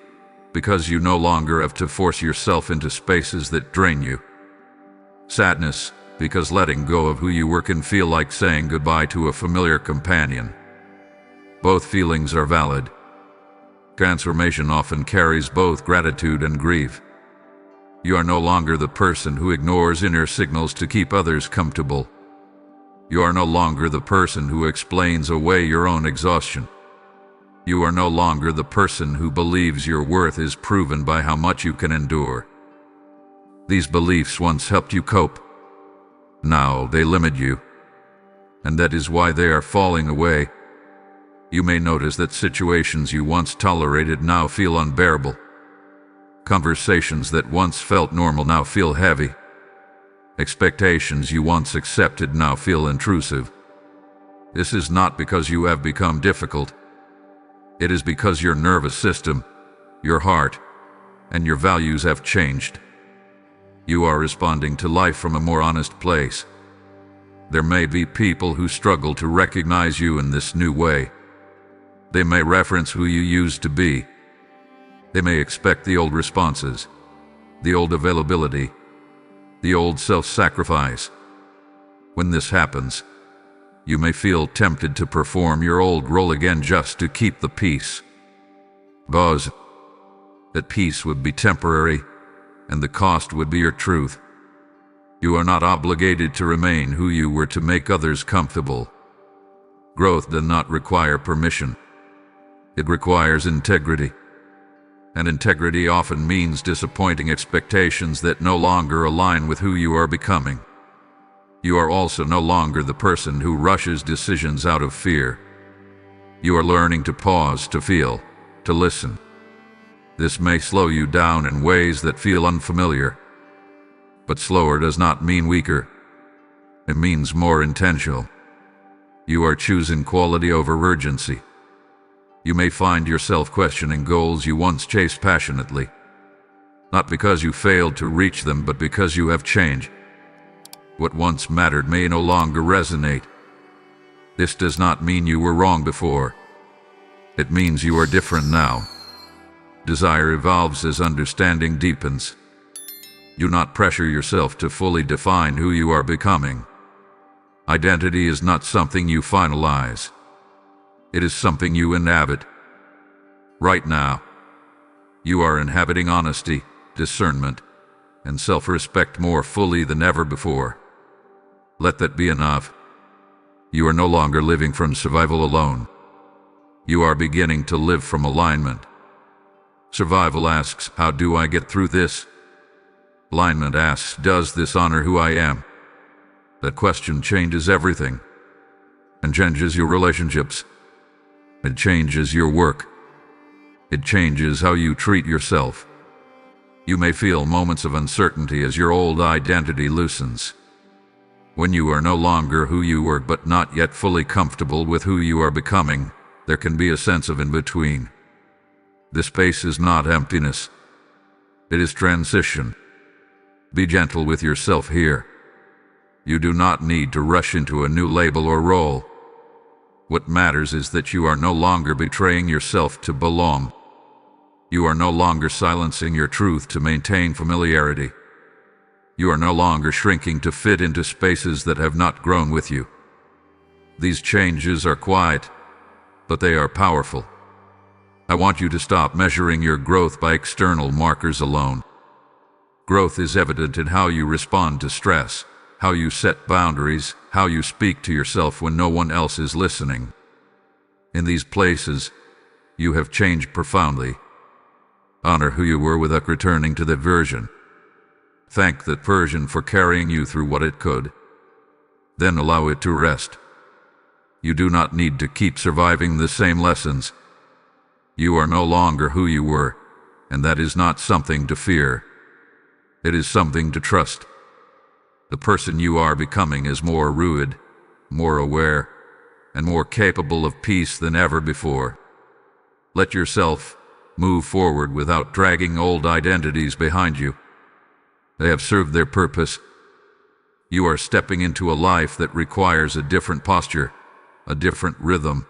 because you no longer have to force yourself into spaces that drain you. Sadness, because letting go of who you were can feel like saying goodbye to a familiar companion. Both feelings are valid. Transformation often carries both gratitude and grief. You are no longer the person who ignores inner signals to keep others comfortable. You are no longer the person who explains away your own exhaustion. You are no longer the person who believes your worth is proven by how much you can endure. These beliefs once helped you cope. Now they limit you, and that is why they are falling away. You may notice that situations you once tolerated now feel unbearable. Conversations that once felt normal now feel heavy. Expectations you once accepted now feel intrusive. This is not because you have become difficult. It is because your nervous system, your heart, and your values have changed. You are responding to life from a more honest place. There may be people who struggle to recognize you in this new way. They may reference who you used to be. They may expect the old responses, the old availability, the old self-sacrifice. When this happens, you may feel tempted to perform your old role again just to keep the peace. But that peace would be temporary, and the cost would be your truth. You are not obligated to remain who you were to make others comfortable. Growth does not require permission. It requires integrity. And integrity often means disappointing expectations that no longer align with who you are becoming. You are also no longer the person who rushes decisions out of fear. You are learning to pause, to feel, to listen. This may slow you down in ways that feel unfamiliar. But slower does not mean weaker. It means more intentional. You are choosing quality over urgency. You may find yourself questioning goals you once chased passionately. Not because you failed to reach them, but because you have changed. What once mattered may no longer resonate. This does not mean you were wrong before. It means you are different now. Desire evolves as understanding deepens. Do not pressure yourself to fully define who you are becoming. Identity is not something you finalize. It is something you inhabit. Right now, you are inhabiting honesty, discernment, and self-respect more fully than ever before. Let that be enough. You are no longer living from survival alone. You are beginning to live from alignment. Survival asks, how do I get through this? Alignment asks, does this honor who I am? That question changes everything, and changes your relationships. It changes your work. It changes how you treat yourself. You may feel moments of uncertainty as your old identity loosens. When you are no longer who you were but not yet fully comfortable with who you are becoming, there can be a sense of in-between. This space is not emptiness. It is transition. Be gentle with yourself here. You do not need to rush into a new label or role. What matters is that you are no longer betraying yourself to belong. You are no longer silencing your truth to maintain familiarity. You are no longer shrinking to fit into spaces that have not grown with you. These changes are quiet, but they are powerful. I want you to stop measuring your growth by external markers alone. Growth is evident in how you respond to stress, how you set boundaries, how you speak to yourself when no one else is listening. In these places, you have changed profoundly. Honor who you were without returning to that version. Thank that version for carrying you through what it could. Then allow it to rest. You do not need to keep surviving the same lessons. You are no longer who you were, and that is not something to fear. It is something to trust. The person you are becoming is more rooted, more aware, and more capable of peace than ever before. Let yourself move forward without dragging old identities behind you. They have served their purpose. You are stepping into a life that requires a different posture, a different rhythm,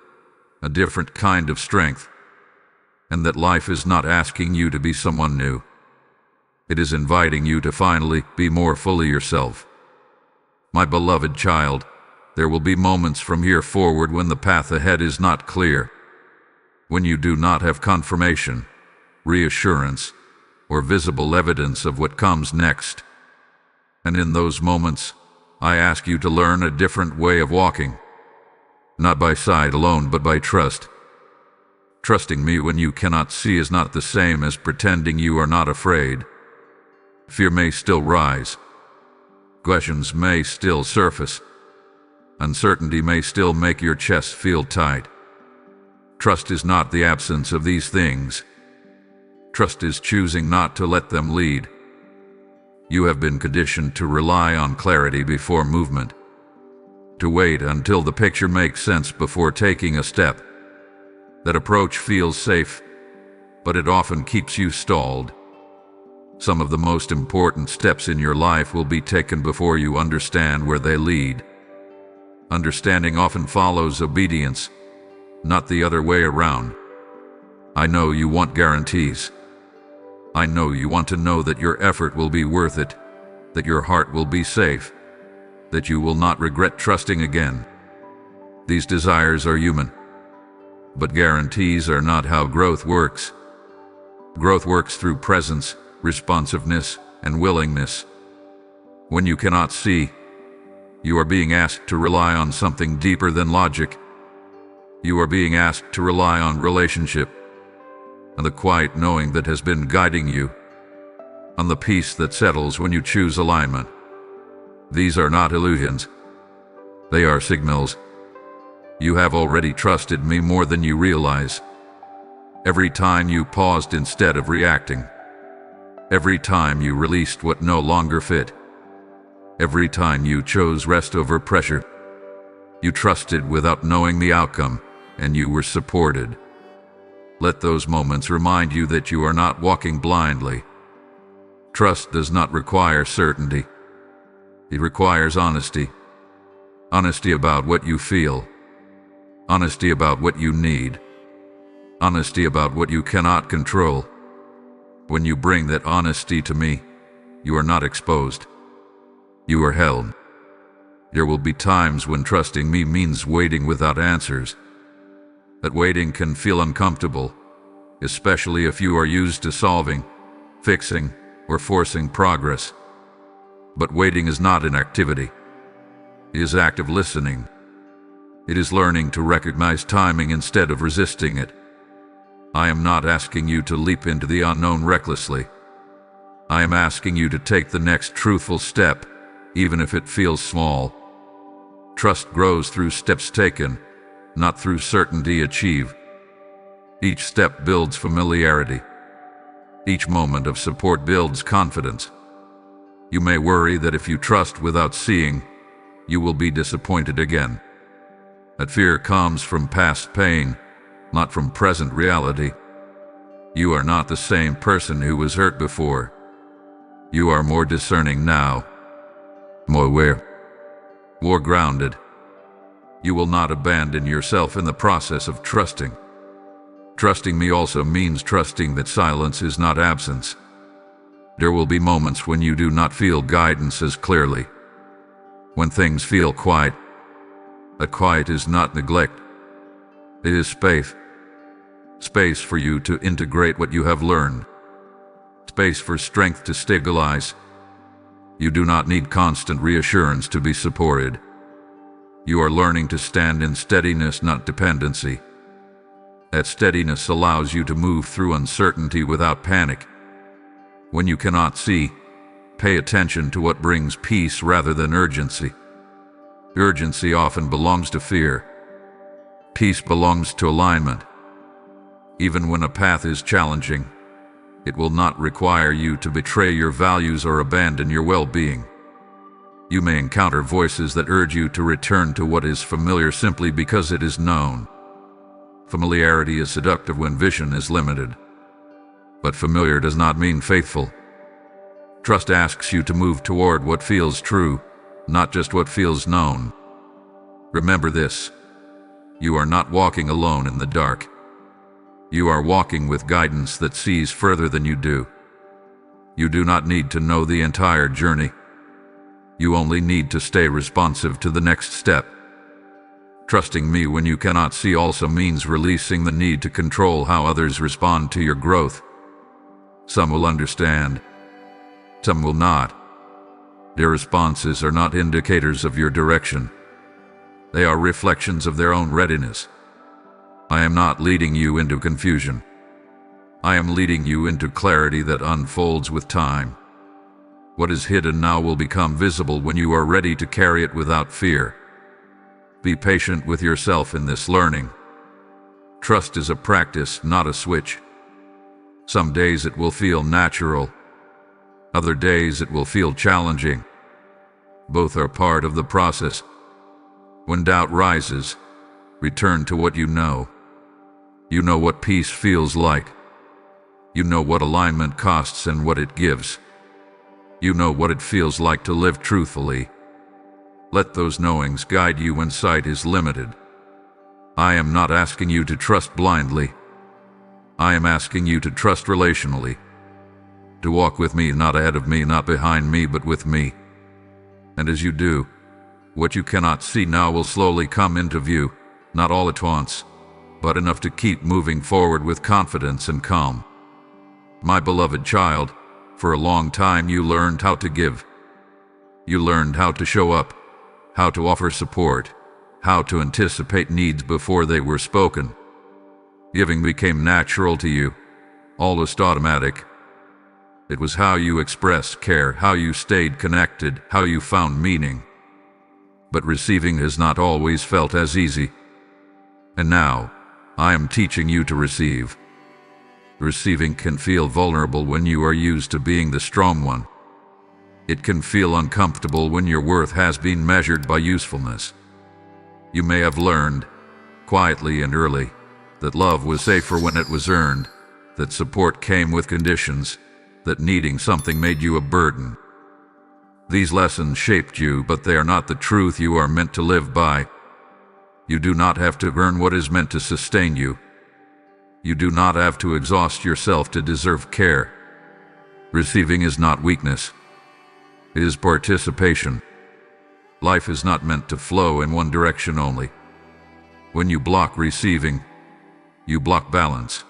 a different kind of strength. And that life is not asking you to be someone new. It is inviting you to finally be more fully yourself. My beloved child, there will be moments from here forward when the path ahead is not clear, when you do not have confirmation, reassurance, or visible evidence of what comes next. And in those moments, I ask you to learn a different way of walking, not by sight alone but by trust. Trusting me when you cannot see is not the same as pretending you are not afraid. Fear may still rise. Questions may still surface. Uncertainty may still make your chest feel tight. Trust is not the absence of these things. Trust is choosing not to let them lead. You have been conditioned to rely on clarity before movement, to wait until the picture makes sense before taking a step. That approach feels safe, but it often keeps you stalled. Some of the most important steps in your life will be taken before you understand where they lead. Understanding often follows obedience, not the other way around. I know you want guarantees. I know you want to know that your effort will be worth it, that your heart will be safe, that you will not regret trusting again. These desires are human, but guarantees are not how growth works. Growth works through presence, responsiveness, and willingness. When you cannot see, you are being asked to rely on something deeper than logic. You are being asked to rely on relationship, and the quiet knowing that has been guiding you, on the peace that settles when you choose alignment. These are not illusions. They are signals. You have already trusted me more than you realize. Every time you paused instead of reacting. Every time you released what no longer fit. Every time you chose rest over pressure. You trusted without knowing the outcome, and you were supported. Let those moments remind you that you are not walking blindly. Trust does not require certainty. It requires honesty. Honesty about what you feel. Honesty about what you need. Honesty about what you cannot control. When you bring that honesty to me, you are not exposed. You are held. There will be times when trusting me means waiting without answers. That waiting can feel uncomfortable, especially if you are used to solving, fixing, or forcing progress. But waiting is not inactivity. It is active listening. It is learning to recognize timing instead of resisting it. I am not asking you to leap into the unknown recklessly. I am asking you to take the next truthful step, even if it feels small. Trust grows through steps taken, not through certainty achieved. Each step builds familiarity. Each moment of support builds confidence. You may worry that if you trust without seeing, you will be disappointed again. That fear comes from past pain, not from present reality. You are not the same person who was hurt before. You are more discerning now, more aware, more grounded. You will not abandon yourself in the process of trusting. Trusting me also means trusting that silence is not absence. There will be moments when you do not feel guidance as clearly. When things feel quiet. That quiet is not neglect. It is space. Space for you to integrate what you have learned. Space for strength to stabilize. You do not need constant reassurance to be supported. You are learning to stand in steadiness, not dependency. That steadiness allows you to move through uncertainty without panic. When you cannot see, pay attention to what brings peace rather than urgency. Urgency often belongs to fear. Peace belongs to alignment. Even when a path is challenging, it will not require you to betray your values or abandon your well-being. You may encounter voices that urge you to return to what is familiar simply because it is known. Familiarity is seductive when vision is limited. But familiar does not mean faithful. Trust asks you to move toward what feels true, not just what feels known. Remember this: you are not walking alone in the dark. You are walking with guidance that sees further than you do. You do not need to know the entire journey. You only need to stay responsive to the next step. Trusting me when you cannot see also means releasing the need to control how others respond to your growth. Some will understand. Some will not. Their responses are not indicators of your direction. They are reflections of their own readiness. I am not leading you into confusion. I am leading you into clarity that unfolds with time. What is hidden now will become visible when you are ready to carry it without fear. Be patient with yourself in this learning. Trust is a practice, not a switch. Some days it will feel natural. Other days it will feel challenging. Both are part of the process. When doubt rises, return to what you know. You know what peace feels like. You know what alignment costs and what it gives. You know what it feels like to live truthfully. Let those knowings guide you when sight is limited. I am not asking you to trust blindly. I am asking you to trust relationally. To walk with me, not ahead of me, not behind me, but with me. And as you do, what you cannot see now will slowly come into view, not all at once, but enough to keep moving forward with confidence and calm. My beloved child, for a long time you learned how to give. You learned how to show up, how to offer support, how to anticipate needs before they were spoken. Giving became natural to you, almost automatic. It was how you expressed care, how you stayed connected, how you found meaning. But receiving has not always felt as easy. And now, I am teaching you to receive. Receiving can feel vulnerable when you are used to being the strong one. It can feel uncomfortable when your worth has been measured by usefulness. You may have learned, quietly and early, that love was safer when it was earned, that support came with conditions, that needing something made you a burden. These lessons shaped you, but they are not the truth you are meant to live by. You do not have to earn what is meant to sustain you. You do not have to exhaust yourself to deserve care. Receiving is not weakness. It is participation. Life is not meant to flow in one direction only. When you block receiving, you block balance.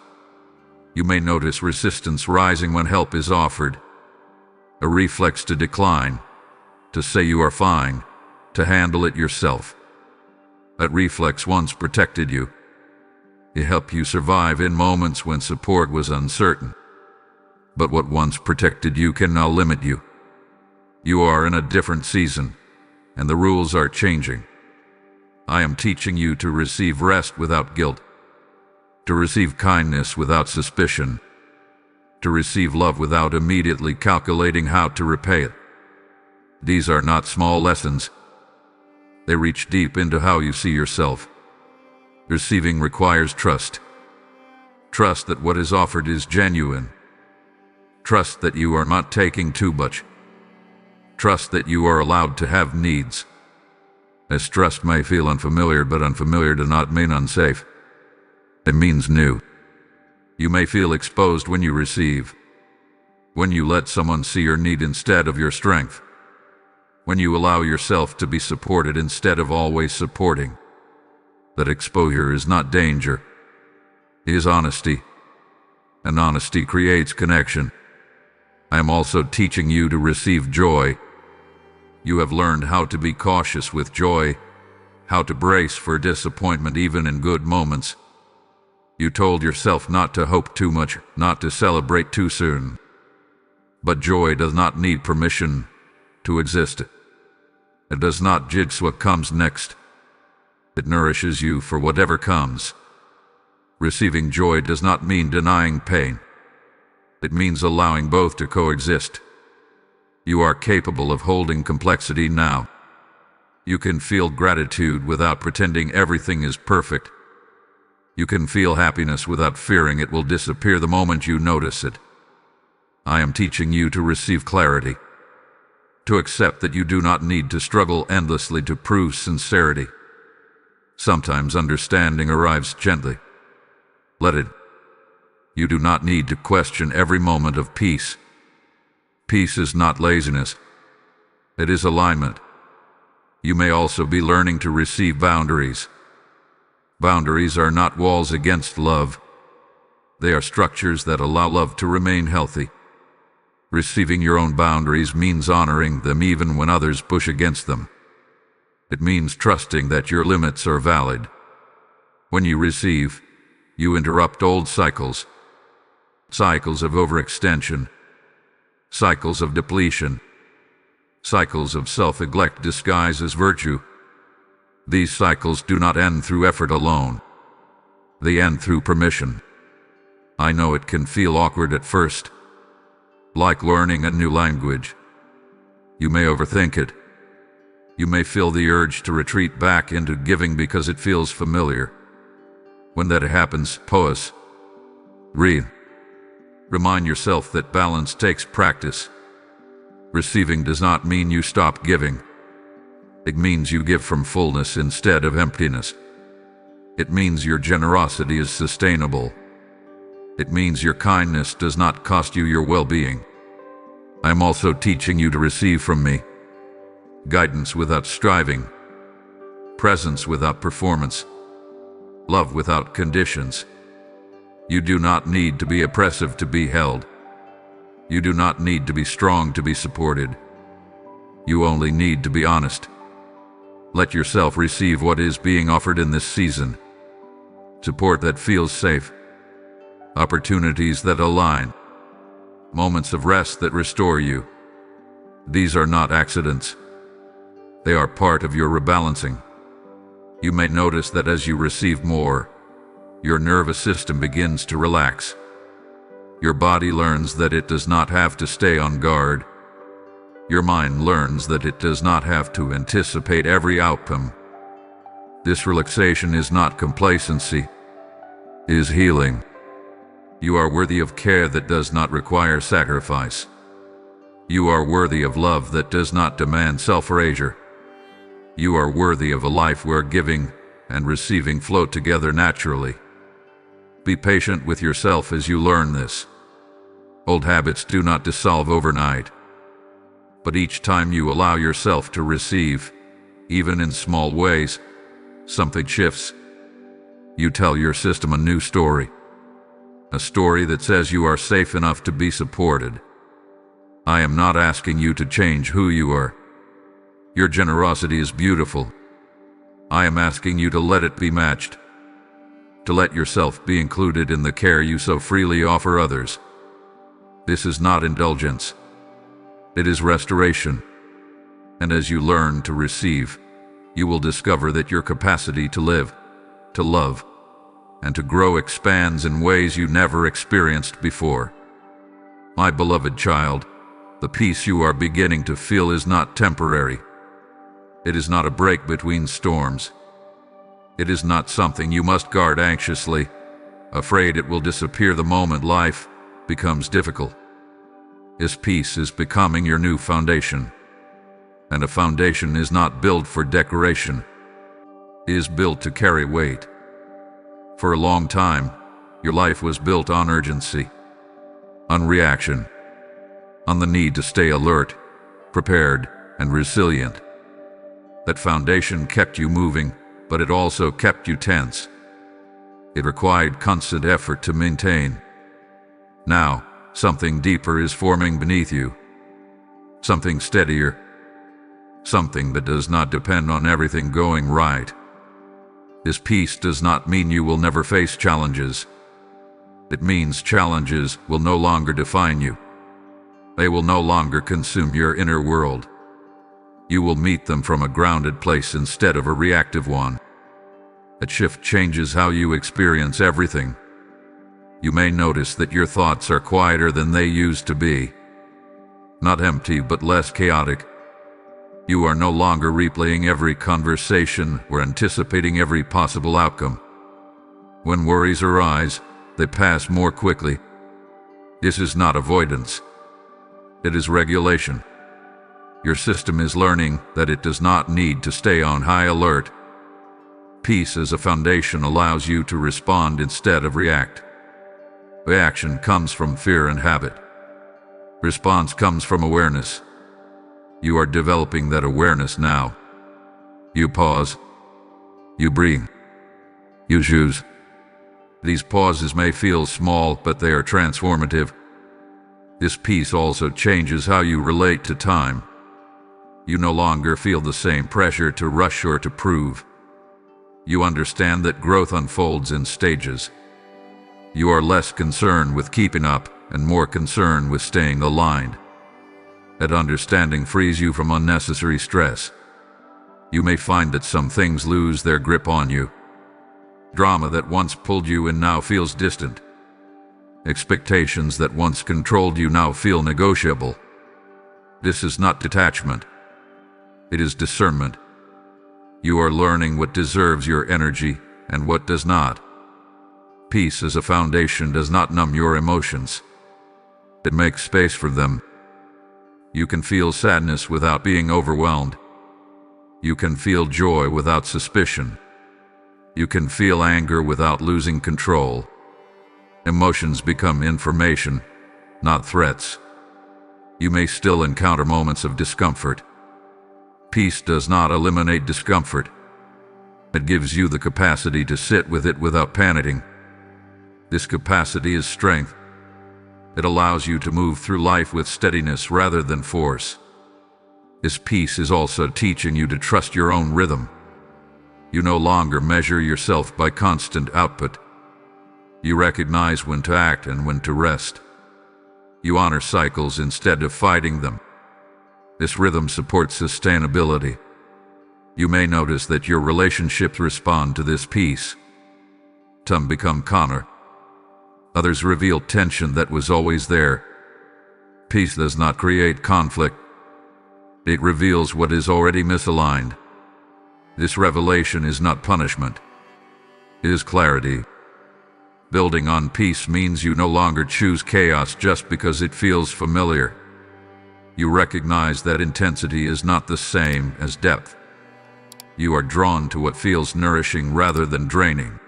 You may notice resistance rising when help is offered, a reflex to decline, to say you are fine, to handle it yourself. That reflex once protected you. It helped you survive in moments when support was uncertain. But what once protected you can now limit you. You are in a different season, and the rules are changing. I am teaching you to receive rest without guilt, to receive kindness without suspicion, to receive love without immediately calculating how to repay it. These are not small lessons. They reach deep into how you see yourself. Receiving requires trust. Trust that what is offered is genuine. Trust that you are not taking too much. Trust that you are allowed to have needs. As trust may feel unfamiliar, but unfamiliar does not mean unsafe. It means new. You may feel exposed when you receive. When you let someone see your need instead of your strength. When you allow yourself to be supported instead of always supporting. That exposure is not danger. It is honesty. And honesty creates connection. I am also teaching you to receive joy. You have learned how to be cautious with joy, how to brace for disappointment even in good moments. You told yourself not to hope too much, not to celebrate too soon. But joy does not need permission to exist. It does not judge what comes next. It nourishes you for whatever comes. Receiving joy does not mean denying pain. It means allowing both to coexist. You are capable of holding complexity now. You can feel gratitude without pretending everything is perfect. You can feel happiness without fearing it will disappear the moment you notice it. I am teaching you to receive clarity, to accept that you do not need to struggle endlessly to prove sincerity. Sometimes understanding arrives gently. Let it. You do not need to question every moment of peace. Peace is not laziness. It is alignment. You may also be learning to receive boundaries. Boundaries are not walls against love. They are structures that allow love to remain healthy. Receiving your own boundaries means honoring them even when others push against them. It means trusting that your limits are valid. When you receive, you interrupt old cycles. Cycles of overextension. Cycles of depletion. Cycles of self-neglect disguised as virtue. These cycles do not end through effort alone. They end through permission. I know it can feel awkward at first, like learning a new language. You may overthink it. You may feel the urge to retreat back into giving because it feels familiar. When that happens, pause. Breathe. Remind yourself that balance takes practice. Receiving does not mean you stop giving. It means you give from fullness instead of emptiness. It means your generosity is sustainable. It means your kindness does not cost you your well-being. I am also teaching you to receive from me guidance without striving, presence without performance, love without conditions. You do not need to be oppressive to be held. You do not need to be strong to be supported. You only need to be honest. Let yourself receive what is being offered in this season. Support that feels safe. Opportunities that align. Moments of rest that restore you. These are not accidents. They are part of your rebalancing. You may notice that as you receive more, your nervous system begins to relax. Your body learns that it does not have to stay on guard. Your mind learns that it does not have to anticipate every outcome. This relaxation is not complacency. It is healing. You are worthy of care that does not require sacrifice. You are worthy of love that does not demand self-erasure. You are worthy of a life where giving and receiving flow together naturally. Be patient with yourself as you learn this. Old habits do not dissolve overnight, but each time you allow yourself to receive, even in small ways, something shifts. You tell your system a new story, a story that says you are safe enough to be supported. I am not asking you to change who you are. Your generosity is beautiful. I am asking you to let it be matched, to let yourself be included in the care you so freely offer others. This is not indulgence. It is restoration. And as you learn to receive, you will discover that your capacity to live, to love, and to grow expands in ways you never experienced before. My beloved child, the peace you are beginning to feel is not temporary. It is not a break between storms. It is not something you must guard anxiously, afraid it will disappear the moment life becomes difficult. This peace is becoming your new foundation. And a foundation is not built for decoration. It is built to carry weight. For a long time, your life was built on urgency, on reaction, on the need to stay alert, prepared, and resilient. That foundation kept you moving, but it also kept you tense. It required constant effort to maintain. Now, something deeper is forming beneath you. Something steadier. Something that does not depend on everything going right. This peace does not mean you will never face challenges. It means challenges will no longer define you. They will no longer consume your inner world. You will meet them from a grounded place instead of a reactive one. That shift changes how you experience everything. You may notice that your thoughts are quieter than they used to be. Not empty, but less chaotic. You are no longer replaying every conversation or anticipating every possible outcome. When worries arise, they pass more quickly. This is not avoidance. It is regulation. Your system is learning that it does not need to stay on high alert. Peace as a foundation allows you to respond instead of react. Reaction comes from fear and habit. Response comes from awareness. You are developing that awareness now. You pause. You breathe. You choose. These pauses may feel small, but they are transformative. This peace also changes how you relate to time. You no longer feel the same pressure to rush or to prove. You understand that growth unfolds in stages. You are less concerned with keeping up and more concerned with staying aligned. That understanding frees you from unnecessary stress. You may find that some things lose their grip on you. Drama that once pulled you in now feels distant. Expectations that once controlled you now feel negotiable. This is not detachment. It is discernment. You are learning what deserves your energy and what does not. Peace as a foundation does not numb your emotions. It makes space for them. You can feel sadness without being overwhelmed. You can feel joy without suspicion. You can feel anger without losing control. Emotions become information, not threats. You may still encounter moments of discomfort. Peace does not eliminate discomfort. It gives you the capacity to sit with it without panicking. This capacity is strength. It allows you to move through life with steadiness rather than force. This peace is also teaching you to trust your own rhythm. You no longer measure yourself by constant output. You recognize when to act and when to rest. You honor cycles instead of fighting them. This rhythm supports sustainability. You may notice that your relationships respond to this peace. Some become calmer. Others reveal tension that was always there. Peace does not create conflict. It reveals what is already misaligned. This revelation is not punishment. It is clarity. Building on peace means you no longer choose chaos just because it feels familiar. You recognize that intensity is not the same as depth. You are drawn to what feels nourishing rather than draining.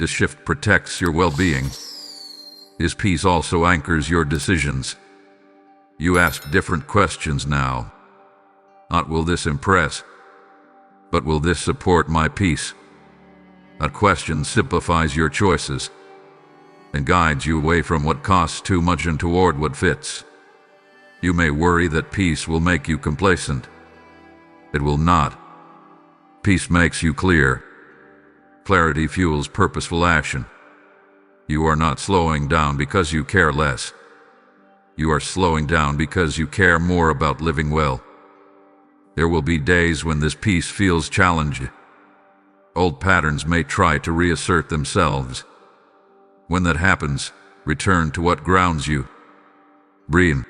This shift protects your well-being. This peace also anchors your decisions. You ask different questions now. Not will this impress, but will this support my peace? That question simplifies your choices and guides you away from what costs too much and toward what fits. You may worry that peace will make you complacent. It will not. Peace makes you clear. Clarity fuels purposeful action. You are not slowing down because you care less. You are slowing down because you care more about living well. There will be days when this peace feels challenged. Old patterns may try to reassert themselves. When that happens, return to what grounds you. Breathe.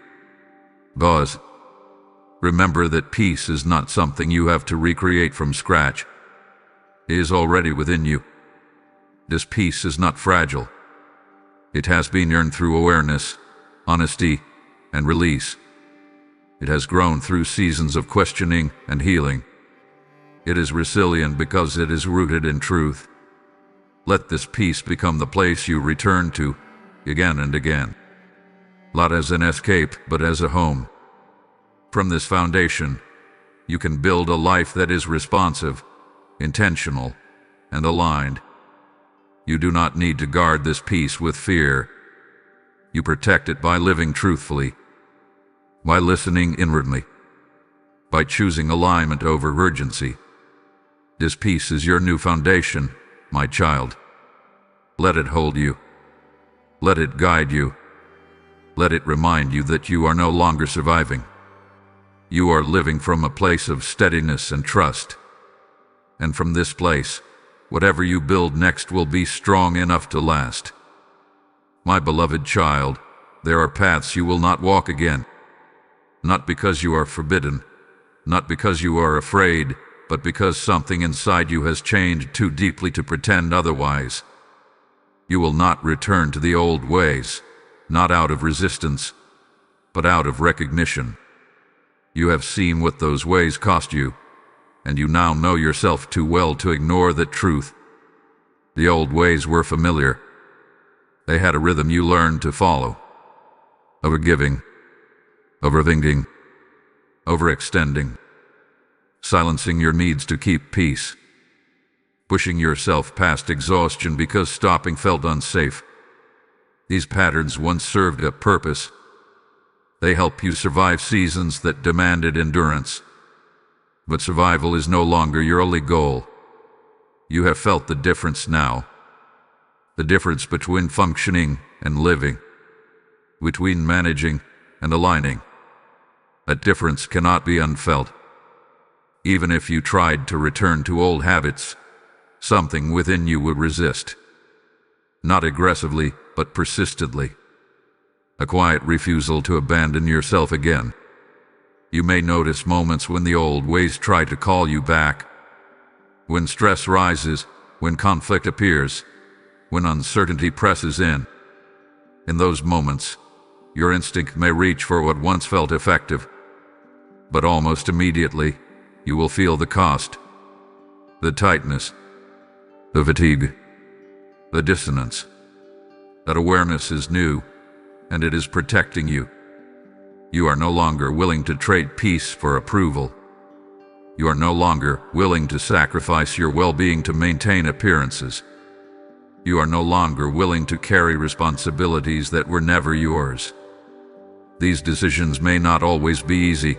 Pause. Remember that peace is not something you have to recreate from scratch. It is already within you. This peace is not fragile. It has been earned through awareness, honesty, and release. It has grown through seasons of questioning and healing. It is resilient because it is rooted in truth. Let this peace become the place you return to again and again. Not as an escape, but as a home. From this foundation, you can build a life that is responsive, intentional, and aligned. You do not need to guard this peace with fear. You protect it by living truthfully, by listening inwardly, by choosing alignment over urgency. This peace is your new foundation, my child. Let it hold you. Let it guide you. Let it remind you that you are no longer surviving. You are living from a place of steadiness and trust. And from this place, whatever you build next will be strong enough to last. My beloved child, there are paths you will not walk again. Not because you are forbidden, not because you are afraid, but because something inside you has changed too deeply to pretend otherwise. You will not return to the old ways, not out of resistance, but out of recognition. You have seen what those ways cost you, and you now know yourself too well to ignore that truth. The old ways were familiar. They had a rhythm you learned to follow. Overgiving, overthinking, overextending, silencing your needs to keep peace, pushing yourself past exhaustion because stopping felt unsafe. These patterns once served a purpose. They help you survive seasons that demanded endurance. But survival is no longer your only goal. You have felt the difference now. The difference between functioning and living, between managing and aligning. That difference cannot be unfelt. Even if you tried to return to old habits, something within you would resist. Not aggressively, but persistently. A quiet refusal to abandon yourself again. You may notice moments when the old ways try to call you back. When stress rises, when conflict appears, when uncertainty presses in. In those moments, your instinct may reach for what once felt effective. But almost immediately, you will feel the cost. The tightness, the fatigue, the dissonance. That awareness is new, and it is protecting you. You are no longer willing to trade peace for approval. You are no longer willing to sacrifice your well-being to maintain appearances. You are no longer willing to carry responsibilities that were never yours. These decisions may not always be easy,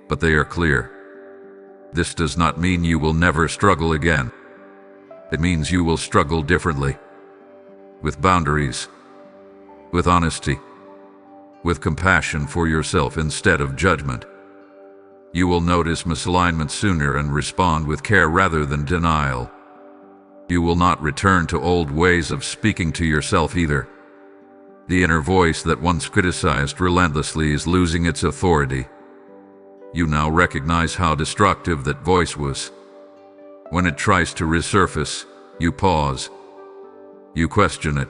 but they are clear. This does not mean you will never struggle again. It means you will struggle differently. With boundaries, with honesty, with compassion for yourself instead of judgment. You will notice misalignment sooner and respond with care rather than denial. You will not return to old ways of speaking to yourself either. The inner voice that once criticized relentlessly is losing its authority. You now recognize how destructive that voice was. When it tries to resurface, you pause. You question it.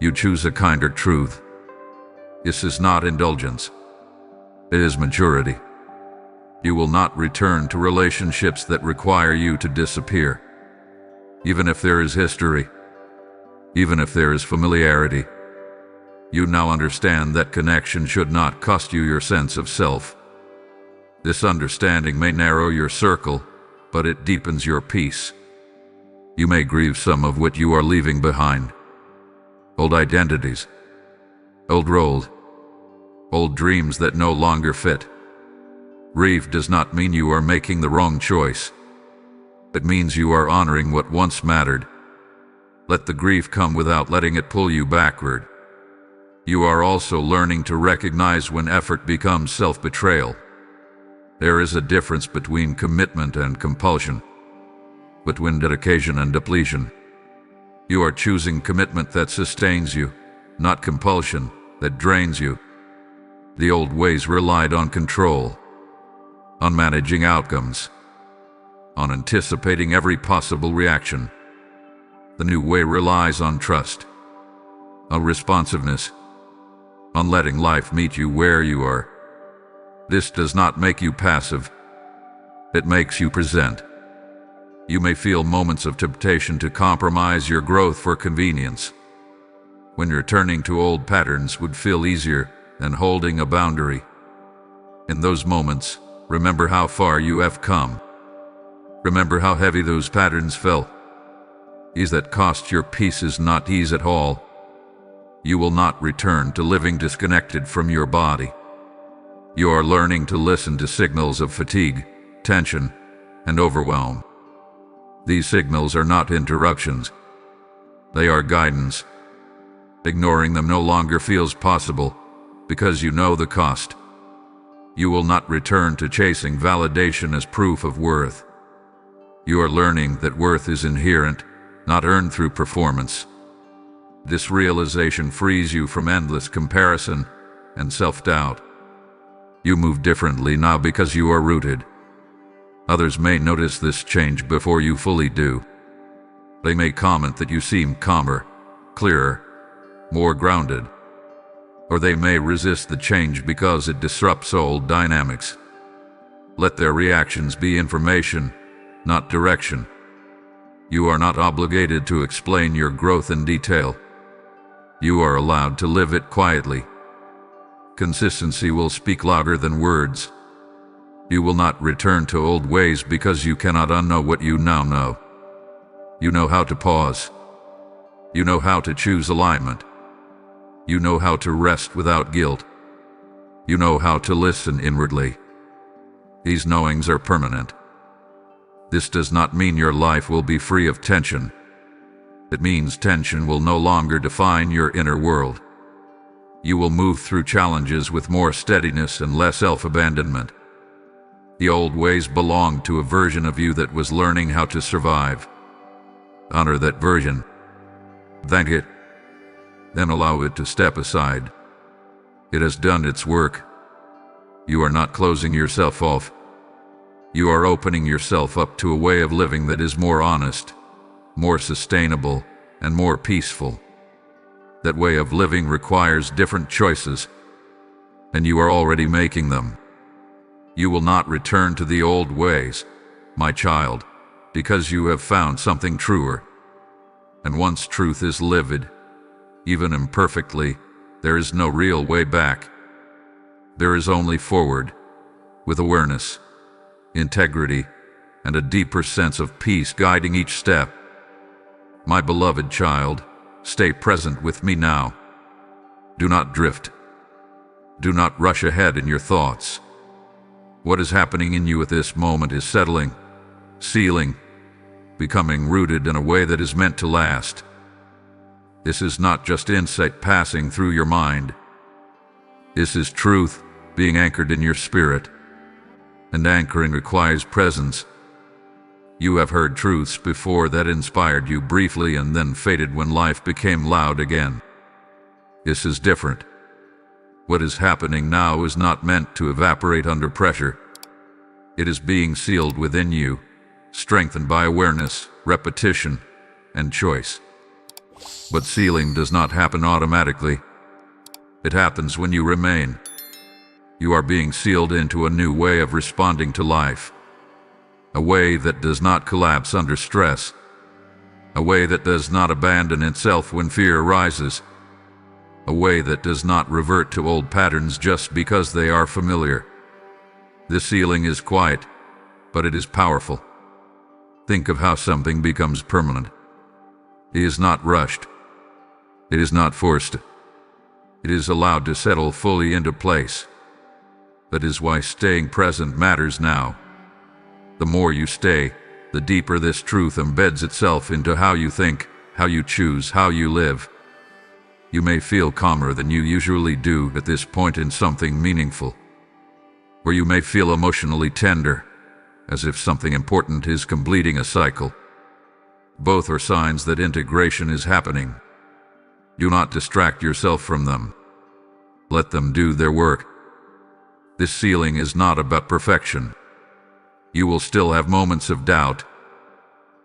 You choose a kinder truth. This is not indulgence. It is maturity. You will not return to relationships that require you to disappear. Even if there is history, Even if there is familiarity, you now understand that connection should not cost you your sense of self. This understanding may narrow your circle, but it deepens your peace. You may grieve some of what you are leaving behind. Old identities, old roles, old dreams that no longer fit. Grief does not mean you are making the wrong choice. It means you are honoring what once mattered. Let the grief come without letting it pull you backward. You are also learning to recognize when effort becomes self-betrayal. There is a difference between commitment and compulsion, between dedication and depletion. You are choosing commitment that sustains you, not compulsion that drains you. The old ways relied on control, on managing outcomes, on anticipating every possible reaction. The new way relies on trust, on responsiveness, on letting life meet you where you are. This does not make you passive. It makes you present. You may feel moments of temptation to compromise your growth for convenience, when returning to old patterns would feel easier than holding a boundary. In those moments, remember how far you have come. Remember how heavy those patterns felt. Ease that cost your peace is not ease at all. You will not return to living disconnected from your body. You are learning to listen to signals of fatigue, tension, and overwhelm. These signals are not interruptions. They are guidance. Ignoring them no longer feels possible because you know the cost. You will not return to chasing validation as proof of worth. You are learning that worth is inherent, not earned through performance. This realization frees you from endless comparison and self-doubt. You move differently now because you are rooted. Others may notice this change before you fully do. They may comment that you seem calmer, clearer, more grounded. Or they may resist the change because it disrupts old dynamics. Let their reactions be information, not direction. You are not obligated to explain your growth in detail. You are allowed to live it quietly. Consistency will speak louder than words. You will not return to old ways because you cannot unknow what you now know. You know how to pause. You know how to choose alignment. You know how to rest without guilt. You know how to listen inwardly. These knowings are permanent. This does not mean your life will be free of tension. It means tension will no longer define your inner world. You will move through challenges with more steadiness and less self-abandonment. The old ways belonged to a version of you that was learning how to survive. Honor that version. Thank it. Then allow it to step aside. It has done its work. You are not closing yourself off. You are opening yourself up to a way of living that is more honest, more sustainable, and more peaceful. That way of living requires different choices, and you are already making them. You will not return to the old ways, my child, because you have found something truer. And once truth is lived, even imperfectly, there is no real way back. There is only forward, with awareness, integrity, and a deeper sense of peace guiding each step. My beloved child, stay present with me now. Do not drift. Do not rush ahead in your thoughts. What is happening in you at this moment is settling, sealing, becoming rooted in a way that is meant to last. This is not just insight passing through your mind. This is truth being anchored in your spirit. And anchoring requires presence. You have heard truths before that inspired you briefly and then faded when life became loud again. This is different. What is happening now is not meant to evaporate under pressure. It is being sealed within you, strengthened by awareness, repetition, and choice. But sealing does not happen automatically. It happens when you remain. You are being sealed into a new way of responding to life. A way that does not collapse under stress. A way that does not abandon itself when fear arises. A way that does not revert to old patterns just because they are familiar. This ceiling is quiet, but it is powerful. Think of how something becomes permanent. It is not rushed. It is not forced. It is allowed to settle fully into place. That is why staying present matters now. The more you stay, the deeper this truth embeds itself into how you think, how you choose, how you live. You may feel calmer than you usually do at this point in something meaningful. Or you may feel emotionally tender, as if something important is completing a cycle. Both are signs that integration is happening. Do not distract yourself from them. Let them do their work. This ceiling is not about perfection. You will still have moments of doubt.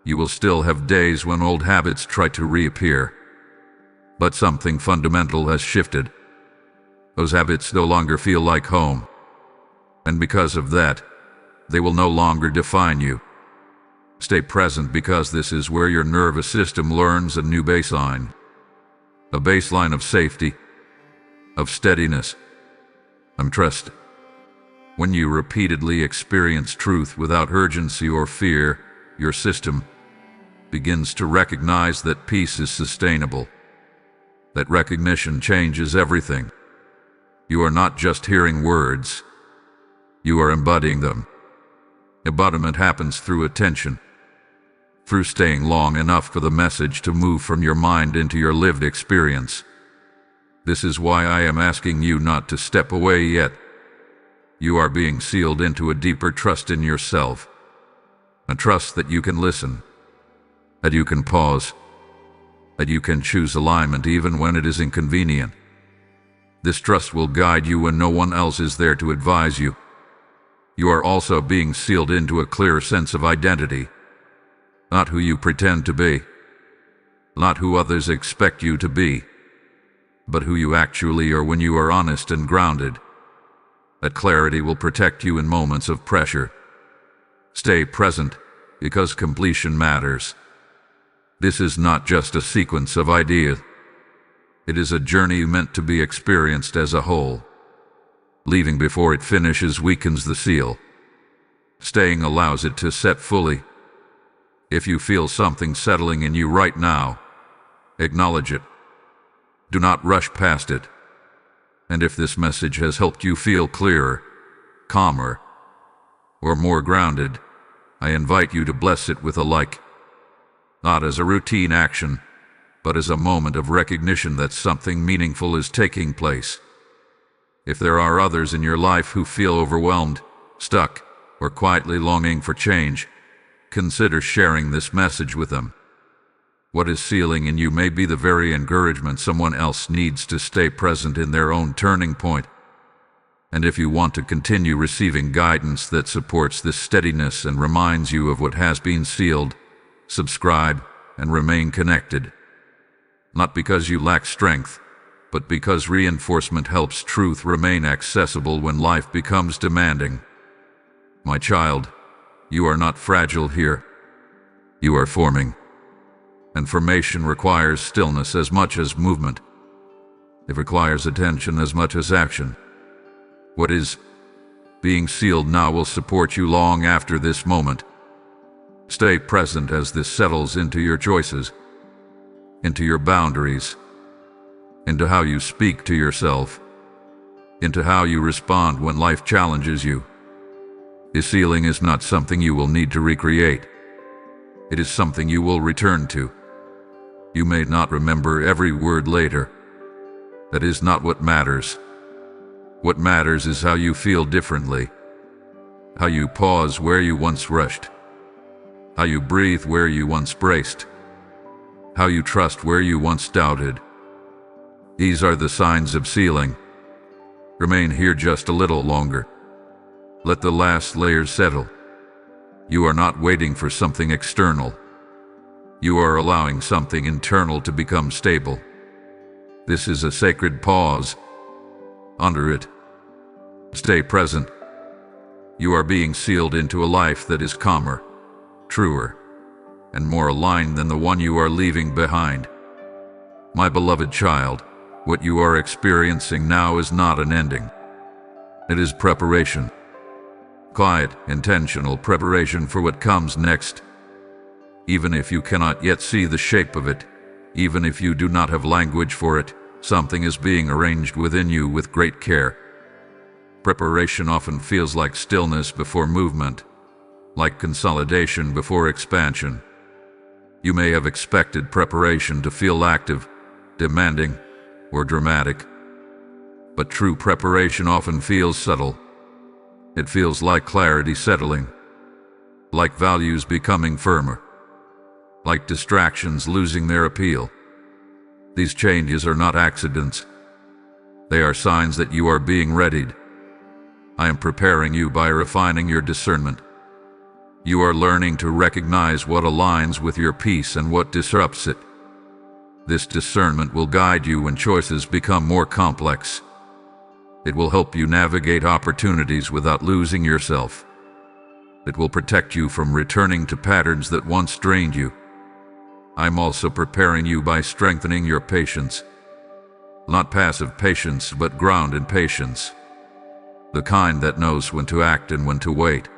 You will still have days when old habits try to reappear. But something fundamental has shifted. Those habits no longer feel like home. And because of that, they will no longer define you. Stay present because this is where your nervous system learns a new baseline. A baseline of safety, of steadiness, and trust. When you repeatedly experience truth without urgency or fear, your system begins to recognize that peace is sustainable. That recognition changes everything. You are not just hearing words. You are embodying them. Embodiment happens through attention, through staying long enough for the message to move from your mind into your lived experience. This is why I am asking you not to step away yet. You are being sealed into a deeper trust in yourself. A trust that you can listen, that you can pause, that you can choose alignment even when it is inconvenient. This trust will guide you when no one else is there to advise you. You are also being sealed into a clear sense of identity. Not who you pretend to be, not who others expect you to be, but who you actually are when you are honest and grounded. That clarity will protect you in moments of pressure. Stay present, because completion matters. This is not just a sequence of ideas. It is a journey meant to be experienced as a whole. Leaving before it finishes weakens the seal. Staying allows it to set fully. If you feel something settling in you right now, acknowledge it. Do not rush past it. And if this message has helped you feel clearer, calmer, or more grounded, I invite you to bless it with a like. Not as a routine action, but as a moment of recognition that something meaningful is taking place. If there are others in your life who feel overwhelmed, stuck, or quietly longing for change, consider sharing this message with them. What is sealing in you may be the very encouragement someone else needs to stay present in their own turning point. And if you want to continue receiving guidance that supports this steadiness and reminds you of what has been sealed, subscribe and remain connected. Not because you lack strength, but because reinforcement helps truth remain accessible when life becomes demanding. My child, you are not fragile here. You are forming. And formation requires stillness as much as movement. It requires attention as much as action. What is being sealed now will support you long after this moment. Stay present as this settles into your choices, into your boundaries, into how you speak to yourself, into how you respond when life challenges you. This ceiling is not something you will need to recreate. It is something you will return to. You may not remember every word later. That is not what matters. What matters is how you feel differently, how you pause where you once rushed, how you breathe where you once braced, how you trust where you once doubted. These are the signs of sealing. Remain here just a little longer. Let the last layers settle. You are not waiting for something external. You are allowing something internal to become stable. This is a sacred pause. Honor it. Stay present. You are being sealed into a life that is calmer, truer, and more aligned than the one you are leaving behind. My beloved child, what you are experiencing now is not an ending. It is preparation. Quiet, intentional preparation for what comes next. Even if you cannot yet see the shape of it, even if you do not have language for it, something is being arranged within you with great care. Preparation often feels like stillness before movement, like consolidation before expansion. You may have expected preparation to feel active, demanding, or dramatic. But true preparation often feels subtle. It feels like clarity settling, like values becoming firmer, like distractions losing their appeal. These changes are not accidents. They are signs that you are being readied. I am preparing you by refining your discernment. You are learning to recognize what aligns with your peace and what disrupts it. This discernment will guide you when choices become more complex. It will help you navigate opportunities without losing yourself. It will protect you from returning to patterns that once drained you. I'm also preparing you by strengthening your patience. Not passive patience, but grounded patience. The kind that knows when to act and when to wait.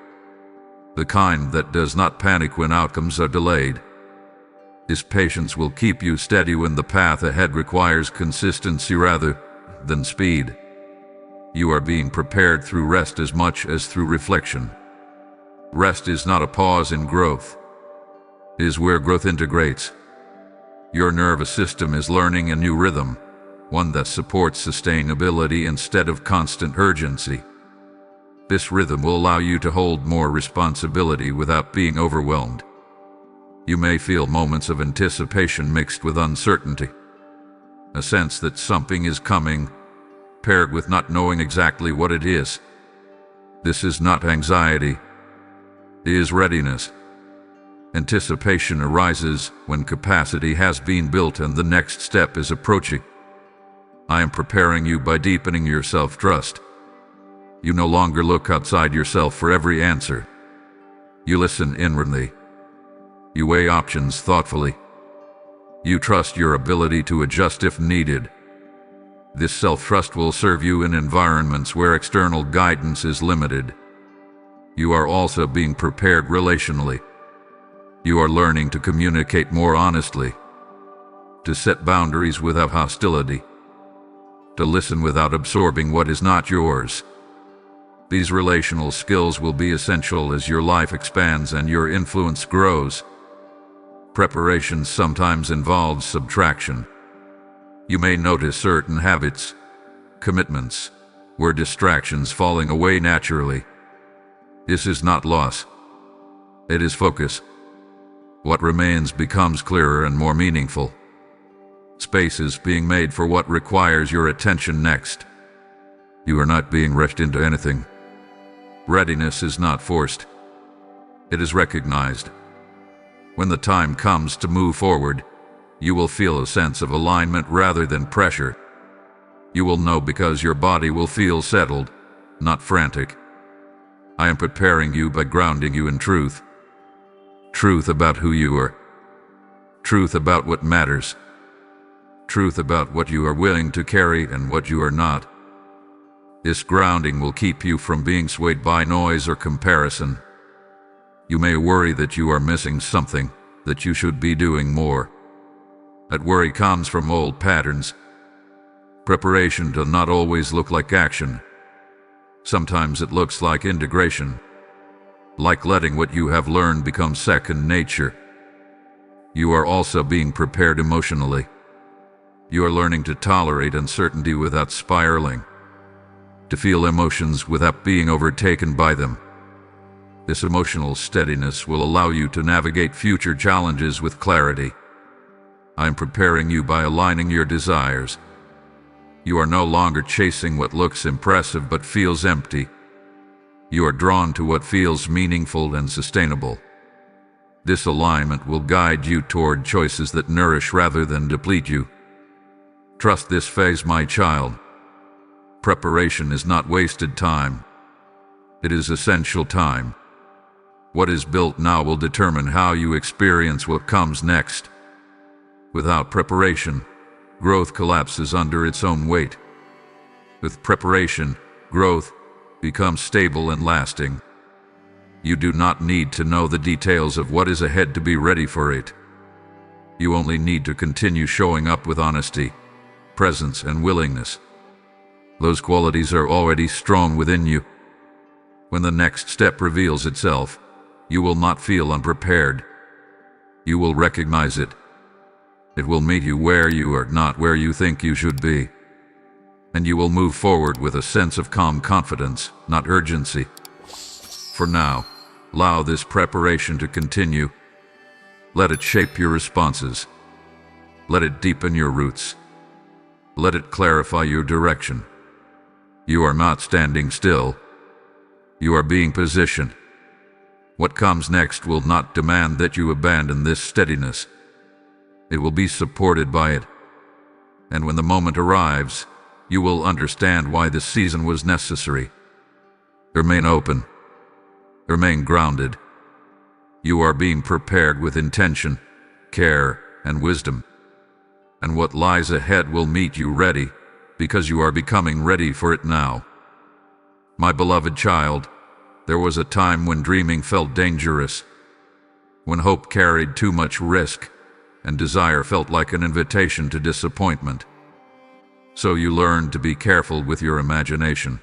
The kind that does not panic when outcomes are delayed. This patience will keep you steady when the path ahead requires consistency rather than speed. You are being prepared through rest as much as through reflection. Rest is not a pause in growth. It is where growth integrates. Your nervous system is learning a new rhythm, one that supports sustainability instead of constant urgency. This rhythm will allow you to hold more responsibility without being overwhelmed. You may feel moments of anticipation mixed with uncertainty, a sense that something is coming, paired with not knowing exactly what it is. This is not anxiety. It is readiness. Anticipation arises when capacity has been built and the next step is approaching. I am preparing you by deepening your self-trust. You no longer look outside yourself for every answer. You listen inwardly. You weigh options thoughtfully. You trust your ability to adjust if needed. This self-trust will serve you in environments where external guidance is limited. You are also being prepared relationally. You are learning to communicate more honestly, to set boundaries without hostility, to listen without absorbing what is not yours. These relational skills will be essential as your life expands and your influence grows. Preparation sometimes involves subtraction. You may notice certain habits, commitments, or distractions falling away naturally. This is not loss. It is focus. What remains becomes clearer and more meaningful. Space is being made for what requires your attention next. You are not being rushed into anything. Readiness is not forced. It is recognized. When the time comes to move forward, you will feel a sense of alignment rather than pressure. You will know because your body will feel settled, not frantic. I am preparing you by grounding you in truth. Truth about who you are. Truth about what matters. Truth about what you are willing to carry and what you are not. This grounding will keep you from being swayed by noise or comparison. You may worry that you are missing something, that you should be doing more. That worry comes from old patterns. Preparation does not always look like action. Sometimes it looks like integration, like letting what you have learned become second nature. You are also being prepared emotionally. You are learning to tolerate uncertainty without spiraling, to feel emotions without being overtaken by them. This emotional steadiness will allow you to navigate future challenges with clarity. I am preparing you by aligning your desires. You are no longer chasing what looks impressive but feels empty. You are drawn to what feels meaningful and sustainable. This alignment will guide you toward choices that nourish rather than deplete you. Trust this phase, my child. Preparation is not wasted time. It is essential time. What is built now will determine how you experience what comes next. Without preparation, growth collapses under its own weight. With preparation, growth becomes stable and lasting. You do not need to know the details of what is ahead to be ready for it. You only need to continue showing up with honesty, presence, and willingness. Those qualities are already strong within you. When the next step reveals itself, you will not feel unprepared. You will recognize it. It will meet you where you are, not where you think you should be. And you will move forward with a sense of calm confidence, not urgency. For now, allow this preparation to continue. Let it shape your responses. Let it deepen your roots. Let it clarify your direction. You are not standing still. You are being positioned. What comes next will not demand that you abandon this steadiness. It will be supported by it. And when the moment arrives, you will understand why this season was necessary. Remain open. Remain grounded. You are being prepared with intention, care, and wisdom. And what lies ahead will meet you ready, because you are becoming ready for it now. My beloved child, there was a time when dreaming felt dangerous, when hope carried too much risk, and desire felt like an invitation to disappointment. So you learned to be careful with your imagination.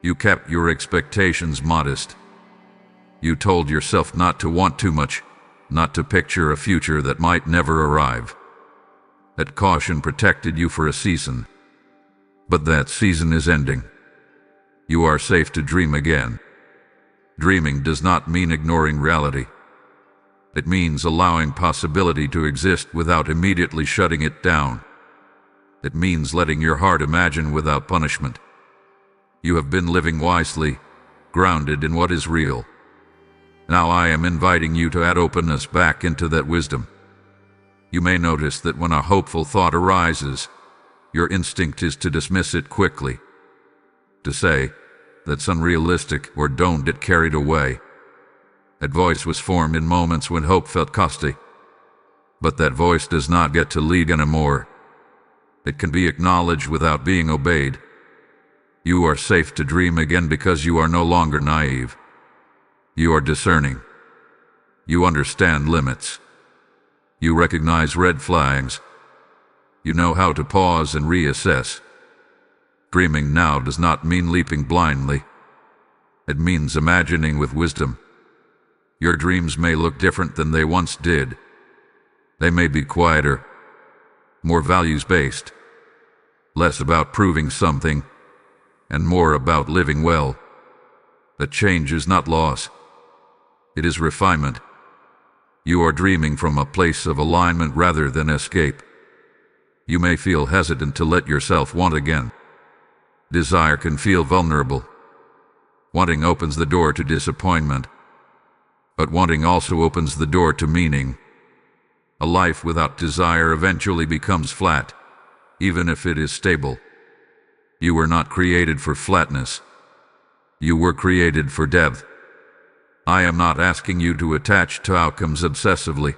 You kept your expectations modest. You told yourself not to want too much, not to picture a future that might never arrive. That caution protected you for a season. But that season is ending. You are safe to dream again. Dreaming does not mean ignoring reality. It means allowing possibility to exist without immediately shutting it down. It means letting your heart imagine without punishment. You have been living wisely, grounded in what is real. Now I am inviting you to add openness back into that wisdom. You may notice that when a hopeful thought arises, your instinct is to dismiss it quickly, to say, "That's unrealistic," or "Don't get carried away." That voice was formed in moments when hope felt costly. But that voice does not get to lead anymore. It can be acknowledged without being obeyed. You are safe to dream again because you are no longer naive. You are discerning. You understand limits. You recognize red flags. You know how to pause and reassess. Dreaming now does not mean leaping blindly. It means imagining with wisdom. Your dreams may look different than they once did. They may be quieter, more values-based, less about proving something, and more about living well. That change is not loss. It is refinement. You are dreaming from a place of alignment rather than escape. You may feel hesitant to let yourself want again. Desire can feel vulnerable. Wanting opens the door to disappointment. But wanting also opens the door to meaning. A life without desire eventually becomes flat, even if it is stable. You were not created for flatness. You were created for depth. I am not asking you to attach to outcomes obsessively.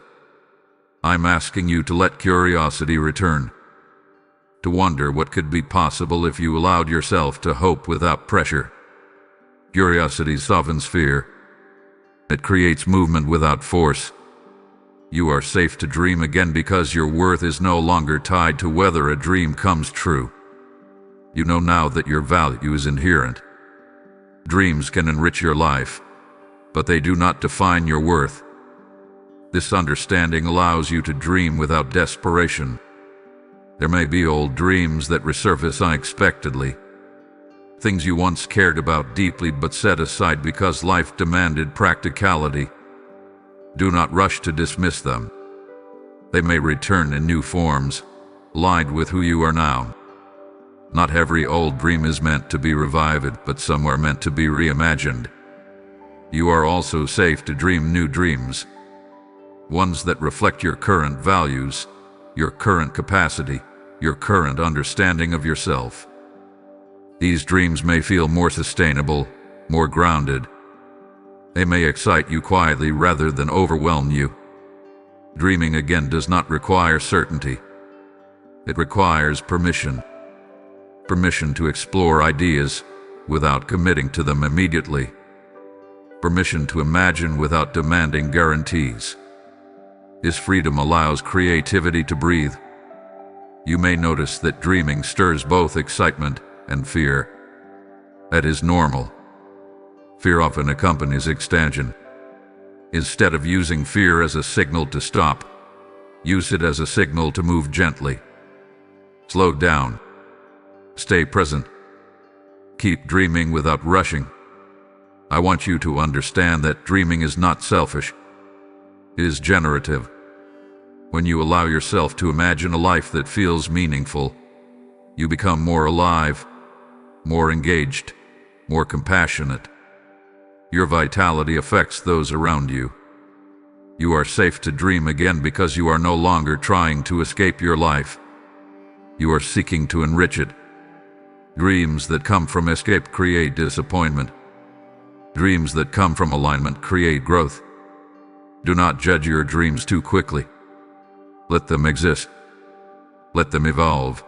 I'm asking you to let curiosity return. To wonder what could be possible if you allowed yourself to hope without pressure. Curiosity softens fear. It creates movement without force. You are safe to dream again because your worth is no longer tied to whether a dream comes true. You know now that your value is inherent. Dreams can enrich your life, but they do not define your worth. This understanding allows you to dream without desperation. There may be old dreams that resurface unexpectedly. Things you once cared about deeply but set aside because life demanded practicality. Do not rush to dismiss them. They may return in new forms, aligned with who you are now. Not every old dream is meant to be revived, but some are meant to be reimagined. You are also safe to dream new dreams. Ones that reflect your current values, your current capacity, your current understanding of yourself. These dreams may feel more sustainable, more grounded. They may excite you quietly rather than overwhelm you. Dreaming again does not require certainty. It requires permission. Permission to explore ideas without committing to them immediately. Permission to imagine without demanding guarantees. This freedom allows creativity to breathe. You may notice that dreaming stirs both excitement and fear. That is normal. Fear often accompanies expansion. Instead of using fear as a signal to stop, use it as a signal to move gently. Slow down. Stay present. Keep dreaming without rushing. I want you to understand that dreaming is not selfish. It is generative. When you allow yourself to imagine a life that feels meaningful, you become more alive, more engaged, more compassionate. Your vitality affects those around you. You are safe to dream again because you are no longer trying to escape your life. You are seeking to enrich it. Dreams that come from escape create disappointment. Dreams that come from alignment create growth. Do not judge your dreams too quickly. Let them exist. Let them evolve.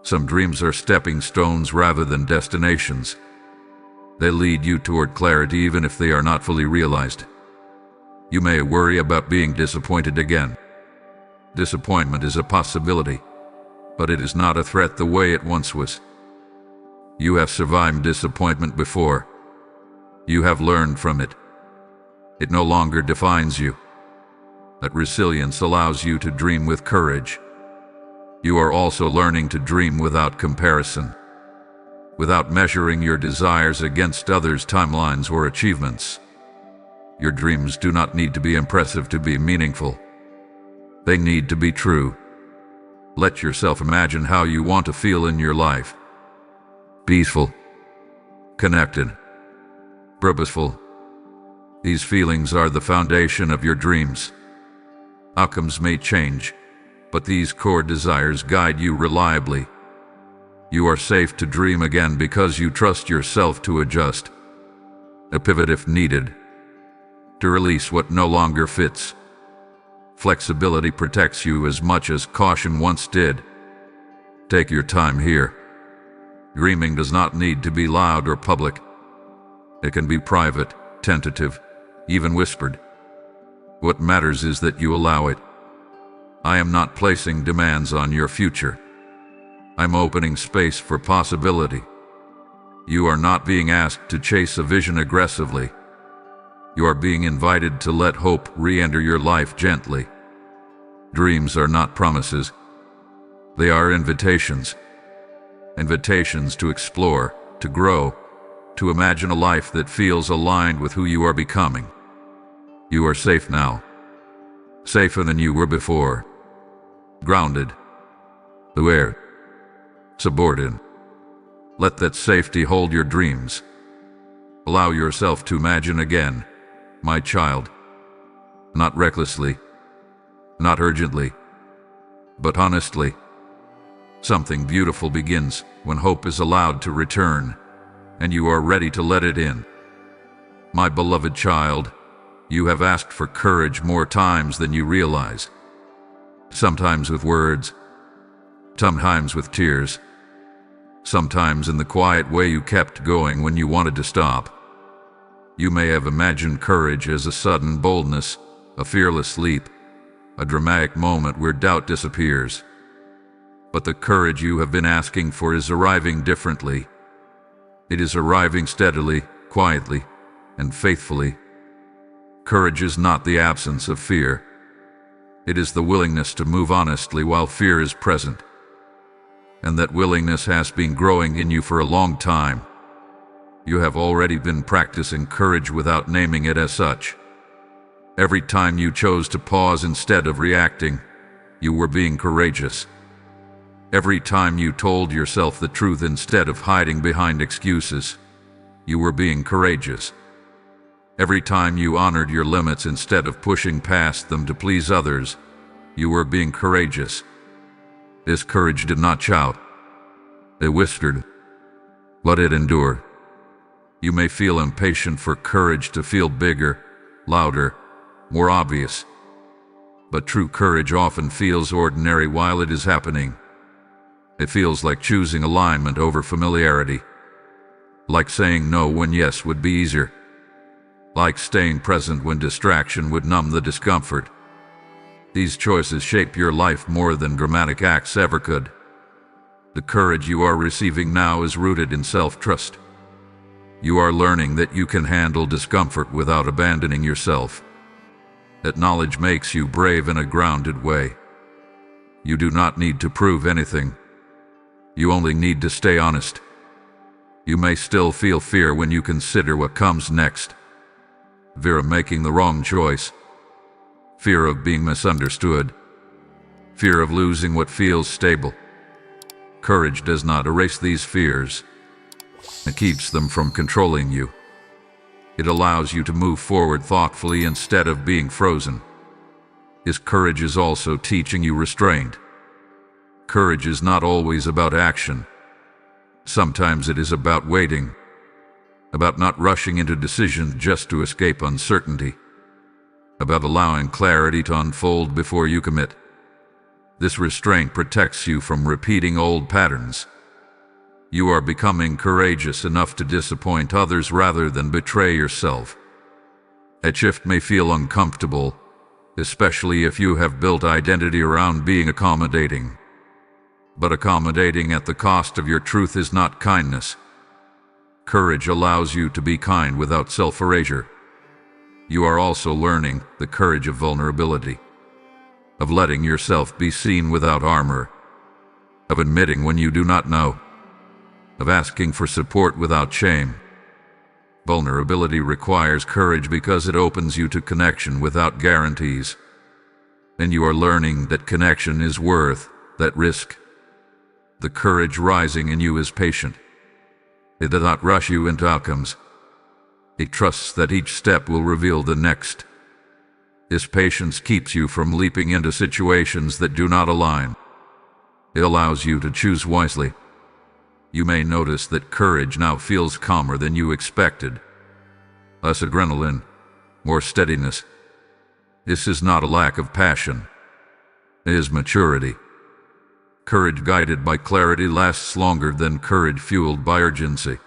Some dreams are stepping stones rather than destinations. They lead you toward clarity even if they are not fully realized. You may worry about being disappointed again. Disappointment is a possibility, but it is not a threat the way it once was. You have survived disappointment before. You have learned from it. It no longer defines you. That resilience allows you to dream with courage. You are also learning to dream without comparison, without measuring your desires against others' timelines or achievements. Your dreams do not need to be impressive to be meaningful. They need to be true. Let yourself imagine how you want to feel in your life. Peaceful, connected, purposeful. These feelings are the foundation of your dreams. Outcomes may change, but these core desires guide you reliably. You are safe to dream again because you trust yourself to adjust, a pivot if needed, to release what no longer fits. Flexibility protects you as much as caution once did. Take your time here. Dreaming does not need to be loud or public. It can be private, tentative, even whispered. What matters is that you allow it. I am not placing demands on your future. I'm opening space for possibility. You are not being asked to chase a vision aggressively. You are being invited to let hope re-enter your life gently. Dreams are not promises. They are invitations. Invitations to explore, to grow, to imagine a life that feels aligned with who you are becoming. You are safe now. Safer than you were before. Grounded. Aware. Subordinate. Let that safety hold your dreams. Allow yourself to imagine again, my child. Not recklessly, not urgently, but honestly. Something beautiful begins when hope is allowed to return, and you are ready to let it in. My beloved child, you have asked for courage more times than you realize. Sometimes with words, sometimes with tears, sometimes in the quiet way you kept going when you wanted to stop. You may have imagined courage as a sudden boldness, a fearless leap, a dramatic moment where doubt disappears. But the courage you have been asking for is arriving differently. It is arriving steadily, quietly, and faithfully. Courage is not the absence of fear. It is the willingness to move honestly while fear is present. And that willingness has been growing in you for a long time. You have already been practicing courage without naming it as such. Every time you chose to pause instead of reacting, you were being courageous. Every time you told yourself the truth instead of hiding behind excuses, you were being courageous. Every time you honored your limits instead of pushing past them to please others, you were being courageous. This courage did not shout. It whispered, but it endured. You may feel impatient for courage to feel bigger, louder, more obvious. But true courage often feels ordinary while it is happening. It feels like choosing alignment over familiarity. Like saying no when yes would be easier. Like staying present when distraction would numb the discomfort. These choices shape your life more than dramatic acts ever could. The courage you are receiving now is rooted in self-trust. You are learning that you can handle discomfort without abandoning yourself. That knowledge makes you brave in a grounded way. You do not need to prove anything. You only need to stay honest. You may still feel fear when you consider what comes next. Fear of making the wrong choice. Fear of being misunderstood. Fear of losing what feels stable. Courage does not erase these fears. It keeps them from controlling you. It allows you to move forward thoughtfully instead of being frozen. This courage is also teaching you restraint. Courage is not always about action. Sometimes it is about waiting, about not rushing into decisions just to escape uncertainty, about allowing clarity to unfold before you commit. This restraint protects you from repeating old patterns. You are becoming courageous enough to disappoint others rather than betray yourself. A shift may feel uncomfortable, especially if you have built identity around being accommodating. But accommodating at the cost of your truth is not kindness. Courage allows you to be kind without self-erasure. You are also learning the courage of vulnerability, of letting yourself be seen without armor, of admitting when you do not know, of asking for support without shame. Vulnerability requires courage because it opens you to connection without guarantees. And you are learning that connection is worth that risk. The courage rising in you is patient. It does not rush you into outcomes. It trusts that each step will reveal the next. This patience keeps you from leaping into situations that do not align. It allows you to choose wisely. You may notice that courage now feels calmer than you expected. Less adrenaline, more steadiness. This is not a lack of passion. It is maturity. Courage guided by clarity lasts longer than courage fueled by urgency.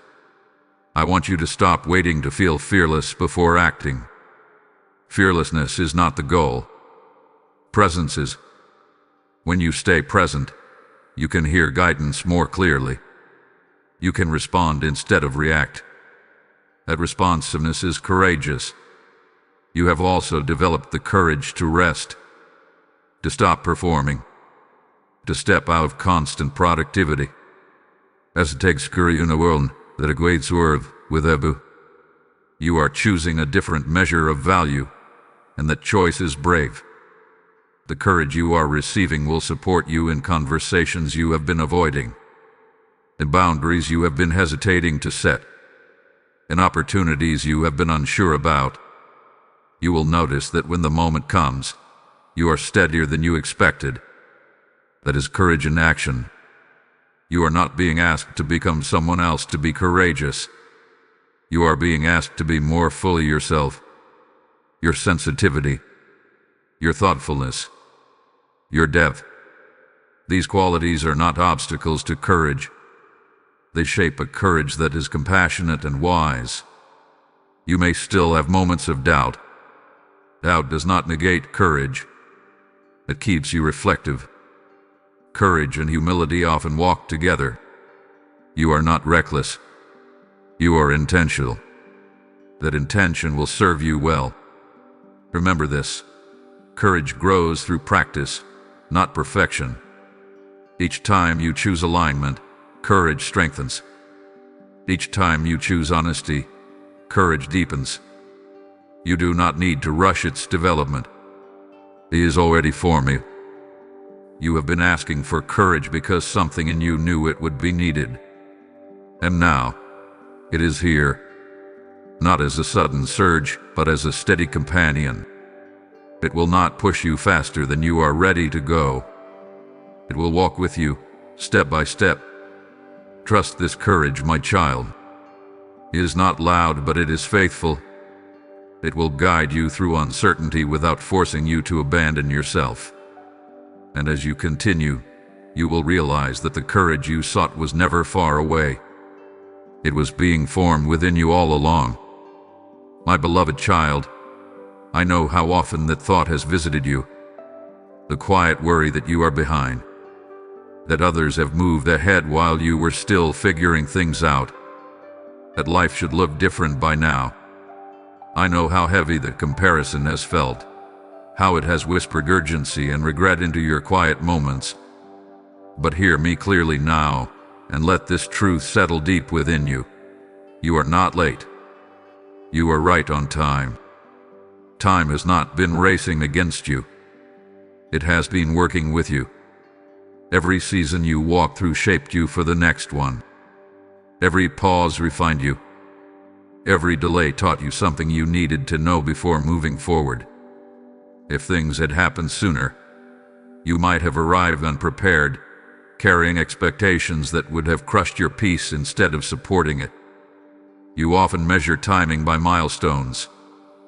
I want you to stop waiting to feel fearless before acting. Fearlessness is not the goal. Presence is. When you stay present, you can hear guidance more clearly. You can respond instead of react. That responsiveness is courageous. You have also developed the courage to rest, to stop performing, to step out of constant productivity. As it takes courage in a world that equates worth with ego. You are choosing a different measure of value, and that choice is brave. The courage you are receiving will support you in conversations you have been avoiding, in boundaries you have been hesitating to set, in opportunities you have been unsure about. You will notice that when the moment comes, you are steadier than you expected. That is courage in action. You are not being asked to become someone else to be courageous. You are being asked to be more fully yourself. Your sensitivity, your thoughtfulness, your depth. These qualities are not obstacles to courage. They shape a courage that is compassionate and wise. You may still have moments of doubt. Doubt does not negate courage. It keeps you reflective. Courage and humility often walk together. You are not reckless. You are intentional. That intention will serve you well. Remember this. Courage grows through practice, not perfection. Each time you choose alignment, courage strengthens. Each time you choose honesty, courage deepens. You do not need to rush its development. It is already forming. You have been asking for courage because something in you knew it would be needed. And now, it is here. Not as a sudden surge, but as a steady companion. It will not push you faster than you are ready to go. It will walk with you, step by step. Trust this courage, my child. It is not loud, but it is faithful. It will guide you through uncertainty without forcing you to abandon yourself. And as you continue, you will realize that the courage you sought was never far away. It was being formed within you all along. My beloved child, I know how often that thought has visited you. The quiet worry that you are behind, that others have moved ahead while you were still figuring things out, that life should look different by now. I know how heavy the comparison has felt, how it has whispered urgency and regret into your quiet moments. But hear me clearly now, and let this truth settle deep within you. You are not late. You are right on time. Time has not been racing against you. It has been working with you. Every season you walked through shaped you for the next one. Every pause refined you. Every delay taught you something you needed to know before moving forward. If things had happened sooner, you might have arrived unprepared, carrying expectations that would have crushed your peace instead of supporting it. You often measure timing by milestones,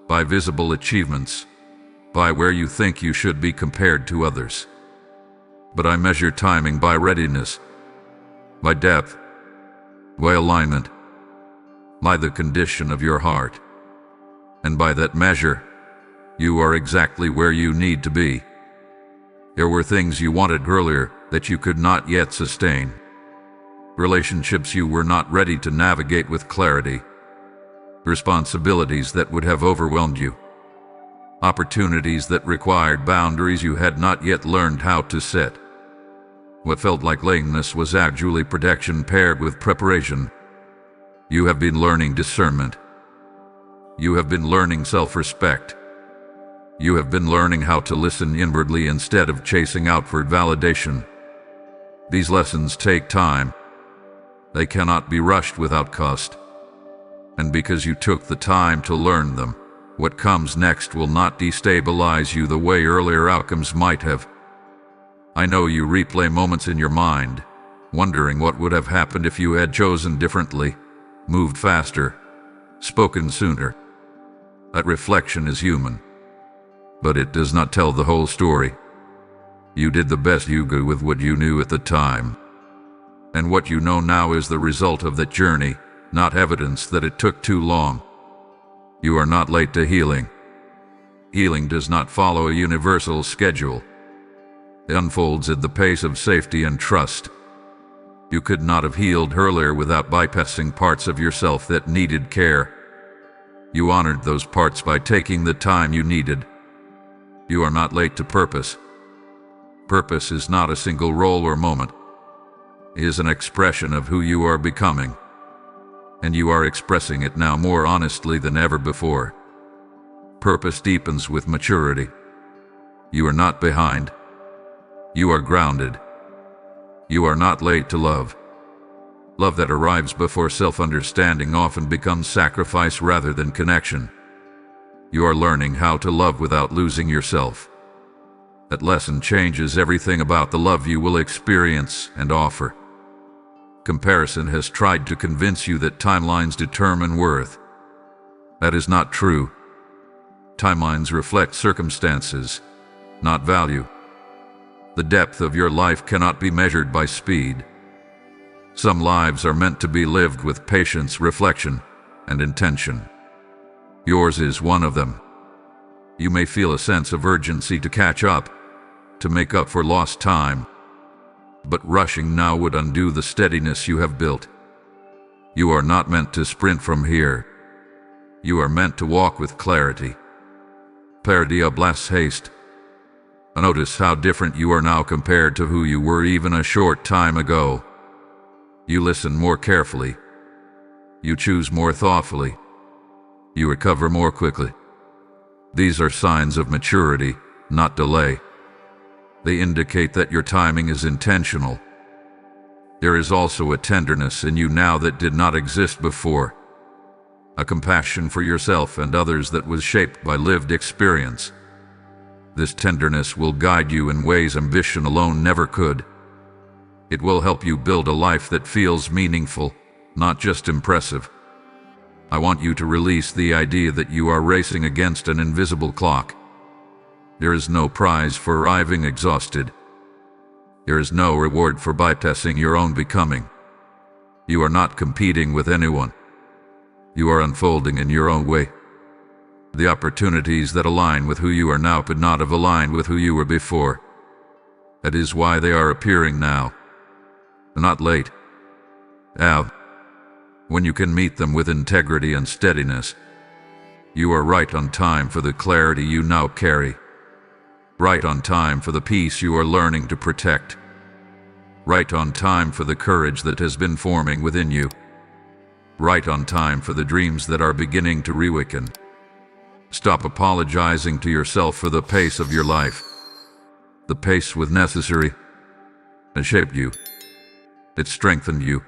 by visible achievements, by where you think you should be compared to others. But I measure timing by readiness, by depth, by alignment, by the condition of your heart. And by that measure, you are exactly where you need to be. There were things you wanted earlier that you could not yet sustain. Relationships you were not ready to navigate with clarity. Responsibilities that would have overwhelmed you. Opportunities that required boundaries you had not yet learned how to set. What felt like lameness was actually protection paired with preparation. You have been learning discernment. You have been learning self-respect. You have been learning how to listen inwardly instead of chasing outward validation. These lessons take time. They cannot be rushed without cost. And because you took the time to learn them, what comes next will not destabilize you the way earlier outcomes might have. I know you replay moments in your mind, wondering what would have happened if you had chosen differently, moved faster, spoken sooner. That reflection is human, but it does not tell the whole story. You did the best you could with what you knew at the time. And what you know now is the result of that journey, not evidence that it took too long. You are not late to healing. Healing does not follow a universal schedule. It unfolds at the pace of safety and trust. You could not have healed earlier without bypassing parts of yourself that needed care. You honored those parts by taking the time you needed. You are not late to purpose. Purpose is not a single role or moment. It is an expression of who you are becoming. And you are expressing it now more honestly than ever before. Purpose deepens with maturity. You are not behind. You are grounded. You are not late to love. Love that arrives before self-understanding often becomes sacrifice rather than connection. You are learning how to love without losing yourself. That lesson changes everything about the love you will experience and offer. Comparison has tried to convince you that timelines determine worth. That is not true. Timelines reflect circumstances, not value. The depth of your life cannot be measured by speed. Some lives are meant to be lived with patience, reflection, and intention. Yours is one of them. You may feel a sense of urgency to catch up, to make up for lost time. But rushing now would undo the steadiness you have built. You are not meant to sprint from here. You are meant to walk with clarity. Clarity of less haste. Notice how different you are now compared to who you were even a short time ago. You listen more carefully. You choose more thoughtfully. You recover more quickly. These are signs of maturity, not delay. They indicate that your timing is intentional. There is also a tenderness in you now that did not exist before. A compassion for yourself and others that was shaped by lived experience. This tenderness will guide you in ways ambition alone never could. It will help you build a life that feels meaningful, not just impressive. I want you to release the idea that you are racing against an invisible clock. There is no prize for arriving exhausted. There is no reward for bypassing your own becoming. You are not competing with anyone. You are unfolding in your own way. The opportunities that align with who you are now could not have aligned with who you were before. That is why they are appearing now. Not late. Now, when you can meet them with integrity and steadiness. You are right on time for the clarity you now carry. Right on time for the peace you are learning to protect. Right on time for the courage that has been forming within you. Right on time for the dreams that are beginning to reawaken. Stop apologizing to yourself for the pace of your life. The pace was necessary. It shaped you. It strengthened you.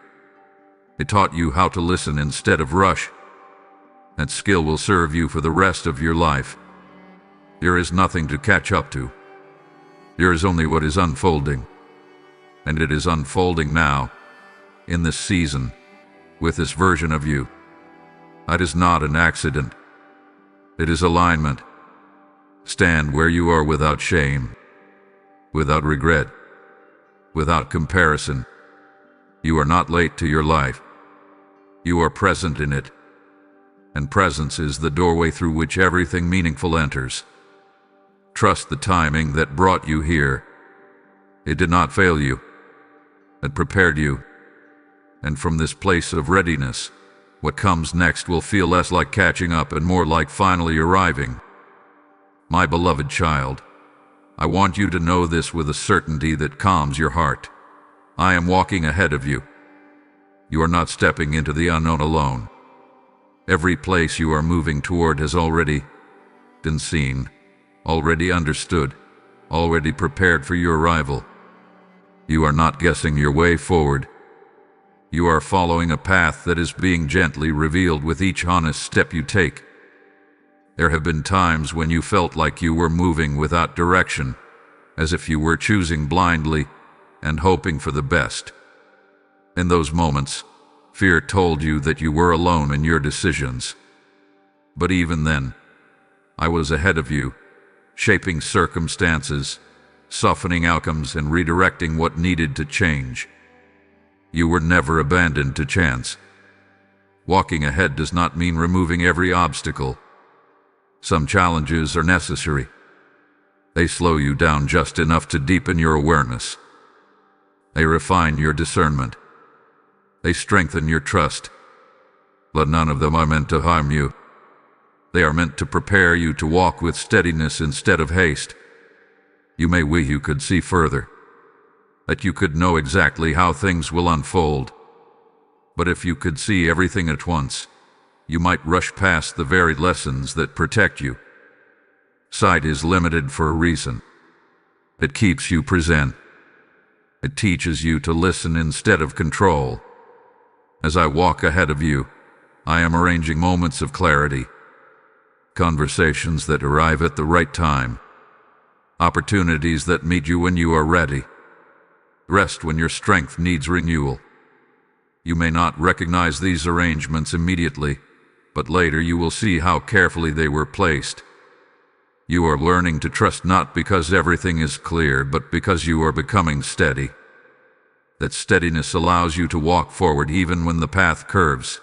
It taught you how to listen instead of rush. That skill will serve you for the rest of your life. There is nothing to catch up to. There is only what is unfolding. And it is unfolding now, in this season, with this version of you. That is not an accident. It is alignment. Stand where you are without shame, without regret, without comparison. You are not late to your life. You are present in it. And presence is the doorway through which everything meaningful enters. Trust the timing that brought you here. It did not fail you. It prepared you. And from this place of readiness, what comes next will feel less like catching up and more like finally arriving. My beloved child, I want you to know this with a certainty that calms your heart. I am walking ahead of you. You are not stepping into the unknown alone. Every place you are moving toward has already been seen, already understood, already prepared for your arrival. You are not guessing your way forward. You are following a path that is being gently revealed with each honest step you take. There have been times when you felt like you were moving without direction, as if you were choosing blindly and hoping for the best. In those moments, fear told you that you were alone in your decisions. But even then, I was ahead of you, shaping circumstances, softening outcomes, and redirecting what needed to change. You were never abandoned to chance. Walking ahead does not mean removing every obstacle. Some challenges are necessary. They slow you down just enough to deepen your awareness. They refine your discernment. They strengthen your trust. But none of them are meant to harm you. They are meant to prepare you to walk with steadiness instead of haste. You may wish you could see further, that you could know exactly how things will unfold. But if you could see everything at once, you might rush past the very lessons that protect you. Sight is limited for a reason. It keeps you present. It teaches you to listen instead of control. As I walk ahead of you, I am arranging moments of clarity, conversations that arrive at the right time, opportunities that meet you when you are ready, rest when your strength needs renewal. You may not recognize these arrangements immediately, but later you will see how carefully they were placed. You are learning to trust not because everything is clear, but because you are becoming steady. That steadiness allows you to walk forward even when the path curves.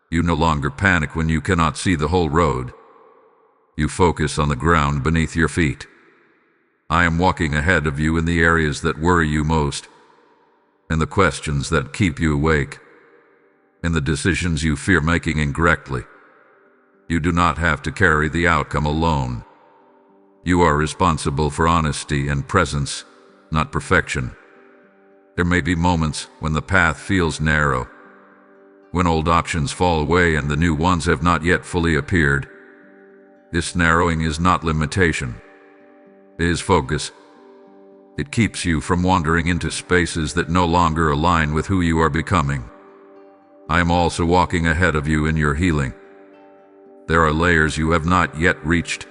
You no longer panic when you cannot see the whole road. You focus on the ground beneath your feet. I am walking ahead of you in the areas that worry you most, in the questions that keep you awake, in the decisions you fear making incorrectly. You do not have to carry the outcome alone. You are responsible for honesty and presence, not perfection. There may be moments when the path feels narrow, when old options fall away and the new ones have not yet fully appeared. This narrowing is not limitation. It is focus. It keeps you from wandering into spaces that no longer align with who you are becoming. I am also walking ahead of you in your healing. There are layers you have not yet reached,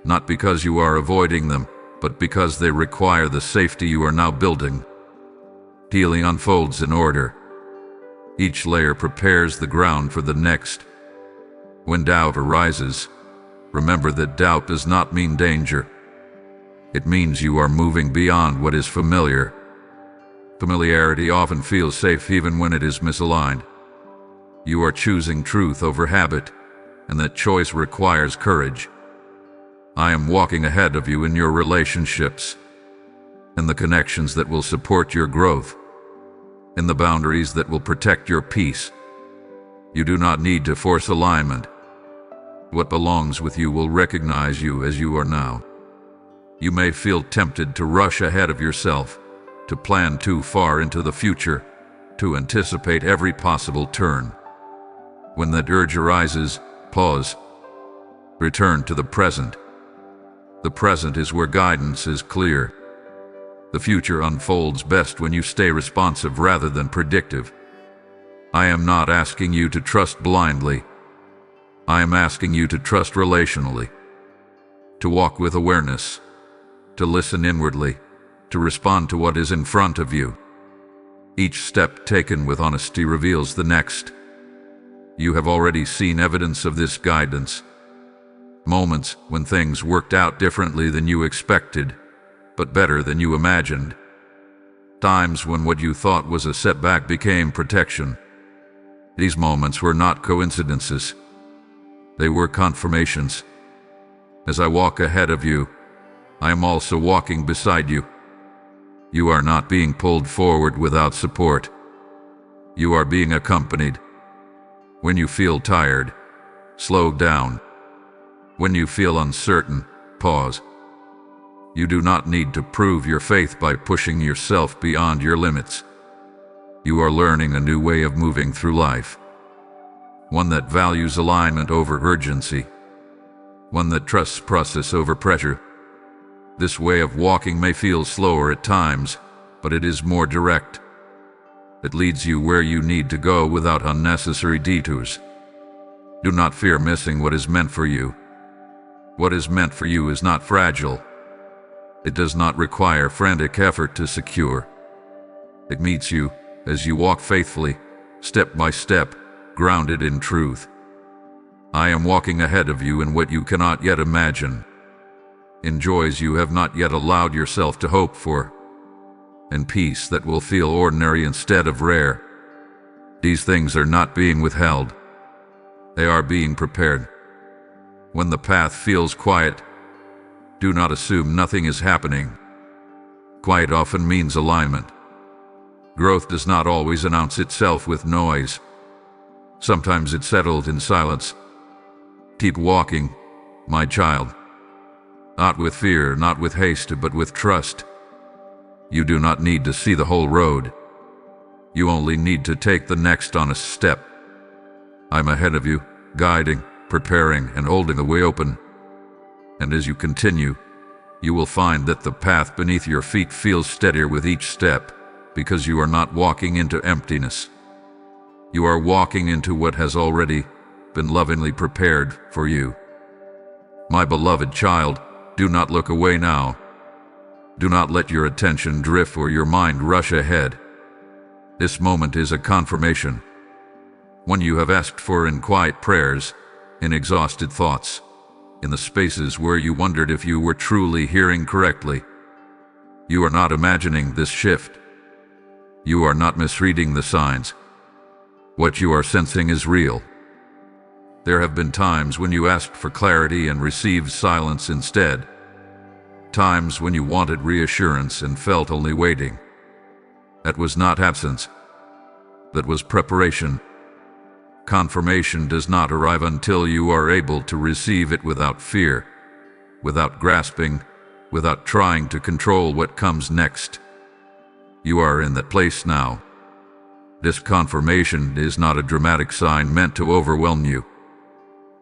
not because you are avoiding them, but because they require the safety you are now building. Healing unfolds in order. Each layer prepares the ground for the next. When doubt arises, remember that doubt does not mean danger. It means you are moving beyond what is familiar. Familiarity often feels safe even when it is misaligned. You are choosing truth over habit, and that choice requires courage. I am walking ahead of you in your relationships, in the connections that will support your growth, in the boundaries that will protect your peace. You do not need to force alignment. What belongs with you will recognize you as you are now. You may feel tempted to rush ahead of yourself, to plan too far into the future, to anticipate every possible turn. When that urge arises, pause. Return to the present. The present is where guidance is clear. The future unfolds best when you stay responsive rather than predictive. I am not asking you to trust blindly. I am asking you to trust relationally, to walk with awareness, to listen inwardly, to respond to what is in front of you. Each step taken with honesty reveals the next. You have already seen evidence of this guidance. Moments when things worked out differently than you expected, but better than you imagined. Times when what you thought was a setback became protection. These moments were not coincidences. They were confirmations. As I walk ahead of you, I am also walking beside you. You are not being pulled forward without support. You are being accompanied. When you feel tired, slow down. When you feel uncertain, pause. You do not need to prove your faith by pushing yourself beyond your limits. You are learning a new way of moving through life. One that values alignment over urgency. One that trusts process over pressure. This way of walking may feel slower at times, but it is more direct. It leads you where you need to go without unnecessary detours. Do not fear missing what is meant for you. What is meant for you is not fragile. It does not require frantic effort to secure. It meets you as you walk faithfully, step by step, grounded in truth. I am walking ahead of you in what you cannot yet imagine, in joys you have not yet allowed yourself to hope for, in peace that will feel ordinary instead of rare. These things are not being withheld. They are being prepared. When the path feels quiet, do not assume nothing is happening. Quiet often means alignment. Growth does not always announce itself with noise. Sometimes it's settled in silence. Keep walking, my child. Not with fear, not with haste, but with trust. You do not need to see the whole road. You only need to take the next honest step. I'm ahead of you, guiding, preparing, and holding the way open. And as you continue, you will find that the path beneath your feet feels steadier with each step, because you are not walking into emptiness. You are walking into what has already been lovingly prepared for you. My beloved child, do not look away now. Do not let your attention drift or your mind rush ahead. This moment is a confirmation, one you have asked for in quiet prayers, in exhausted thoughts, in the spaces where you wondered if you were truly hearing correctly. You are not imagining this shift. You are not misreading the signs. What you are sensing is real. There have been times when you asked for clarity and received silence instead. Times when you wanted reassurance and felt only waiting. That was not absence. That was preparation. Confirmation does not arrive until you are able to receive it without fear, without grasping, without trying to control what comes next. You are in that place now. This confirmation is not a dramatic sign meant to overwhelm you.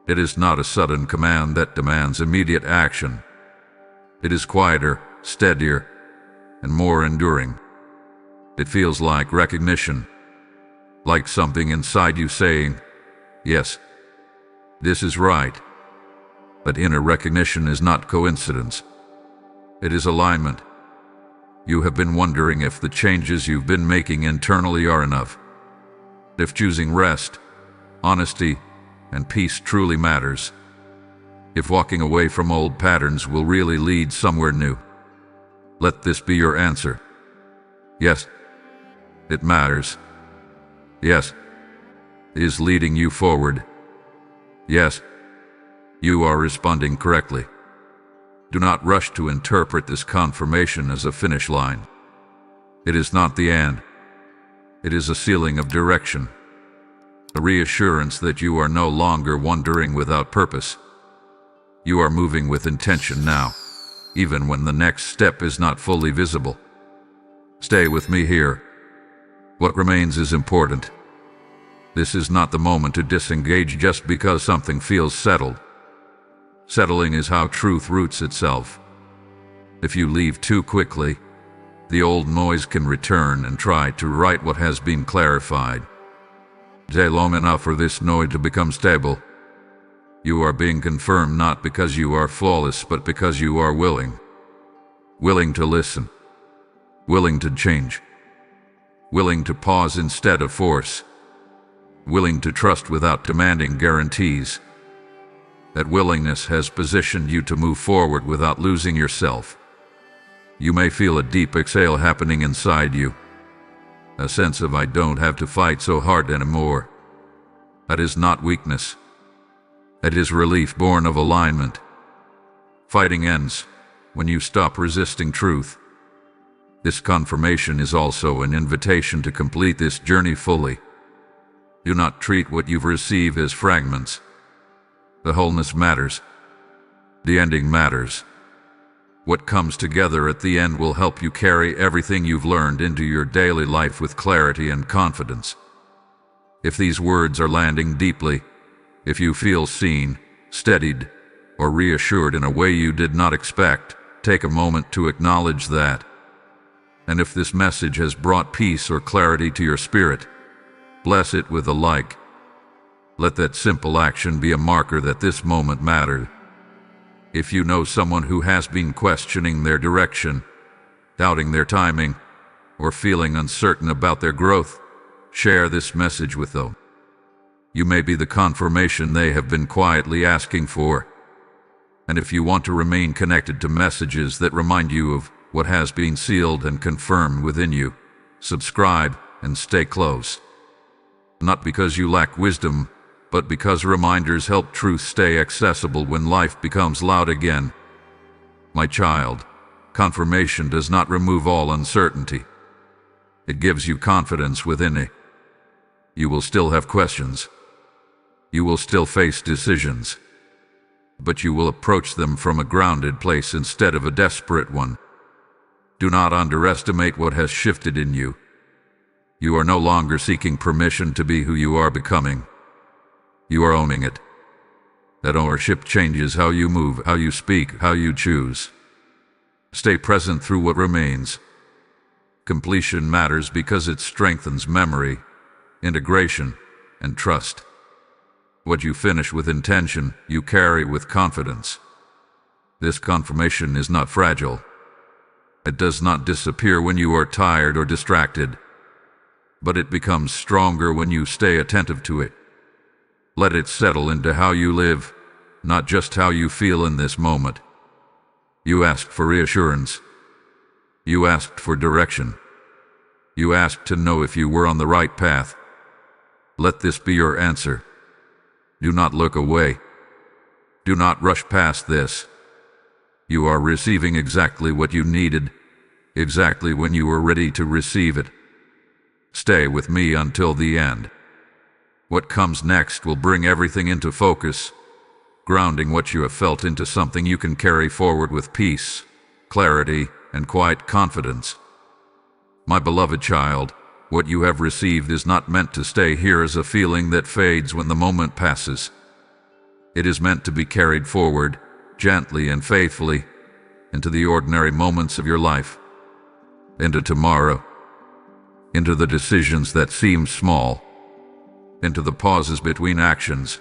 It is not a sudden command that demands immediate action. It is quieter, steadier, and more enduring. It feels like recognition, like something inside you saying, yes, this is right. But inner recognition is not coincidence. It is alignment. You have been wondering if the changes you've been making internally are enough. If choosing rest, honesty, and peace truly matters, if walking away from old patterns will really lead somewhere new, let this be your answer. Yes, it matters. Yes, it is leading you forward. Yes, you are responding correctly. Do not rush to interpret this confirmation as a finish line. It is not the end. It is a sealing of direction, a reassurance that you are no longer wandering without purpose. You are moving with intention now, even when the next step is not fully visible. Stay with me here. What remains is important. This is not the moment to disengage just because something feels settled. Settling is how truth roots itself. If you leave too quickly, the old noise can return and try to right what has been clarified. Stay long enough for this noise to become stable. You are being confirmed not because you are flawless, but because you are willing. Willing to listen. Willing to change. Willing to pause instead of force. Willing to trust without demanding guarantees. That willingness has positioned you to move forward without losing yourself. You may feel a deep exhale happening inside you. A sense of I don't have to fight so hard anymore. That is not weakness. That is relief born of alignment. Fighting ends when you stop resisting truth. This confirmation is also an invitation to complete this journey fully. Do not treat what you've received as fragments. The wholeness matters. The ending matters. What comes together at the end will help you carry everything you've learned into your daily life with clarity and confidence. If these words are landing deeply, if you feel seen, steadied, or reassured in a way you did not expect, take a moment to acknowledge that. And if this message has brought peace or clarity to your spirit, bless it with a like. Let that simple action be a marker that this moment mattered. If you know someone who has been questioning their direction, doubting their timing, or feeling uncertain about their growth, share this message with them. You may be the confirmation they have been quietly asking for. And if you want to remain connected to messages that remind you of what has been sealed and confirmed within you, subscribe and stay close. Not because you lack wisdom, but because reminders help truth stay accessible when life becomes loud again. My child, confirmation does not remove all uncertainty. It gives you confidence within it. You will still have questions. You will still face decisions. But you will approach them from a grounded place instead of a desperate one. Do not underestimate what has shifted in you. You are no longer seeking permission to be who you are becoming. You are owning it. That ownership changes how you move, how you speak, how you choose. Stay present through what remains. Completion matters because it strengthens memory, integration, and trust. What you finish with intention, you carry with confidence. This confirmation is not fragile. It does not disappear when you are tired or distracted, but it becomes stronger when you stay attentive to it. Let it settle into how you live, not just how you feel in this moment. You asked for reassurance. You asked for direction. You asked to know if you were on the right path. Let this be your answer. Do not look away. Do not rush past this. You are receiving exactly what you needed, exactly when you were ready to receive it. Stay with me until the end. What comes next will bring everything into focus, grounding what you have felt into something you can carry forward with peace, clarity, and quiet confidence. My beloved child, what you have received is not meant to stay here as a feeling that fades when the moment passes. It is meant to be carried forward, gently and faithfully, into the ordinary moments of your life, into tomorrow, into the decisions that seem small, into the pauses between actions.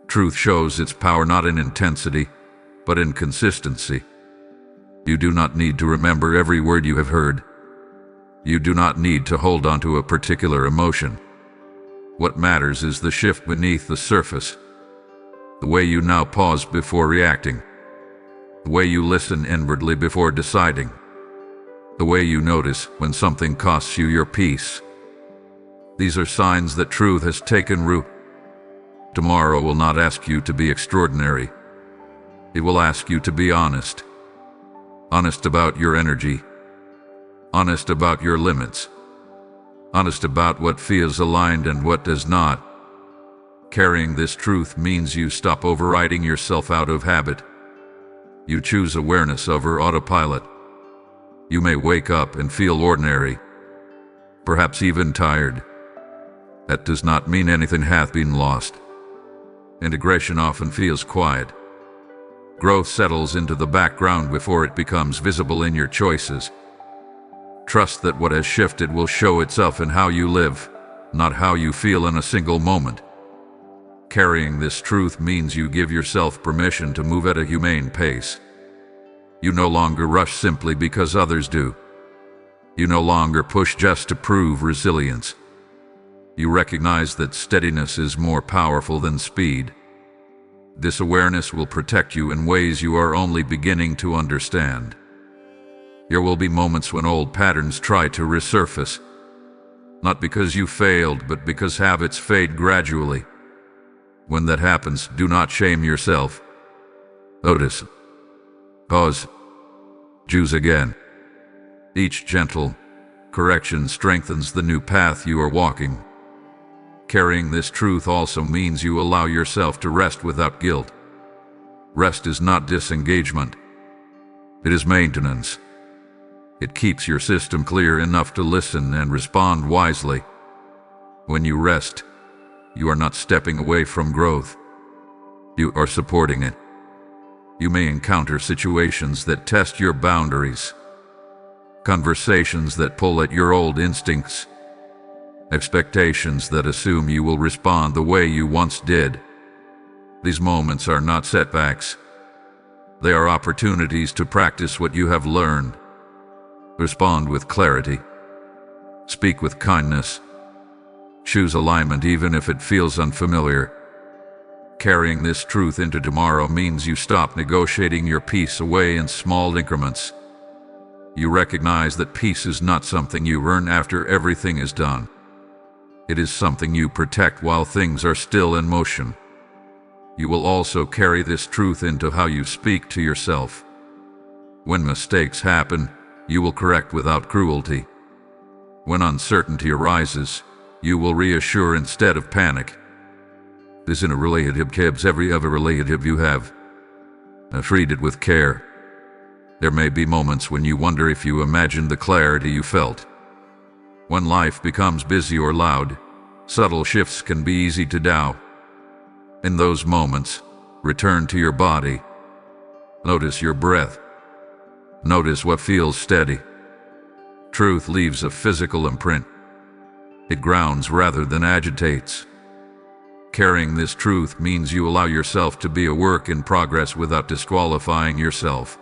Truth shows its power not in intensity, but in consistency. You do not need to remember every word you have heard. You do not need to hold on to a particular emotion. What matters is the shift beneath the surface. The way you now pause before reacting. The way you listen inwardly before deciding. The way you notice when something costs you your peace. These are signs that truth has taken root. Tomorrow will not ask you to be extraordinary. It will ask you to be honest. Honest about your energy. Honest about your limits. Honest about what feels aligned and what does not. Carrying this truth means you stop overriding yourself out of habit. You choose awareness over autopilot. You may wake up and feel ordinary, perhaps even tired. That does not mean anything hath been lost. Integration often feels quiet. Growth settles into the background before it becomes visible in your choices. Trust that what has shifted will show itself in how you live, not how you feel in a single moment. Carrying this truth means you give yourself permission to move at a humane pace. You no longer rush simply because others do. You no longer push just to prove resilience. You recognize that steadiness is more powerful than speed. This awareness will protect you in ways you are only beginning to understand. There will be moments when old patterns try to resurface, not because you failed, but because habits fade gradually. When that happens, do not shame yourself. Notice. Pause. Choose again. Each gentle correction strengthens the new path you are walking. Carrying this truth also means you allow yourself to rest without guilt. Rest is not disengagement. It is maintenance. It keeps your system clear enough to listen and respond wisely. When you rest, you are not stepping away from growth. You are supporting it. You may encounter situations that test your boundaries, conversations that pull at your old instincts, expectations that assume you will respond the way you once did. These moments are not setbacks. They are opportunities to practice what you have learned. Respond with clarity. Speak with kindness. Choose alignment even if it feels unfamiliar. Carrying this truth into tomorrow means you stop negotiating your peace away in small increments. You recognize that peace is not something you earn after everything is done. It is something you protect while things are still in motion. You will also carry this truth into how you speak to yourself. When mistakes happen, you will correct without cruelty. When uncertainty arises, you will reassure instead of panic. This in a relationship keeps every other relationship you have. Treat it with care. There may be moments when you wonder if you imagined the clarity you felt. When life becomes busy or loud, subtle shifts can be easy to doubt. In those moments, return to your body. Notice your breath. Notice what feels steady. Truth leaves a physical imprint. It grounds rather than agitates. Carrying this truth means you allow yourself to be a work in progress without disqualifying yourself.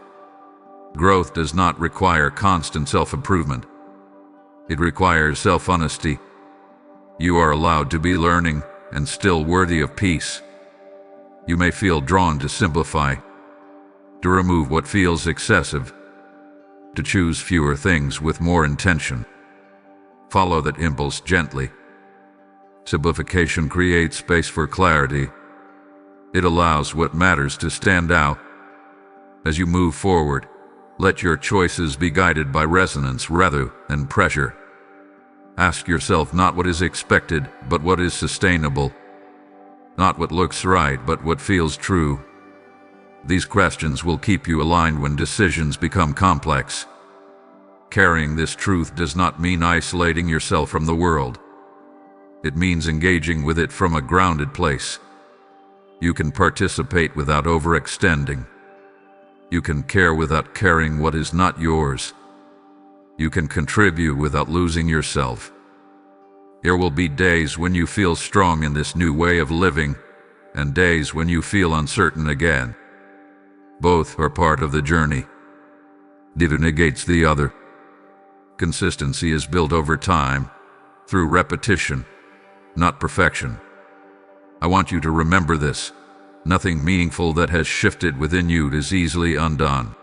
Growth does not require constant self-improvement. It requires self-honesty. You are allowed to be learning and still worthy of peace. You may feel drawn to simplify, to remove what feels excessive, to choose fewer things with more intention. Follow that impulse gently. Simplification creates space for clarity. It allows what matters to stand out. As you move forward, let your choices be guided by resonance rather than pressure. Ask yourself not what is expected, but what is sustainable. Not what looks right, but what feels true. These questions will keep you aligned when decisions become complex. Carrying this truth does not mean isolating yourself from the world. It means engaging with it from a grounded place. You can participate without overextending. You can care without carrying what is not yours. You can contribute without losing yourself. There will be days when you feel strong in this new way of living, and days when you feel uncertain again. Both are part of the journey. Neither negates the other. Consistency is built over time, through repetition, not perfection. I want you to remember this. Nothing meaningful that has shifted within you is easily undone.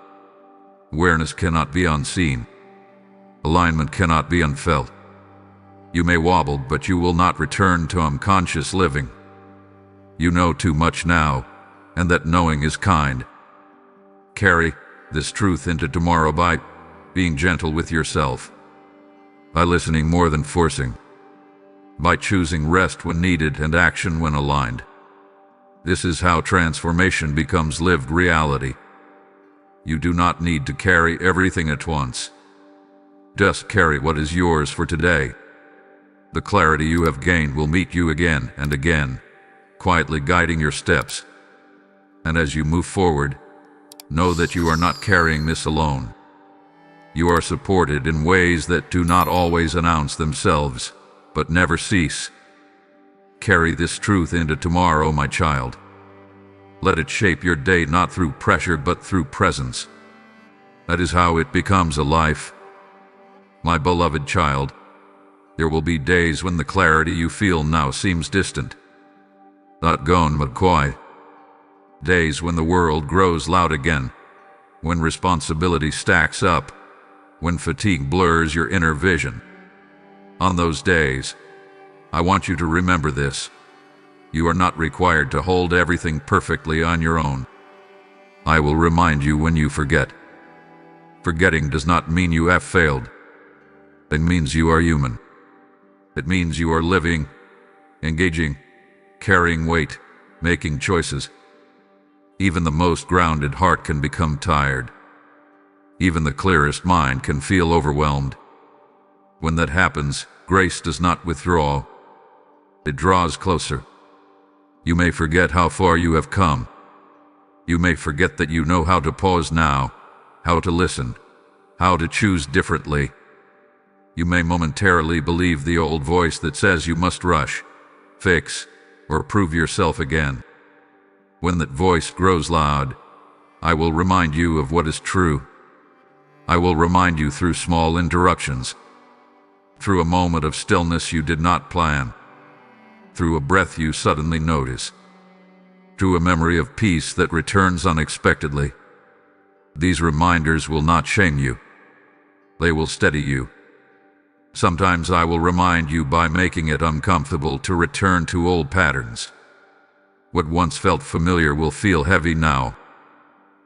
Awareness cannot be unseen. Alignment cannot be unfelt. You may wobble, but you will not return to unconscious living. You know too much now, and that knowing is kind. Carry this truth into tomorrow by being gentle with yourself, by listening more than forcing, by choosing rest when needed and action when aligned. This is how transformation becomes lived reality. You do not need to carry everything at once. Just carry what is yours for today. The clarity you have gained will meet you again and again, quietly guiding your steps. And as you move forward, know that you are not carrying this alone. You are supported in ways that do not always announce themselves, but never cease. Carry this truth into tomorrow, my child. Let it shape your day not through pressure but through presence. That is how it becomes a life. My beloved child, there will be days when the clarity you feel now seems distant. Not gone but quiet. Days when the world grows loud again, when responsibility stacks up, when fatigue blurs your inner vision. On those days, I want you to remember this. You are not required to hold everything perfectly on your own. I will remind you when you forget. Forgetting does not mean you have failed. It means you are human. It means you are living, engaging, carrying weight, making choices. Even the most grounded heart can become tired. Even the clearest mind can feel overwhelmed. When that happens, grace does not withdraw. It draws closer. You may forget how far you have come. You may forget that you know how to pause now, how to listen, how to choose differently. You may momentarily believe the old voice that says you must rush, fix, or prove yourself again. When that voice grows loud, I will remind you of what is true. I will remind you through small interruptions, through a moment of stillness you did not plan, through a breath you suddenly notice, through a memory of peace that returns unexpectedly. These reminders will not shame you. They will steady you. Sometimes I will remind you by making it uncomfortable to return to old patterns. What once felt familiar will feel heavy now.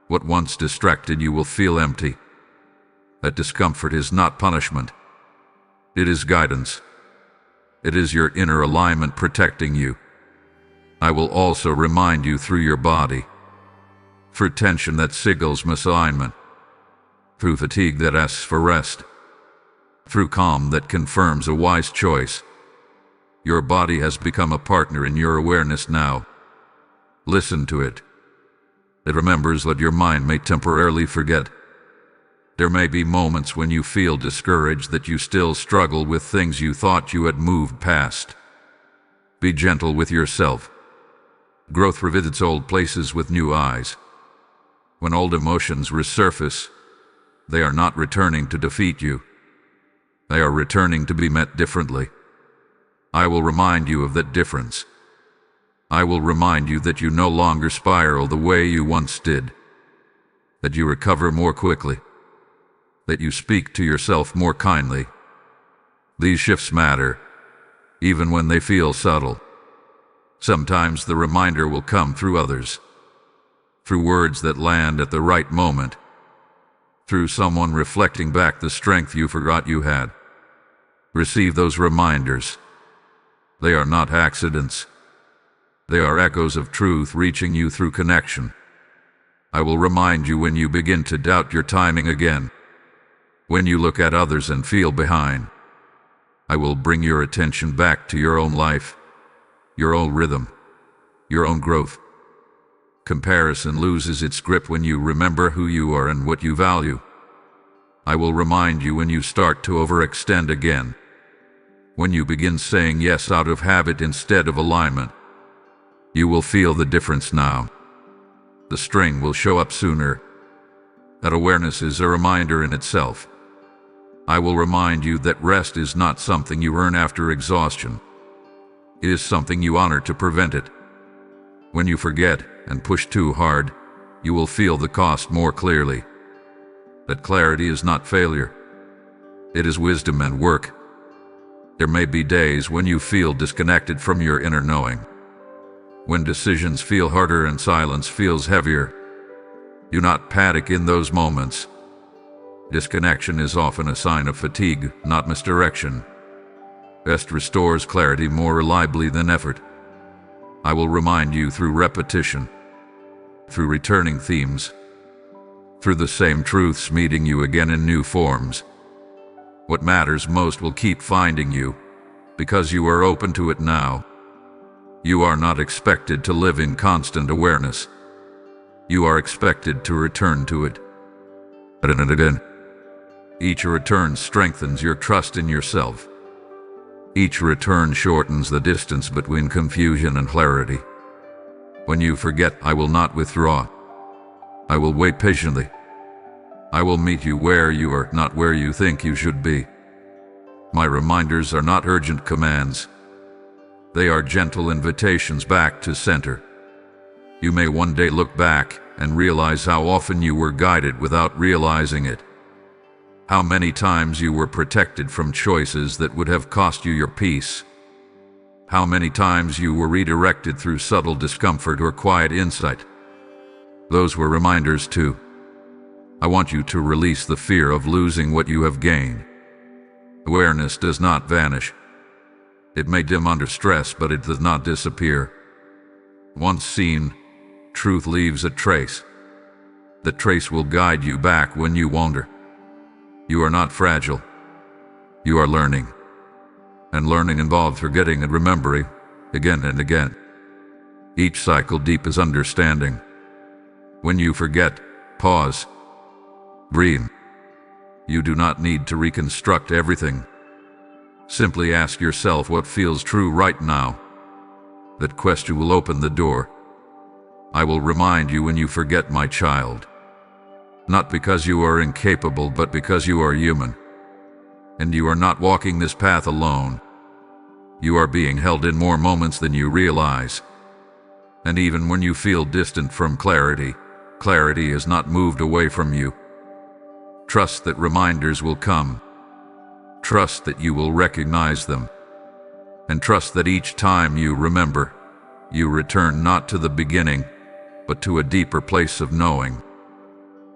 What once distracted you will feel empty. That discomfort is not punishment. It is guidance. It is your inner alignment protecting you. I will also remind you through your body, through tension that signals misalignment, through fatigue that asks for rest, through calm that confirms a wise choice. Your body has become a partner in your awareness now. Listen to it. It remembers what your mind may temporarily forget. There may be moments when you feel discouraged that you still struggle with things you thought you had moved past. Be gentle with yourself. Growth revisits old places with new eyes. When old emotions resurface, they are not returning to defeat you. They are returning to be met differently. I will remind you of that difference. I will remind you that you no longer spiral the way you once did, that you recover more quickly, that you speak to yourself more kindly. These shifts matter, even when they feel subtle. Sometimes the reminder will come through others, through words that land at the right moment, through someone reflecting back the strength you forgot you had. Receive those reminders. They are not accidents. They are echoes of truth reaching you through connection. I will remind you when you begin to doubt your timing again, when you look at others and feel behind. I will bring your attention back to your own life, your own rhythm, your own growth. Comparison loses its grip when you remember who you are and what you value. I will remind you when you start to overextend again, when you begin saying yes out of habit instead of alignment. You will feel the difference now. The strain will show up sooner. That awareness is a reminder in itself. I will remind you that rest is not something you earn after exhaustion. It is something you honor to prevent it. When you forget and push too hard, you will feel the cost more clearly. That clarity is not failure. It is wisdom and work. There may be days when you feel disconnected from your inner knowing. When decisions feel harder and silence feels heavier. Do not panic in those moments. Disconnection is often a sign of fatigue, not misdirection. Rest restores clarity more reliably than effort. I will remind you through repetition, through returning themes, through the same truths meeting you again in new forms. What matters most will keep finding you, because you are open to it now. You are not expected to live in constant awareness. You are expected to return to it. Again and again. Each return strengthens your trust in yourself. Each return shortens the distance between confusion and clarity. When you forget, I will not withdraw. I will wait patiently. I will meet you where you are, not where you think you should be. My reminders are not urgent commands. They are gentle invitations back to center. You may one day look back and realize how often you were guided without realizing it. How many times you were protected from choices that would have cost you your peace. How many times you were redirected through subtle discomfort or quiet insight. Those were reminders too. I want you to release the fear of losing what you have gained. Awareness does not vanish. It may dim under stress, but it does not disappear. Once seen, truth leaves a trace. The trace will guide you back when you wander. You are not fragile. You are learning. And learning involves forgetting and remembering, again and again. Each cycle deep is understanding. When you forget, pause. Breathe. You do not need to reconstruct everything. Simply ask yourself what feels true right now. That question will open the door. I will remind you when you forget, my child. Not because you are incapable, but because you are human. And you are not walking this path alone. You are being held in more moments than you realize. And even when you feel distant from clarity, clarity is not moved away from you. Trust that reminders will come. Trust that you will recognize them. And trust that each time you remember, you return not to the beginning, but to a deeper place of knowing.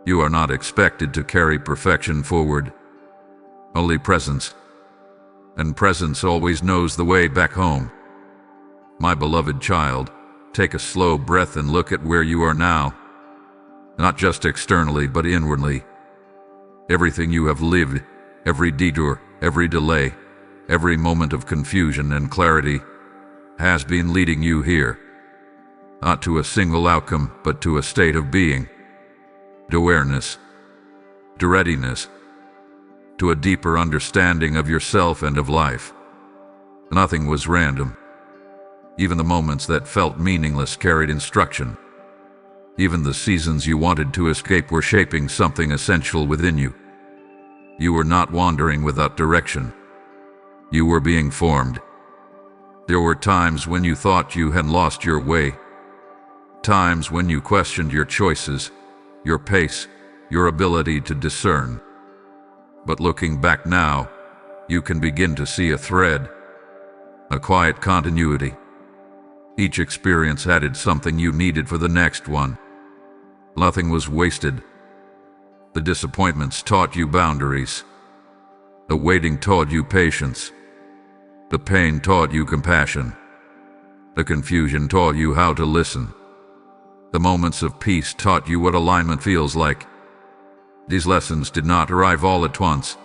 You are not expected to carry perfection forward. Only presence. And presence always knows the way back home. My beloved child, take a slow breath and look at where you are now. Not just externally, but inwardly. Everything you have lived, every detour, every delay, every moment of confusion and clarity has been leading you here. Not to a single outcome, but to a state of being. To awareness. To readiness. To a deeper understanding of yourself and of life. Nothing was random. Even the moments that felt meaningless carried instruction. Even the seasons you wanted to escape were shaping something essential within you. You were not wandering without direction. You were being formed. There were times when you thought you had lost your way. Times when you questioned your choices, your pace, your ability to discern. But looking back now, you can begin to see a thread, a quiet continuity. Each experience added something you needed for the next one. Nothing was wasted. The disappointments taught you boundaries. The waiting taught you patience. The pain taught you compassion. The confusion taught you how to listen. The moments of peace taught you what alignment feels like. These lessons did not arrive all at once.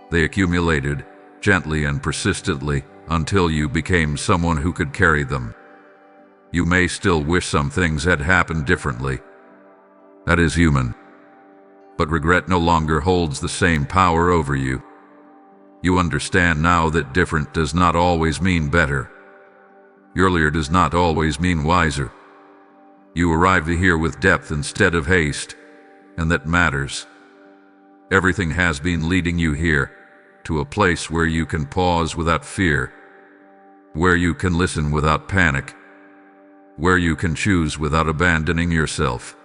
They accumulated, gently and persistently, until you became someone who could carry them. You may still wish some things had happened differently. That is human. But regret no longer holds the same power over you. You understand now that different does not always mean better. Earlier does not always mean wiser. You arrived here with depth instead of haste, and that matters. Everything has been leading you here, to a place where you can pause without fear. where you can listen without panic, where you can choose without abandoning yourself.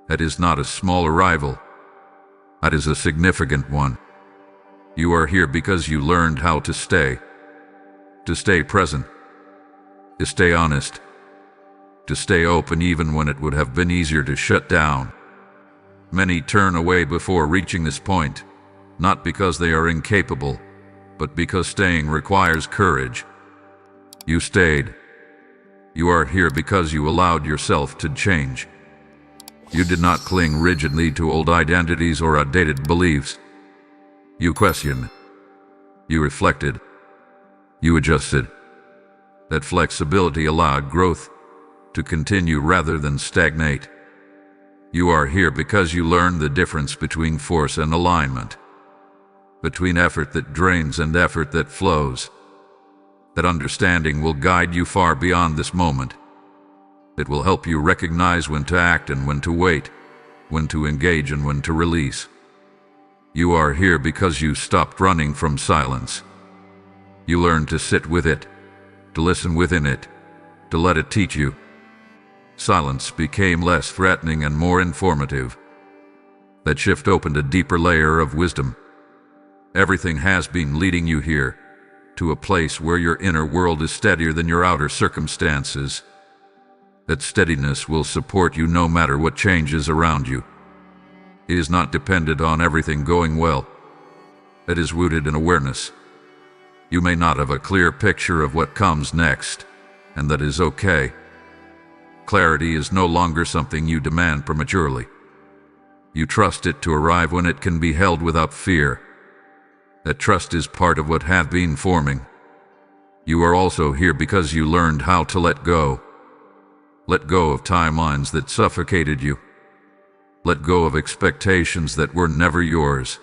That is not a small arrival. That is a significant one. You are here because you learned how to stay present, to stay honest, to stay open even when it would have been easier to shut down. Many turn away before reaching this point, not because they are incapable, but because staying requires courage. You stayed. You are here because you allowed yourself to change. You did not cling rigidly to old identities or outdated beliefs. You questioned. You reflected. You adjusted. That flexibility allowed growth to continue rather than stagnate. You are here because you learned the difference between force and alignment, between effort that drains and effort that flows. That understanding will guide you far beyond this moment. It will help you recognize when to act and when to wait, when to engage and when to release. You are here because you stopped running from silence. You learned to sit with it, to listen within it, to let it teach you. Silence became less threatening and more informative. That shift opened a deeper layer of wisdom. Everything has been leading you here, to a place where your inner world is steadier than your outer circumstances. That steadiness will support you no matter what changes around you. It is not dependent on everything going well. It is rooted in awareness. You may not have a clear picture of what comes next, and that is okay. Clarity is no longer something you demand prematurely. You trust it to arrive when it can be held without fear. That trust is part of what had been forming. You are also here because you learned how to let go. Let go of timelines that suffocated you. Let go of expectations that were never yours.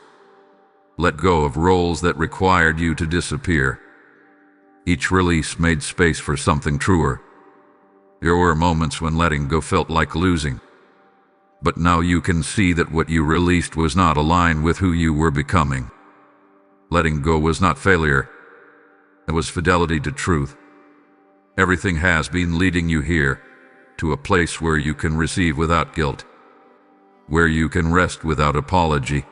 Let go of roles that required you to disappear. Each release made space for something truer. There were moments when letting go felt like losing. But now you can see that what you released was not aligned with who you were becoming. Letting go was not failure. It was fidelity to truth. Everything has been leading you here, to a place where you can receive without guilt, where you can rest without apology,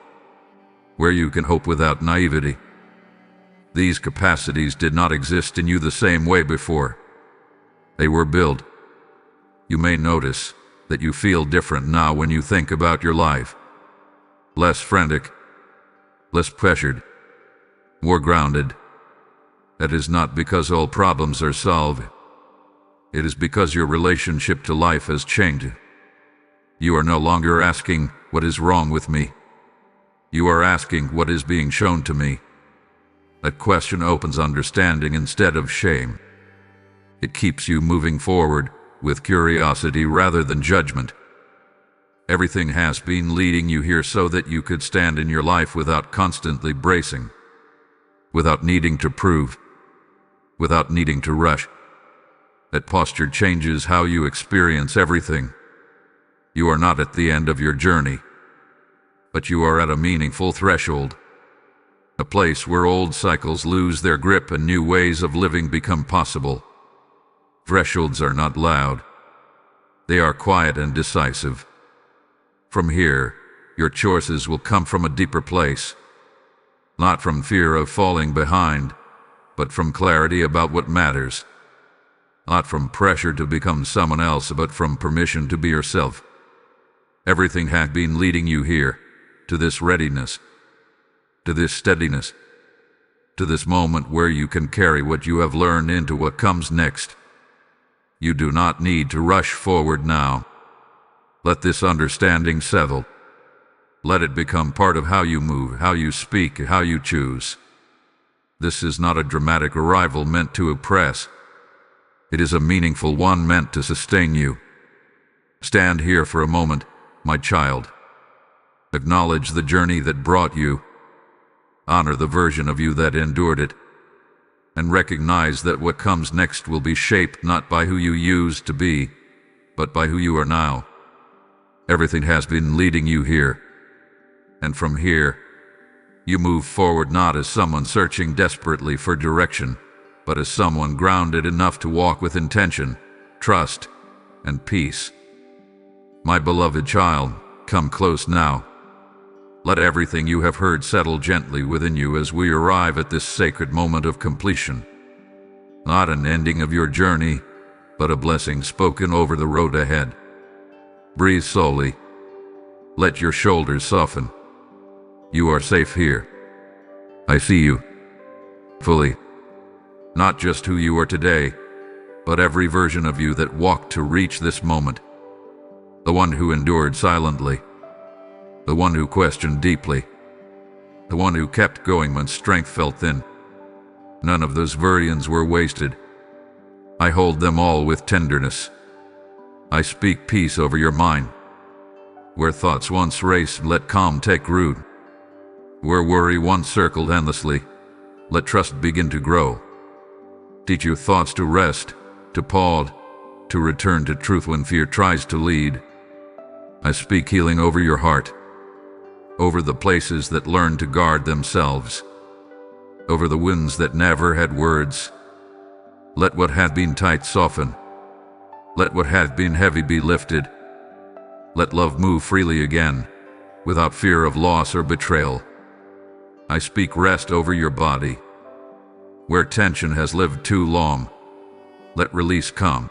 where you can hope without naivety. These capacities did not exist in you the same way before. They were built. You may notice that you feel different now when you think about your life. Less frantic, less pressured, more grounded. That is not because all problems are solved. It is because your relationship to life has changed. You are no longer asking, "What is wrong with me?" You are asking, "What is being shown to me?" That question opens understanding instead of shame. It keeps you moving forward with curiosity rather than judgment. Everything has been leading you here so that you could stand in your life without constantly bracing, without needing to prove, without needing to rush. That posture changes how you experience everything. You are not at the end of your journey, but you are at a meaningful threshold, a place where old cycles lose their grip and new ways of living become possible. Thresholds are not loud. They are quiet and decisive. From here, your choices will come from a deeper place, not from fear of falling behind, but from clarity about what matters. Not from pressure to become someone else, but from permission to be yourself. Everything had been leading you here, to this readiness, to this steadiness, to this moment where you can carry what you have learned into what comes next. You do not need to rush forward now. Let this understanding settle. Let it become part of how you move, how you speak, how you choose. This is not a dramatic arrival meant to impress. It is a meaningful one meant to sustain you. Stand here for a moment, my child. Acknowledge the journey that brought you. Honor the version of you that endured it. And recognize that what comes next will be shaped not by who you used to be, but by who you are now. Everything has been leading you here. And from here, you move forward not as someone searching desperately for direction, but as someone grounded enough to walk with intention, trust, and peace. My beloved child, come close now. Let everything you have heard settle gently within you as we arrive at this sacred moment of completion. Not an ending of your journey, but a blessing spoken over the road ahead. Breathe slowly. Let your shoulders soften. You are safe here. I see you. Fully. Not just who you are today, but every version of you that walked to reach this moment. The one who endured silently. The one who questioned deeply. The one who kept going when strength felt thin. None of those versions were wasted. I hold them all with tenderness. I speak peace over your mind. Where thoughts once raced, let calm take root. Where worry once circled endlessly, let trust begin to grow. Teach your thoughts to rest, to pause, to return to truth when fear tries to lead. I speak healing over your heart, over the places that learned to guard themselves, over the winds that never had words. Let what had been tight soften. Let what had been heavy be lifted. Let love move freely again, without fear of loss or betrayal. I speak rest over your body. Where tension has lived too long, let release come.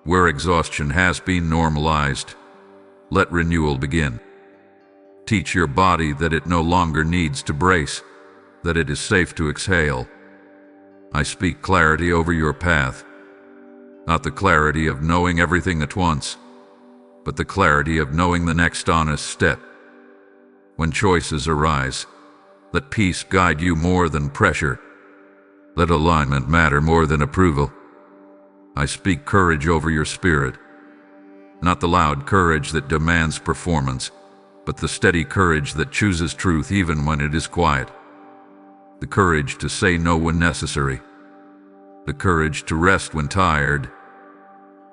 Where exhaustion has been normalized, let renewal begin. Teach your body that it no longer needs to brace, that it is safe to exhale. I speak clarity over your path, not the clarity of knowing everything at once, but the clarity of knowing the next honest step. When choices arise, let peace guide you more than pressure. Let alignment matter more than approval. I speak courage over your spirit, not the loud courage that demands performance, but the steady courage that chooses truth even when it is quiet. The courage to say no when necessary. The courage to rest when tired.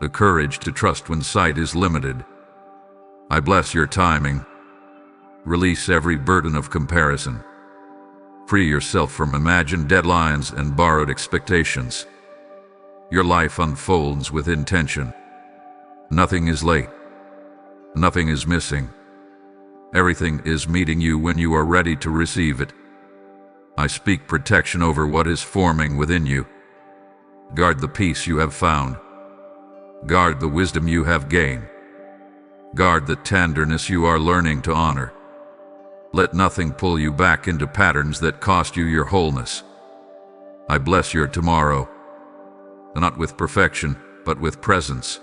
The courage to trust when sight is limited. I bless your timing. Release every burden of comparison. Free yourself from imagined deadlines and borrowed expectations. Your life unfolds with intention. Nothing is late. Nothing is missing. Everything is meeting you when you are ready to receive it. I speak protection over what is forming within you. Guard the peace you have found. Guard the wisdom you have gained. Guard the tenderness you are learning to honor. Let nothing pull you back into patterns that cost you your wholeness. I bless your tomorrow, not with perfection, but with presence.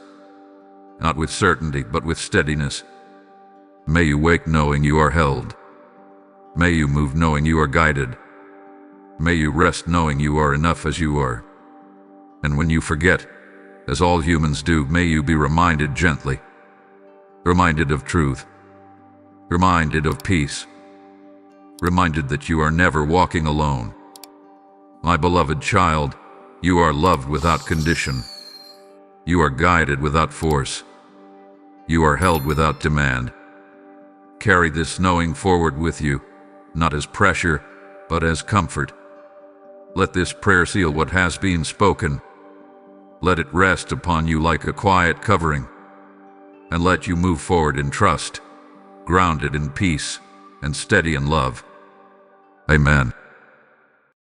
Not with certainty, but with steadiness. May you wake knowing you are held. May you move knowing you are guided. May you rest knowing you are enough as you are. And when you forget, as all humans do, may you be reminded gently. Reminded of truth. Reminded of peace. Reminded that you are never walking alone. My beloved child, you are loved without condition. You are guided without force. You are held without demand. Carry this knowing forward with you, not as pressure, but as comfort. Let this prayer seal what has been spoken. Let it rest upon you like a quiet covering, and let you move forward in trust, grounded in peace, and steady in love. Amen.